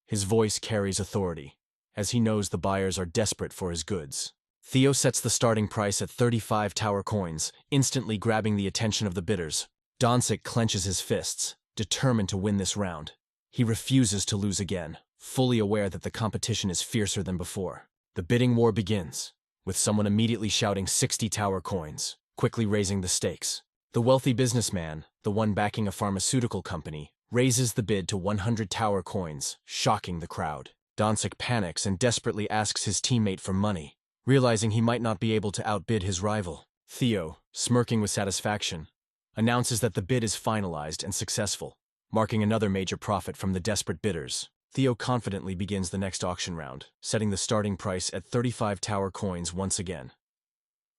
His voice carries authority, as he knows the buyers are desperate for his goods. Theo sets the starting price at 35 tower coins, instantly grabbing the attention of the bidders. Donsik clenches his fists, determined to win this round. He refuses to lose again, fully aware that the competition is fiercer than before. The bidding war begins, with someone immediately shouting 60 tower coins, quickly raising the stakes. The wealthy businessman, the one backing a pharmaceutical company, raises the bid to 100 tower coins, shocking the crowd. Donsik panics and desperately asks his teammate for money, realizing he might not be able to outbid his rival. Theo, smirking with satisfaction, announces that the bid is finalized and successful, marking another major profit from the desperate bidders. Theo confidently begins the next auction round, setting the starting price at 35 tower coins once again.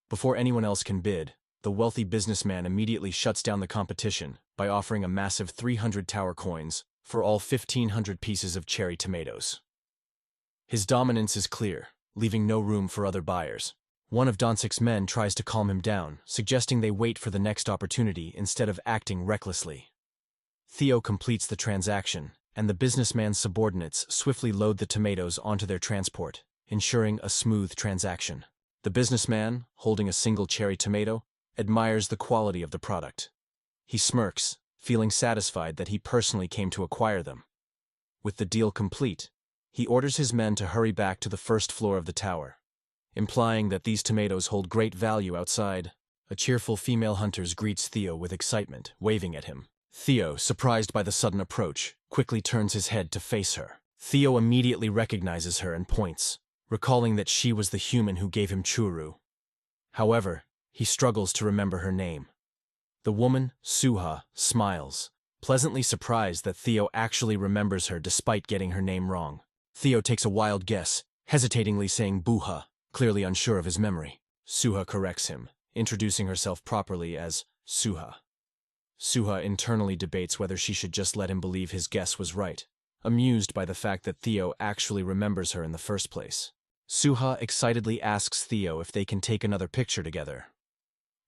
Before anyone else can bid, the wealthy businessman immediately shuts down the competition by offering a massive 300 tower coins for all 1,500 pieces of cherry tomatoes. His dominance is clear, leaving no room for other buyers. One of Donsik's men tries to calm him down, suggesting they wait for the next opportunity instead of acting recklessly. Theo completes the transaction and the businessman's subordinates swiftly load the tomatoes onto their transport, ensuring a smooth transaction. The businessman, holding a single cherry tomato, admires the quality of the product. He smirks, feeling satisfied that he personally came to acquire them. With the deal complete, he orders his men to hurry back to the first floor of the tower, implying that these tomatoes hold great value outside. A cheerful female hunter greets Theo with excitement, waving at him. Theo, surprised by the sudden approach, quickly turns his head to face her. Theo immediately recognizes her and points, recalling that she was the human who gave him churu. However, he struggles to remember her name. The woman, Suha, smiles, pleasantly surprised that Theo actually remembers her despite getting her name wrong. Theo takes a wild guess, hesitatingly saying Buha, clearly unsure of his memory. Suha corrects him, introducing herself properly as Suha. Suha internally debates whether she should just let him believe his guess was right, amused by the fact that Theo actually remembers her in the first place. Suha excitedly asks Theo if they can take another picture together.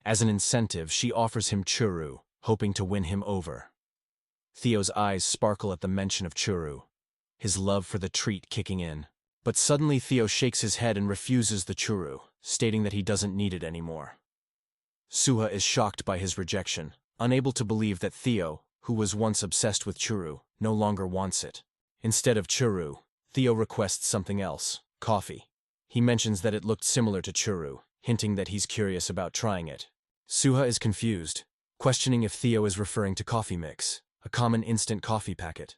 As an incentive, she offers him churu, hoping to win him over. Theo's eyes sparkle at the mention of churu, his love for the treat kicking in. But suddenly Theo shakes his head and refuses the churu, stating that he doesn't need it anymore. Suha is shocked by his rejection, unable to believe that Theo, who was once obsessed with churu, no longer wants it. Instead of churu, Theo requests something else, coffee. He mentions that it looked similar to churu, hinting that he's curious about trying it. Suha is confused, questioning if Theo is referring to coffee mix, a common instant coffee packet.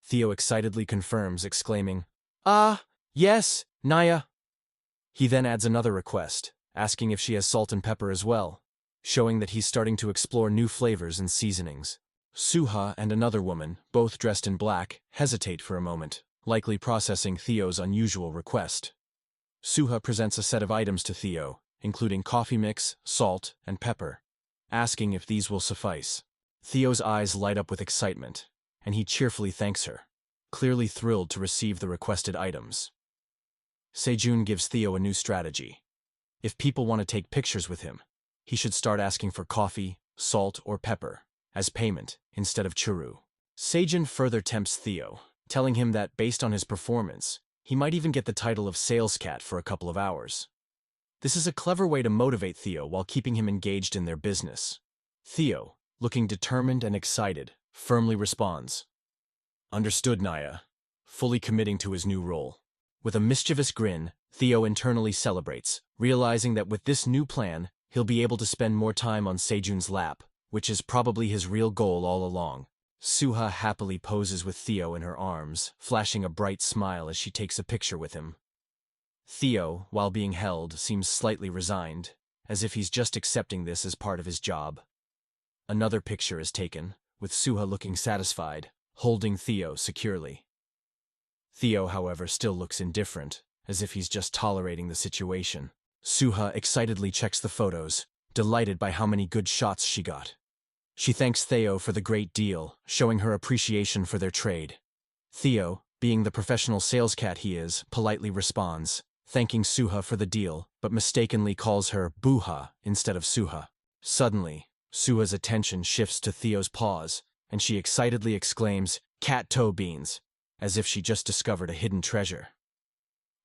Theo excitedly confirms, exclaiming, "Ah, yes, Naya." He then adds another request, asking if she has salt and pepper as well, showing that he's starting to explore new flavors and seasonings. Suha and another woman, both dressed in black, hesitate for a moment, likely processing Theo's unusual request. Suha presents a set of items to Theo, including coffee mix, salt, and pepper, asking if these will suffice. Theo's eyes light up with excitement, and he cheerfully thanks her, clearly thrilled to receive the requested items. Sejun gives Theo a new strategy. If people want to take pictures with him, he should start asking for coffee, salt, or pepper as payment instead of churu. Sejun further tempts Theo, telling him that based on his performance, he might even get the title of sales cat for a couple of hours. This is a clever way to motivate Theo while keeping him engaged in their business. Theo, looking determined and excited, firmly responds, "Understood, Naya," fully committing to his new role. With a mischievous grin, Theo internally celebrates, realizing that with this new plan, he'll be able to spend more time on Sejun's lap, which is probably his real goal all along. Suha happily poses with Theo in her arms, flashing a bright smile as she takes a picture with him. Theo, while being held, seems slightly resigned, as if he's just accepting this as part of his job. Another picture is taken, with Suha looking satisfied, holding Theo securely. Theo, however, still looks indifferent, as if he's just tolerating the situation. Suha excitedly checks the photos, delighted by how many good shots she got. She thanks Theo for the great deal, showing her appreciation for their trade. Theo, being the professional sales cat he is, politely responds, thanking Suha for the deal, but mistakenly calls her Buha instead of Suha. Suddenly, Suha's attention shifts to Theo's paws, and she excitedly exclaims, "Cat toe beans," as if she just discovered a hidden treasure.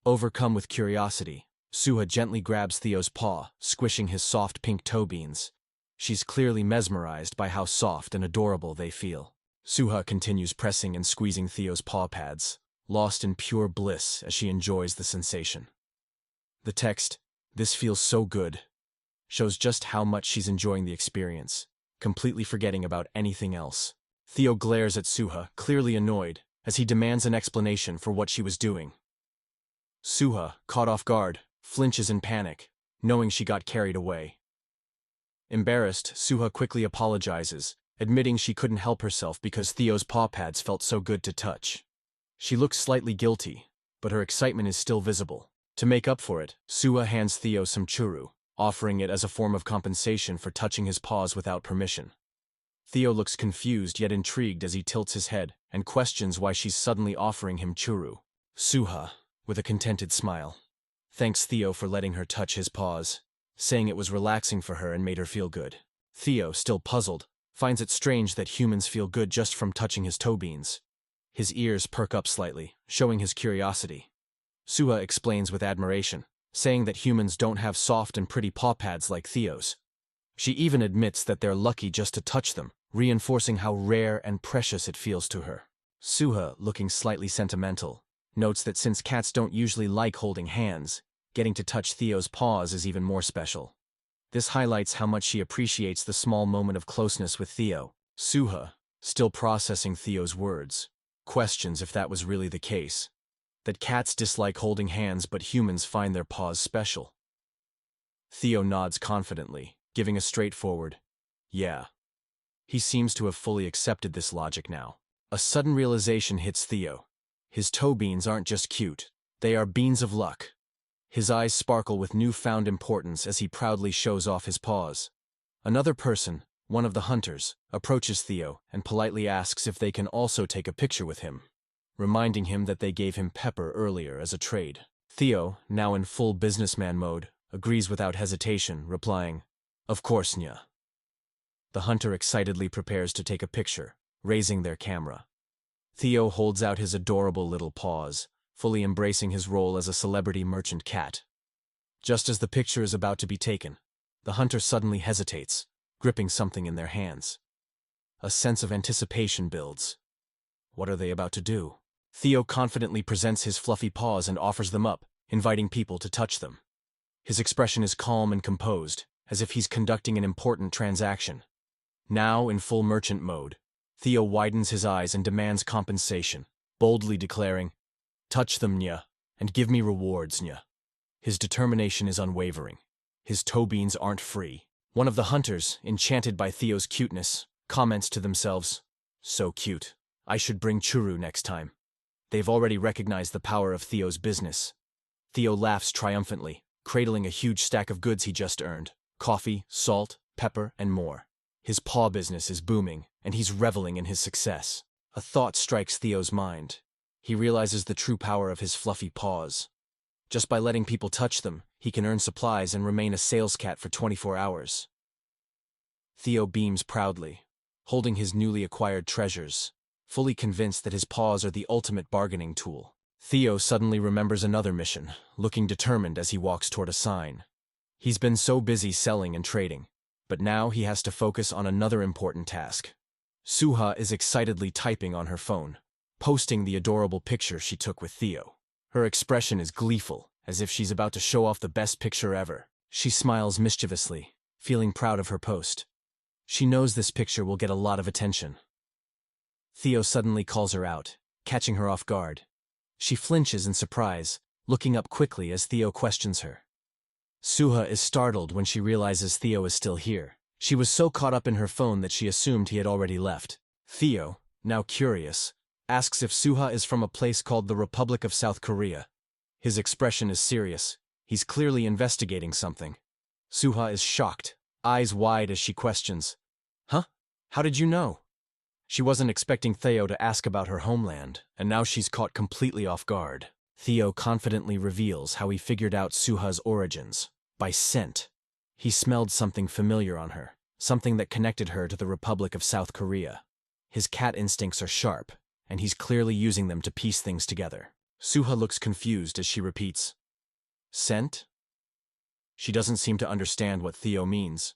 Overcome with curiosity, Suha gently grabs Theo's paw, squishing his soft pink toe beans. She's clearly mesmerized by how soft and adorable they feel. Suha continues pressing and squeezing Theo's paw pads, lost in pure bliss as she enjoys the sensation. The text, "This feels so good," shows just how much she's enjoying the experience, completely forgetting about anything else. Theo glares at Suha, clearly annoyed, as he demands an explanation for what she was doing. Suha, caught off guard, flinches in panic, knowing she got carried away. Embarrassed, Suha quickly apologizes, admitting she couldn't help herself because Theo's paw pads felt so good to touch. She looks slightly guilty, but her excitement is still visible. To make up for it, Suha hands Theo some churu, offering it as a form of compensation for touching his paws without permission. Theo looks confused yet intrigued as he tilts his head and questions why she's suddenly offering him churu. Suha, with a contented smile, thanks Theo for letting her touch his paws, saying it was relaxing for her and made her feel good. Theo, still puzzled, finds it strange that humans feel good just from touching his toe beans. His ears perk up slightly, showing his curiosity. Suha explains with admiration, saying that humans don't have soft and pretty paw pads like Theo's. She even admits that they're lucky just to touch them, reinforcing how rare and precious it feels to her. Suha, looking slightly sentimental, notes that since cats don't usually like holding hands, getting to touch Theo's paws is even more special. This highlights how much she appreciates the small moment of closeness with Theo. Suha, still processing Theo's words, questions if that was really the case. That cats dislike holding hands but humans find their paws special. Theo nods confidently, giving a straightforward, yeah. He seems to have fully accepted this logic now. A sudden realization hits Theo. His toe beans aren't just cute, they are beans of luck. His eyes sparkle with newfound importance as he proudly shows off his paws. Another person, one of the hunters, approaches Theo and politely asks if they can also take a picture with him, reminding him that they gave him pepper earlier as a trade. Theo, now in full businessman mode, agrees without hesitation, replying, "Of course, nya." The hunter excitedly prepares to take a picture, raising their camera. Theo holds out his adorable little paws, fully embracing his role as a celebrity merchant cat. Just as the picture is about to be taken, the hunter suddenly hesitates, gripping something in their hands. A sense of anticipation builds. What are they about to do? Theo confidently presents his fluffy paws and offers them up, inviting people to touch them. His expression is calm and composed, as if he's conducting an important transaction. Now, in full merchant mode, Theo widens his eyes and demands compensation, boldly declaring, "Touch them, nya, and give me rewards, nya." His determination is unwavering. His toe beans aren't free. One of the hunters, enchanted by Theo's cuteness, comments to themselves, "So cute. I should bring Churu next time." They've already recognized the power of Theo's business. Theo laughs triumphantly, cradling a huge stack of goods he just earned: coffee, salt, pepper, and more. His paw business is booming, and he's reveling in his success. A thought strikes Theo's mind. He realizes the true power of his fluffy paws. Just by letting people touch them, he can earn supplies and remain a sales cat for 24 hours. Theo beams proudly, holding his newly acquired treasures, fully convinced that his paws are the ultimate bargaining tool. Theo suddenly remembers another mission, looking determined as he walks toward a sign. He's been so busy selling and trading, but now he has to focus on another important task. Suha is excitedly typing on her phone, posting the adorable picture she took with Theo. Her expression is gleeful, as if she's about to show off the best picture ever. She smiles mischievously, feeling proud of her post. She knows this picture will get a lot of attention. Theo suddenly calls her out, catching her off guard. She flinches in surprise, looking up quickly as Theo questions her. Suha is startled when she realizes Theo is still here. She was so caught up in her phone that she assumed he had already left. Theo, now curious, asks if Suha is from a place called the Republic of South Korea. His expression is serious. He's clearly investigating something. Suha is shocked, eyes wide as she questions, "Huh? How did you know?" She wasn't expecting Theo to ask about her homeland, and now she's caught completely off guard. Theo confidently reveals how he figured out Suha's origins. By scent. He smelled something familiar on her, something that connected her to the Republic of South Korea. His cat instincts are sharp, and he's clearly using them to piece things together. Suha looks confused as she repeats, "Scent?" She doesn't seem to understand what Theo means.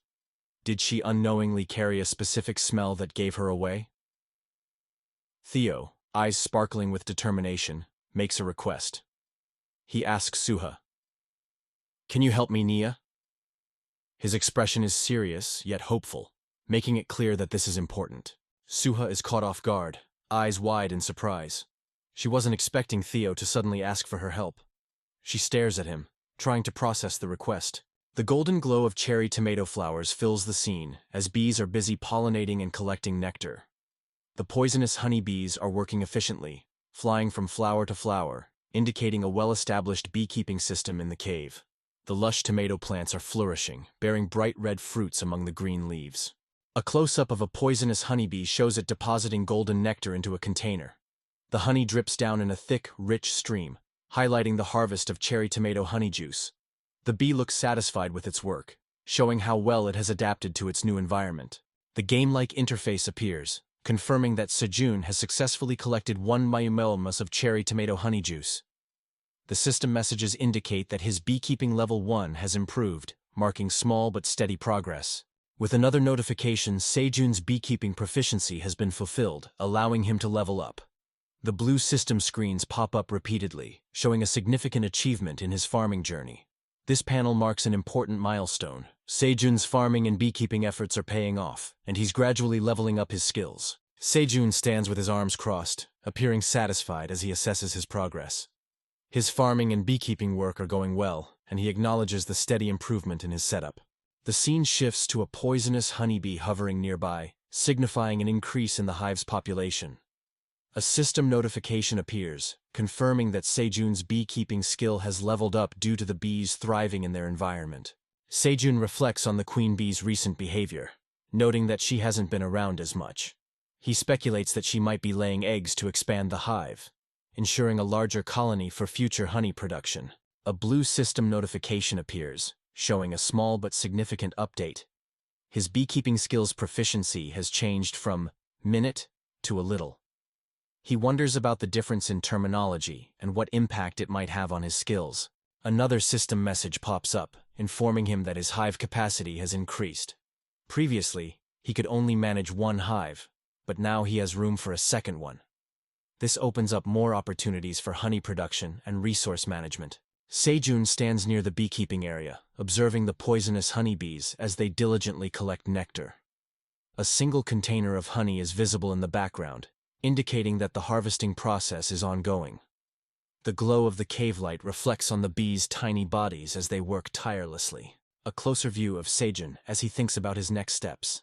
Did she unknowingly carry a specific smell that gave her away? Theo, eyes sparkling with determination, makes a request. He asks Suha, "Can you help me, Nia?" His expression is serious, yet hopeful, making it clear that this is important. Suha is caught off guard, eyes wide in surprise. She wasn't expecting Theo to suddenly ask for her help. She stares at him, trying to process the request. The golden glow of cherry tomato flowers fills the scene as bees are busy pollinating and collecting nectar. The poisonous honeybees are working efficiently, flying from flower to flower, indicating a well-established beekeeping system in the cave. The lush tomato plants are flourishing, bearing bright red fruits among the green leaves. A close-up of a poisonous honeybee shows it depositing golden nectar into a container. The honey drips down in a thick, rich stream, highlighting the harvest of cherry tomato honey juice. The bee looks satisfied with its work, showing how well it has adapted to its new environment. The game-like interface appears, confirming that Sejun has successfully collected 1 ml of cherry tomato honey juice. The system messages indicate that his beekeeping level 1 has improved, marking small but steady progress. With another notification, Sejun's beekeeping proficiency has been fulfilled, allowing him to level up. The blue system screens pop up repeatedly, showing a significant achievement in his farming journey. This panel marks an important milestone. Sejun's farming and beekeeping efforts are paying off, and he's gradually leveling up his skills. Sejun stands with his arms crossed, appearing satisfied as he assesses his progress. His farming and beekeeping work are going well, and he acknowledges the steady improvement in his setup. The scene shifts to a poisonous honeybee hovering nearby, signifying an increase in the hive's population. A system notification appears, confirming that Sejun's beekeeping skill has leveled up due to the bees thriving in their environment. Sejun reflects on the queen bee's recent behavior, noting that she hasn't been around as much. He speculates that she might be laying eggs to expand the hive, ensuring a larger colony for future honey production. A blue system notification appears, showing a small but significant update. His beekeeping skills proficiency has changed from minute to a little. He wonders about the difference in terminology and what impact it might have on his skills. Another system message pops up, informing him that his hive capacity has increased. Previously, he could only manage 1 hive, but now he has room for a second one. This opens up more opportunities for honey production and resource management. Sejun stands near the beekeeping area, observing the poisonous honeybees as they diligently collect nectar. A single container of honey is visible in the background, indicating that the harvesting process is ongoing. The glow of the cave light reflects on the bees' tiny bodies as they work tirelessly. A closer view of Sejun as he thinks about his next steps.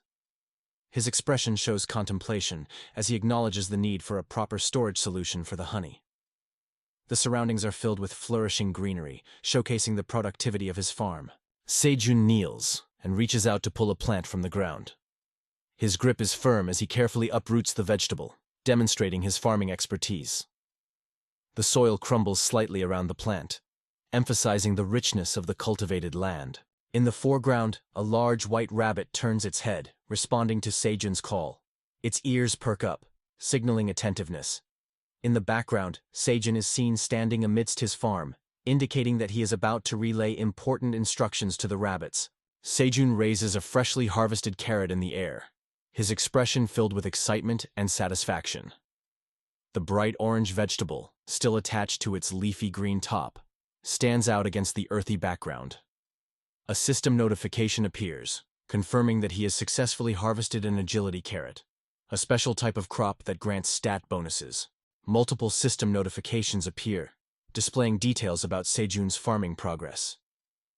His expression shows contemplation as he acknowledges the need for a proper storage solution for the honey. The surroundings are filled with flourishing greenery, showcasing the productivity of his farm. Sejun kneels and reaches out to pull a plant from the ground. His grip is firm as he carefully uproots the vegetable, demonstrating his farming expertise. The soil crumbles slightly around the plant, emphasizing the richness of the cultivated land. In the foreground, a large white rabbit turns its head, responding to Sejun's call. Its ears perk up, signaling attentiveness. In the background, Sejun is seen standing amidst his farm, indicating that he is about to relay important instructions to the rabbits. Sejun raises a freshly harvested carrot in the air, his expression filled with excitement and satisfaction. The bright orange vegetable, still attached to its leafy green top, stands out against the earthy background. A system notification appears, confirming that he has successfully harvested an agility carrot, a special type of crop that grants stat bonuses. Multiple system notifications appear, displaying details about Sejun's farming progress.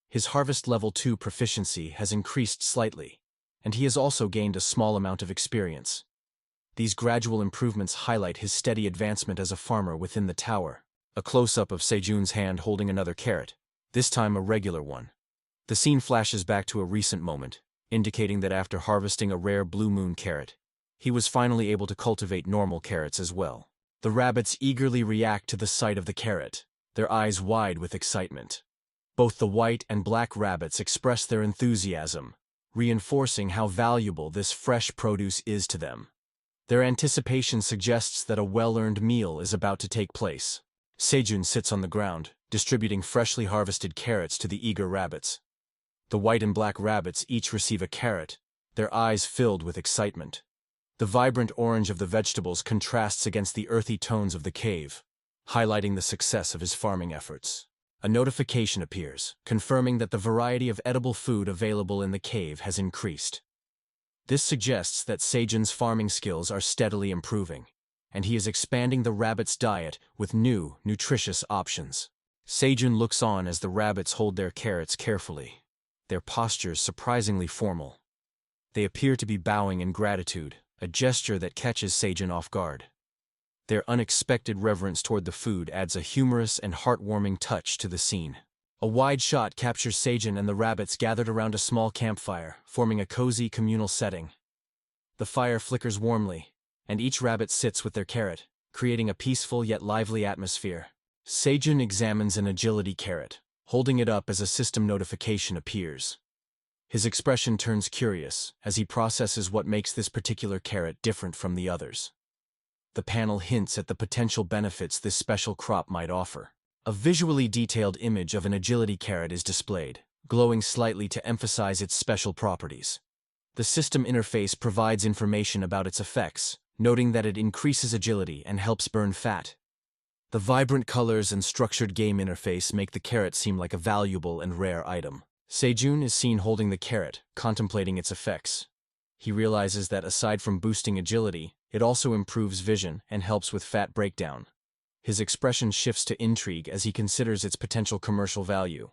His harvest level 2 proficiency has increased slightly, and he has also gained a small amount of experience. These gradual improvements highlight his steady advancement as a farmer within the tower. A close-up of Sejun's hand holding another carrot, this time a regular one. The scene flashes back to a recent moment, indicating that after harvesting a rare blue moon carrot, he was finally able to cultivate normal carrots as well. The rabbits eagerly react to the sight of the carrot, their eyes wide with excitement. Both the white and black rabbits express their enthusiasm, reinforcing how valuable this fresh produce is to them. Their anticipation suggests that a well-earned meal is about to take place. Sejun sits on the ground, distributing freshly harvested carrots to the eager rabbits. The white and black rabbits each receive a carrot, their eyes filled with excitement. The vibrant orange of the vegetables contrasts against the earthy tones of the cave, highlighting the success of his farming efforts. A notification appears, confirming that the variety of edible food available in the cave has increased. This suggests that Sejun's farming skills are steadily improving, and he is expanding the rabbit's diet with new, nutritious options. Sejun looks on as the rabbits hold their carrots carefully, their postures surprisingly formal. They appear to be bowing in gratitude, a gesture that catches Sejun off guard. Their unexpected reverence toward the food adds a humorous and heartwarming touch to the scene. A wide shot captures Sejun and the rabbits gathered around a small campfire, forming a cozy communal setting. The fire flickers warmly, and each rabbit sits with their carrot, creating a peaceful yet lively atmosphere. Sejun examines an agility carrot, holding it up as a system notification appears. His expression turns curious as he processes what makes this particular carrot different from the others. The panel hints at the potential benefits this special crop might offer. A visually detailed image of an agility carrot is displayed, glowing slightly to emphasize its special properties. The system interface provides information about its effects, noting that it increases agility and helps burn fat. The vibrant colors and structured game interface make the carrot seem like a valuable and rare item. Sejun is seen holding the carrot, contemplating its effects. He realizes that aside from boosting agility, it also improves vision and helps with fat breakdown. His expression shifts to intrigue as he considers its potential commercial value.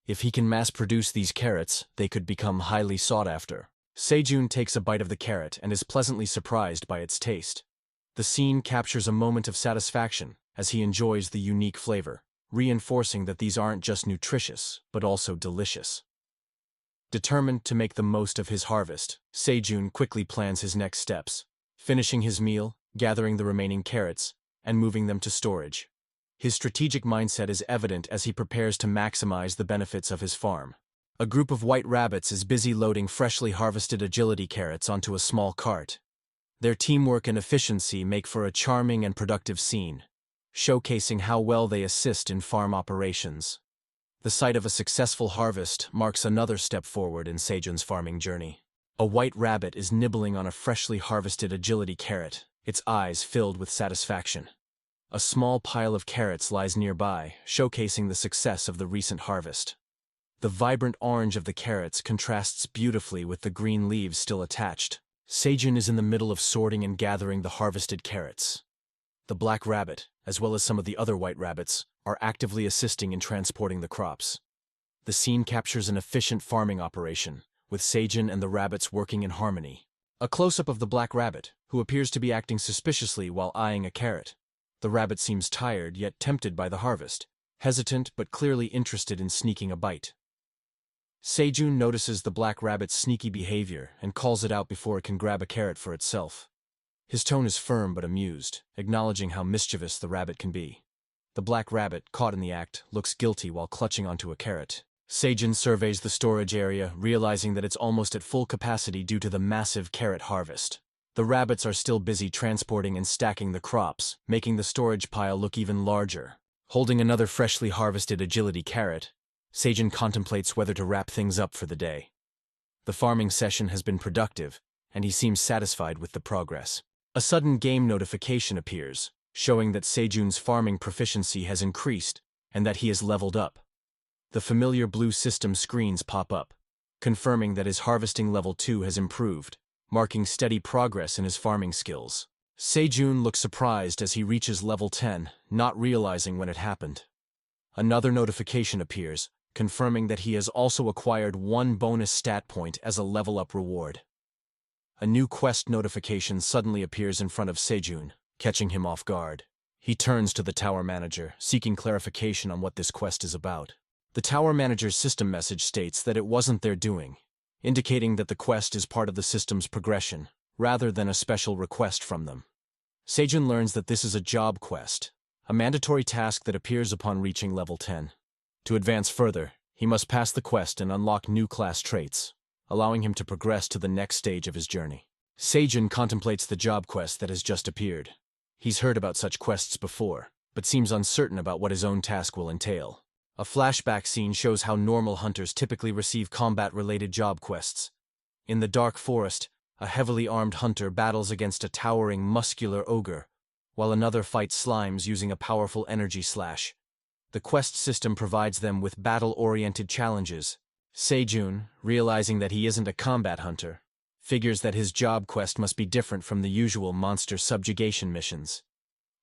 If he can mass-produce these carrots, they could become highly sought after. Sejun takes a bite of the carrot and is pleasantly surprised by its taste. The scene captures a moment of satisfaction as he enjoys the unique flavor, reinforcing that these aren't just nutritious, but also delicious. Determined to make the most of his harvest, Sejun quickly plans his next steps, finishing his meal, gathering the remaining carrots, and moving them to storage. His strategic mindset is evident as he prepares to maximize the benefits of his farm. A group of white rabbits is busy loading freshly harvested agility carrots onto a small cart. Their teamwork and efficiency make for a charming and productive scene, showcasing how well they assist in farm operations. The sight of a successful harvest marks another step forward in Sejun's farming journey. A white rabbit is nibbling on a freshly harvested agility carrot, its eyes filled with satisfaction. A small pile of carrots lies nearby, showcasing the success of the recent harvest. The vibrant orange of the carrots contrasts beautifully with the green leaves still attached. Sejun is in the middle of sorting and gathering the harvested carrots. The black rabbit, as well as some of the other white rabbits, are actively assisting in transporting the crops. The scene captures an efficient farming operation, with Sejun and the rabbits working in harmony. A close-up of the black rabbit, who appears to be acting suspiciously while eyeing a carrot. The rabbit seems tired yet tempted by the harvest, hesitant but clearly interested in sneaking a bite. Sejun notices the black rabbit's sneaky behavior and calls it out before it can grab a carrot for itself. His tone is firm but amused, acknowledging how mischievous the rabbit can be. The black rabbit, caught in the act, looks guilty while clutching onto a carrot. Sejun surveys the storage area, realizing that it's almost at full capacity due to the massive carrot harvest. The rabbits are still busy transporting and stacking the crops, making the storage pile look even larger. Holding another freshly harvested agility carrot, Sejun contemplates whether to wrap things up for the day. The farming session has been productive, and he seems satisfied with the progress. A sudden game notification appears, showing that Sejun's farming proficiency has increased and that he has leveled up. The familiar blue system screens pop up, confirming that his harvesting level 2 has improved, marking steady progress in his farming skills. Sejun looks surprised as he reaches level 10, not realizing when it happened. Another notification appears, confirming that he has also acquired 1 bonus stat point as a level-up reward. A new quest notification suddenly appears in front of Sejun, catching him off guard. He turns to the tower manager, seeking clarification on what this quest is about. The tower manager's system message states that it wasn't their doing, indicating that the quest is part of the system's progression, rather than a special request from them. Sejun learns that this is a job quest, a mandatory task that appears upon reaching level 10. To advance further, he must pass the quest and unlock new class traits, allowing him to progress to the next stage of his journey. Sejun contemplates the job quest that has just appeared. He's heard about such quests before, but seems uncertain about what his own task will entail. A flashback scene shows how normal hunters typically receive combat-related job quests. In the dark forest, a heavily armed hunter battles against a towering, muscular ogre, while another fights slimes using a powerful energy slash. The quest system provides them with battle-oriented challenges. Sejun, realizing that he isn't a combat hunter, figures that his job quest must be different from the usual monster subjugation missions.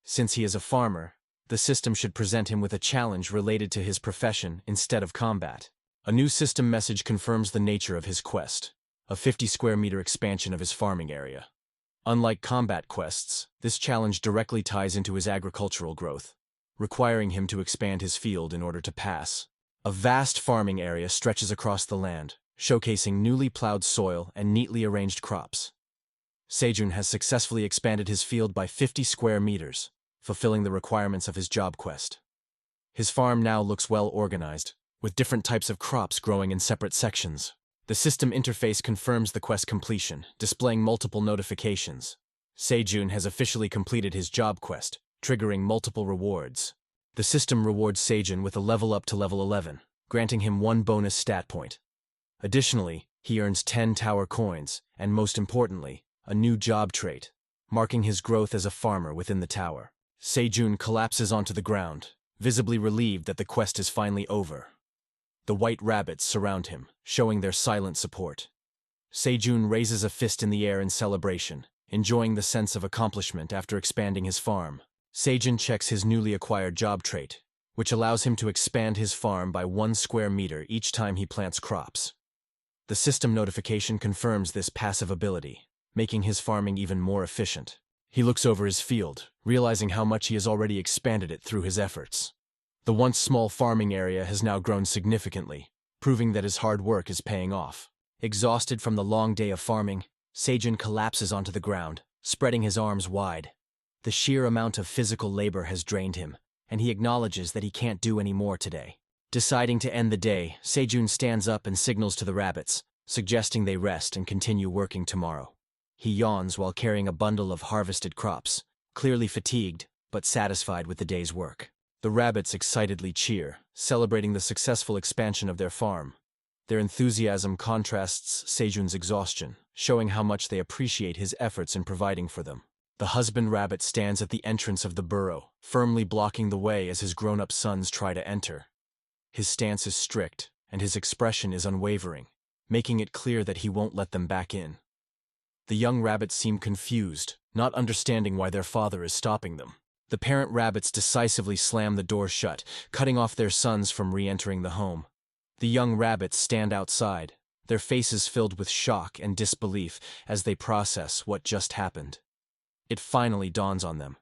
Since he is a farmer, the system should present him with a challenge related to his profession instead of combat. A new system message confirms the nature of his quest, a 50-square-meter expansion of his farming area. Unlike combat quests, this challenge directly ties into his agricultural growth, requiring him to expand his field in order to pass. A vast farming area stretches across the land, showcasing newly plowed soil and neatly arranged crops. Sejun has successfully expanded his field by 50 square meters, fulfilling the requirements of his job quest. His farm now looks well organized, with different types of crops growing in separate sections. The system interface confirms the quest completion, displaying multiple notifications. Sejun has officially completed his job quest, triggering multiple rewards. The system rewards Sejun with a level up to level 11, granting him 1 bonus stat point. Additionally, he earns 10 tower coins, and most importantly, a new job trait, marking his growth as a farmer within the tower. Sejun collapses onto the ground, visibly relieved that the quest is finally over. The white rabbits surround him, showing their silent support. Sejun raises a fist in the air in celebration, enjoying the sense of accomplishment after expanding his farm. Sejun checks his newly acquired job trait, which allows him to expand his farm by 1 square meter each time he plants crops. The system notification confirms this passive ability, making his farming even more efficient. He looks over his field, realizing how much he has already expanded it through his efforts. The once small farming area has now grown significantly, proving that his hard work is paying off. Exhausted from the long day of farming, Sejun collapses onto the ground, spreading his arms wide. The sheer amount of physical labor has drained him, and he acknowledges that he can't do any more today. Deciding to end the day, Sejun stands up and signals to the rabbits, suggesting they rest and continue working tomorrow. He yawns while carrying a bundle of harvested crops, clearly fatigued, but satisfied with the day's work. The rabbits excitedly cheer, celebrating the successful expansion of their farm. Their enthusiasm contrasts Sejun's exhaustion, showing how much they appreciate his efforts in providing for them. The husband rabbit stands at the entrance of the burrow, firmly blocking the way as his grown-up sons try to enter. His stance is strict, and his expression is unwavering, making it clear that he won't let them back in. The young rabbits seem confused, not understanding why their father is stopping them. The parent rabbits decisively slam the door shut, cutting off their sons from re-entering the home. The young rabbits stand outside, their faces filled with shock and disbelief as they process what just happened. It finally dawns on them.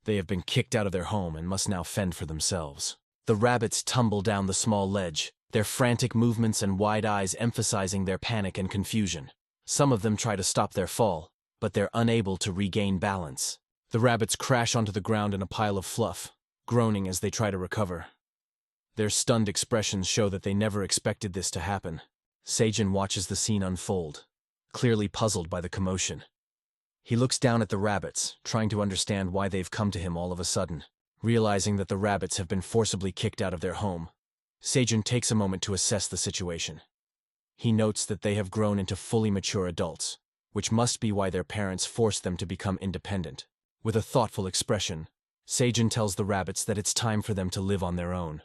They have been kicked out of their home and must now fend for themselves. The rabbits tumble down the small ledge, their frantic movements and wide eyes emphasizing their panic and confusion. Some of them try to stop their fall, but they're unable to regain balance. The rabbits crash onto the ground in a pile of fluff, groaning as they try to recover. Their stunned expressions show that they never expected this to happen. Sejun watches the scene unfold, clearly puzzled by the commotion. He looks down at the rabbits, trying to understand why they've come to him all of a sudden. Realizing that the rabbits have been forcibly kicked out of their home, Sejun takes a moment to assess the situation. He notes that they have grown into fully mature adults, which must be why their parents forced them to become independent. With a thoughtful expression, Sejun tells the rabbits that it's time for them to live on their own.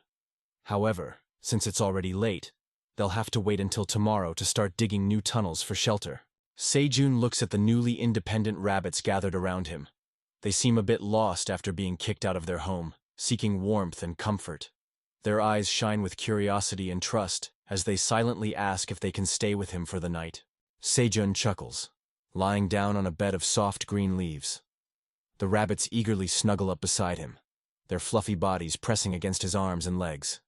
However, since it's already late, they'll have to wait until tomorrow to start digging new tunnels for shelter. Sejun looks at the newly independent rabbits gathered around him. They seem a bit lost after being kicked out of their home, seeking warmth and comfort. Their eyes shine with curiosity and trust as they silently ask if they can stay with him for the night. Sejun chuckles, lying down on a bed of soft green leaves. The rabbits eagerly snuggle up beside him, their fluffy bodies pressing against his arms and legs.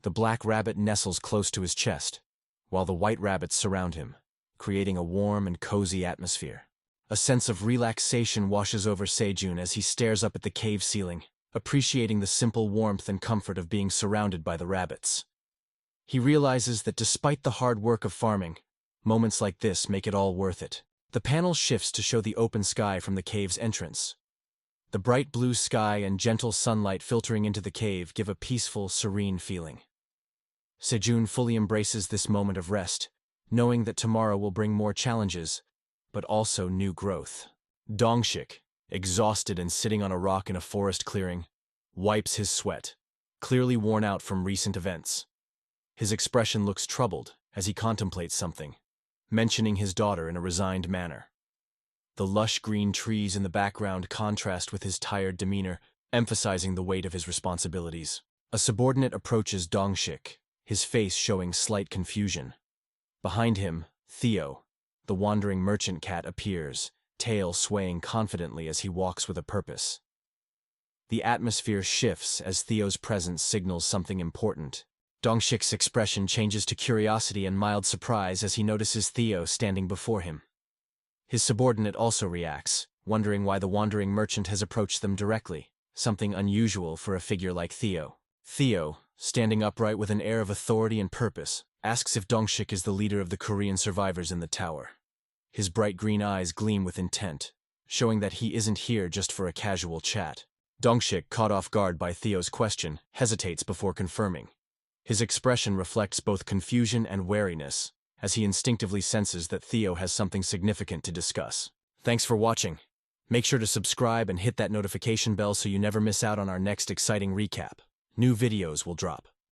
The black rabbit nestles close to his chest, while the white rabbits surround him, creating a warm and cozy atmosphere. A sense of relaxation washes over Sejun as he stares up at the cave ceiling, appreciating the simple warmth and comfort of being surrounded by the rabbits. He realizes that despite the hard work of farming, moments like this make it all worth it. The panel shifts to show the open sky from the cave's entrance. The bright blue sky and gentle sunlight filtering into the cave give a peaceful, serene feeling. Sejun fully embraces this moment of rest, knowing that tomorrow will bring more challenges, but also new growth. Dongshik, exhausted and sitting on a rock in a forest clearing, wipes his sweat, clearly worn out from recent events. His expression looks troubled as he contemplates something, mentioning his daughter in a resigned manner. The lush green trees in the background contrast with his tired demeanor, emphasizing the weight of his responsibilities. A subordinate approaches Dongshik, his face showing slight confusion. Behind him, Theo, the wandering merchant cat, appears, tail swaying confidently as he walks with a purpose. The atmosphere shifts as Theo's presence signals something important. Dongshik's expression changes to curiosity and mild surprise as he notices Theo standing before him. His subordinate also reacts, wondering why the wandering merchant has approached them directly, something unusual for a figure like Theo. Theo, standing upright with an air of authority and purpose, asks if Dongshik is the leader of the Korean survivors in the tower. His bright green eyes gleam with intent, showing that he isn't here just for a casual chat. Dongshik, caught off guard by Theo's question, hesitates before confirming. His expression reflects both confusion and wariness, as he instinctively senses that Theo has something significant to discuss. Thanks for watching. Make sure to subscribe and hit that notification bell so you never miss out on our next exciting recap. New videos will drop.